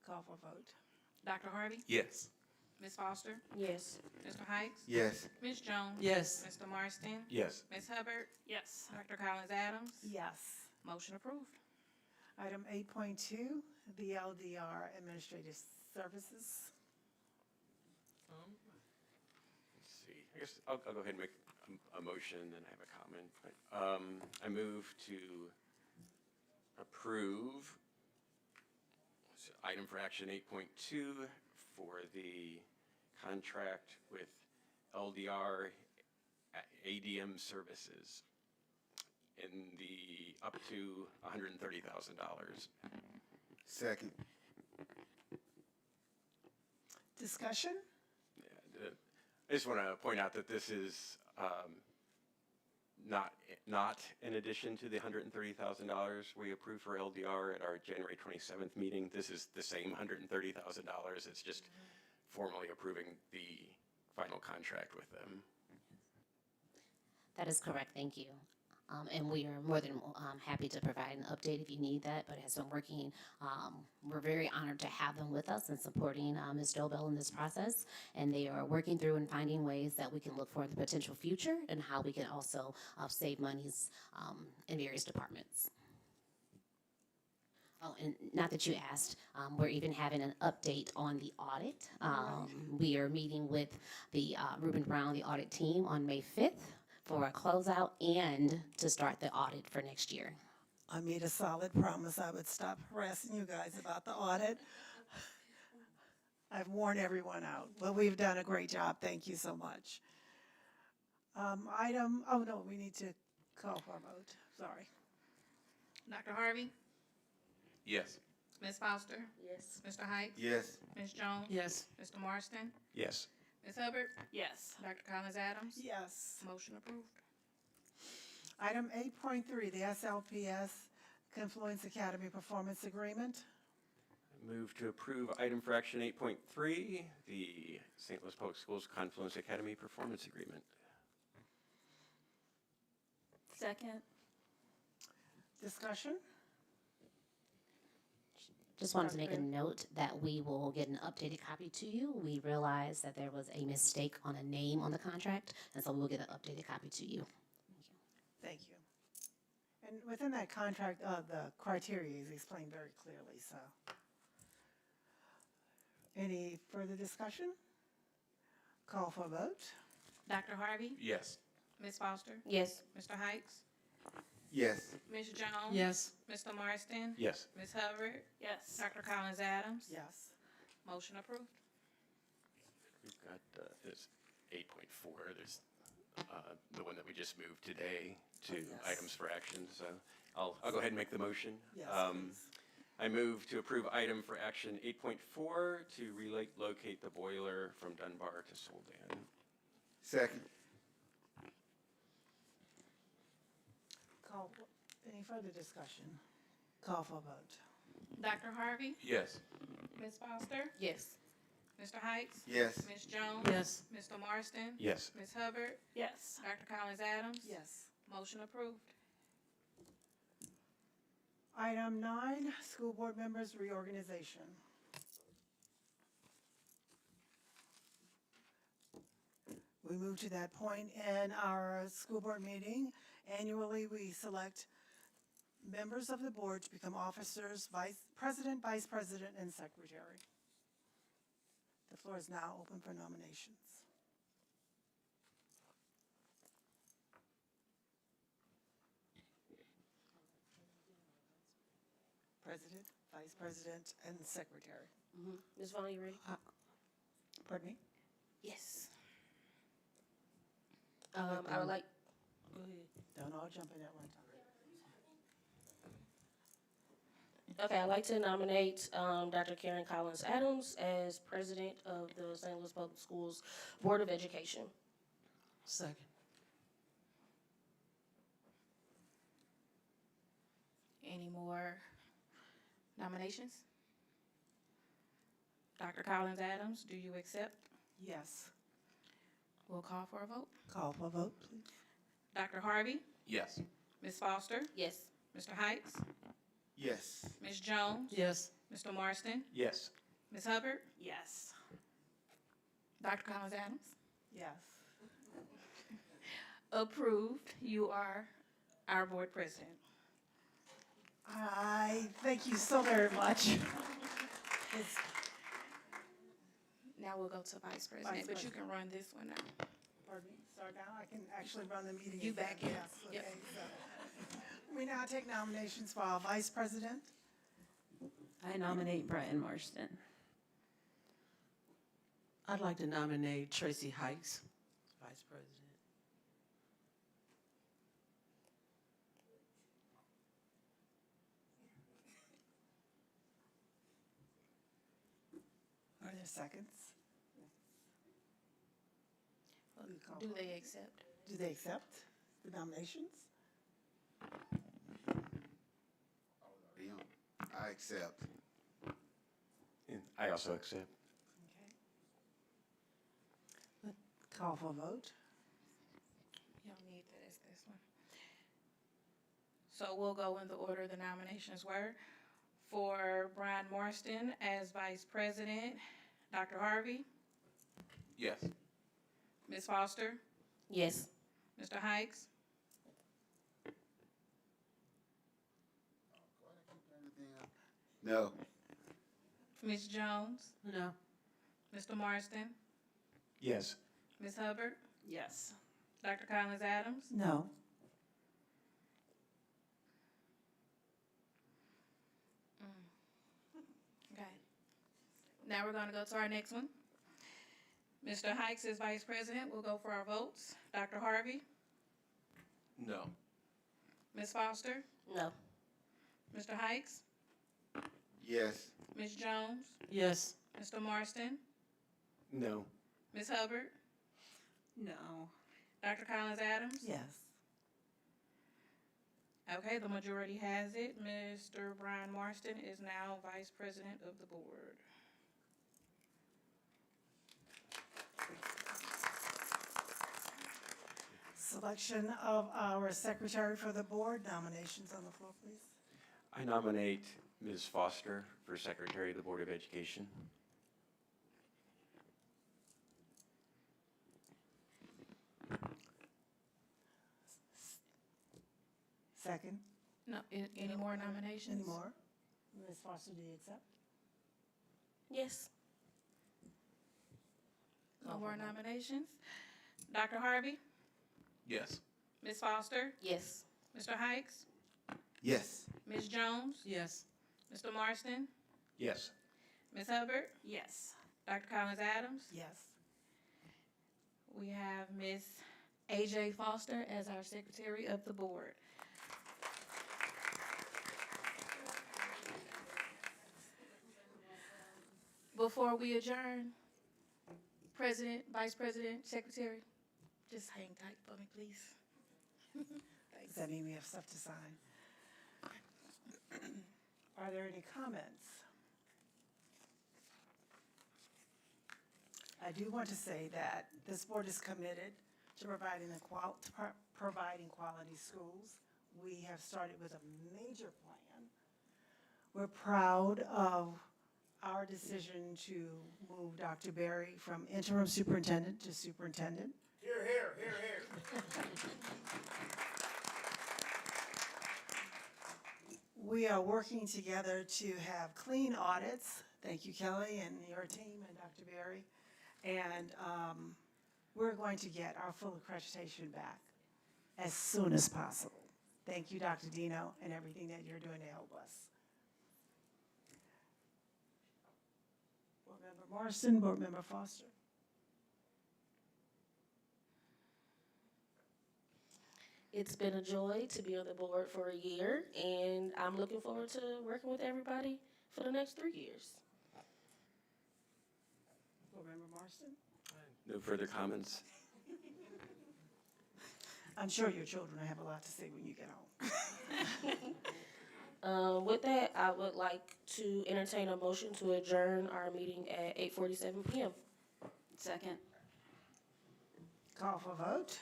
Call for vote. Dr. Harvey? Yes. Ms. Foster? Yes. Mr. Hikes? Yes. Ms. Jones? Yes. Mr. Marston? Yes. Ms. Hubbard? Yes. Dr. Collins Adams? Yes. Motion approved. Item 8.2, the LDR Administrative Services. Let's see, I guess I'll go ahead and make a motion, then I have a comment. I move to approve item for action 8.2 for the contract with LDR ADM Services in the up to $130,000. Second. Discussion? I just want to point out that this is not in addition to the $130,000 we approved for LDR at our January 27th meeting. This is the same $130,000. It's just formally approving the final contract with them. That is correct, thank you. And we are more than happy to provide an update if you need that, but it has been working. We're very honored to have them with us and supporting Ms. Dobell in this process. And they are working through and finding ways that we can look for the potential future and how we can also save monies in various departments. Oh, and not that you asked, we're even having an update on the audit. We are meeting with the Reuben Brown, the audit team, on May 5th. For a closeout and to start the audit for next year. I made a solid promise I would stop harassing you guys about the audit. I've worn everyone out, but we've done a great job. Thank you so much. We need to call for a vote. Sorry. Dr. Harvey? Yes. Ms. Foster? Yes. Mr. Hikes? Yes. Ms. Jones? Yes. Mr. Marston? Yes. Ms. Hubbard? Yes. Dr. Collins Adams? Yes. Motion approved. Item 8.3, the SLPS Confluence Academy Performance Agreement. Move to approve item for action 8.3, the St. Louis Public Schools Confluence Academy Performance Agreement. Second. Discussion? Just wanted to make a note that we will get an updated copy to you. We realized that there was a mistake on a name on the contract, and so we will get an updated copy to you. Thank you. And within that contract, the criteria is explained very clearly, so. Any further discussion? Call for a vote. Dr. Harvey? Yes. Ms. Foster? Yes. Mr. Hikes? Yes. Ms. Jones? Yes. Mr. Marston? Yes. Ms. Hubbard? Yes. Dr. Collins Adams? Yes. Motion approved. We've got this 8.4. There's the one that we just moved today to items for action. So I'll go ahead and make the motion. Yes, please. I move to approve item for action 8.4 to relocate the boiler from Dunbar to Soldan. Second. Any further discussion? Call for a vote. Dr. Harvey? Yes. Ms. Foster? Yes. Mr. Hikes? Yes. Ms. Jones? Yes. Mr. Marston? Yes. Ms. Hubbard? Yes. Dr. Collins Adams? Yes. Motion approved. Item 9, school board members reorganization. We move to that point in our school board meeting. Annually, we select members of the board to become officers, vice president, and secretary. The floor is now open for nominations. President, vice president, and secretary. Ms. Vaughn, you ready? Pardon me? Yes. I would like, go ahead. Don't all jump in at one time. Okay, I'd like to nominate Dr. Karen Collins Adams as president of the St. Louis Public Schools Board of Education. Second. Any more nominations? Dr. Collins Adams, do you accept? Yes. We'll call for a vote. Call for a vote, please. Dr. Harvey? Yes. Ms. Foster? Yes. Mr. Heights? Yes. Ms. Jones? Yes. Mr. Marston? Yes. Ms. Hubbard? Yes. Dr. Collins Adams? Yes. Approved. You are our board president. I thank you so very much. Now we'll go to vice president, but you can run this one now. Pardon me, start now, I can actually run the meeting. You again. back in. Yes, Yep. okay, so. We now take nominations for our vice president. I nominate Brian Marston. I'd like to nominate Tracy Hikes, vice president. Are there seconds? Do they accept? Do they accept the nominations? I accept. I also accept. Call for a vote. You don't need that, it's this one. So we'll go in the order the nominations were. For Brian Marston as vice president, Dr. Harvey, Yes. Ms. Foster, Yes. Mr. Hikes, No. Ms. Jones, No. Mr. Marston, Yes. Ms. Hubbard, Yes. Dr. Collins Adams, No. Okay. Now we're gonna go to our next one. Mr. Hikes is vice president. We'll go for our votes. Dr. Harvey, No. Ms. Foster, No. Mr. Hikes, Yes. Ms. Jones, Yes. Mr. Marston, No. Ms. Hubbard, No. Dr. Collins Adams. Yes. Okay, the majority has it. Mr. Brian Marston is now vice president of the board. Selection of our secretary for the board. Nominations on the floor, please. I nominate Ms. Foster for Secretary of the Board of Education. Second. No, any more nominations? Any more? Ms. Foster, do you accept? Yes. No more nominations? Dr. Harvey, Yes. Ms. Foster, Yes. Mr. Hikes, Yes. Ms. Jones, Yes. Mr. Marston, Yes. Ms. Hubbard, Yes. Dr. Collins Adams. Yes. We have Ms. AJ Foster as our secretary of the board. Before we adjourn, President, Vice President, Secretary, just hang tight for me, please. Does that mean we have stuff to sign? Are there any comments? I do want to say that this board is committed to providing quality schools. We have started with a major plan. We're proud of our decision to move Dr. Berry from interim superintendent to superintendent. Here, here, here, here. We are working together to have clean audits. Thank you, Kelly, and your team, and Dr. Berry. And we're going to get our full accreditation back as soon as possible. Thank you, Dr. Dino, and everything that you're doing to help us. Board Member Marston, Board Member Foster. It's been a joy to be on the board for a year, and I'm looking forward to working with everybody for the next 3 years. Board Member Marston? No further comments? I'm sure your children will have a lot to say when you get home. With that, I would like to entertain a motion to adjourn our meeting at 8:47 p.m. Second. Call for vote?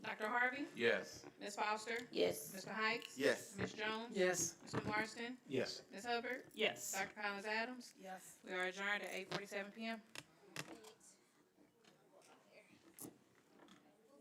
Dr. Harvey? Yes. Ms. Foster? Yes. Mr. Heights? Yes. Ms. Jones? Yes. Mr. Marston? Yes. Ms. Hubbard? Yes. Dr. Collins Adams? Yes. We are adjourned at 8:47 p.m.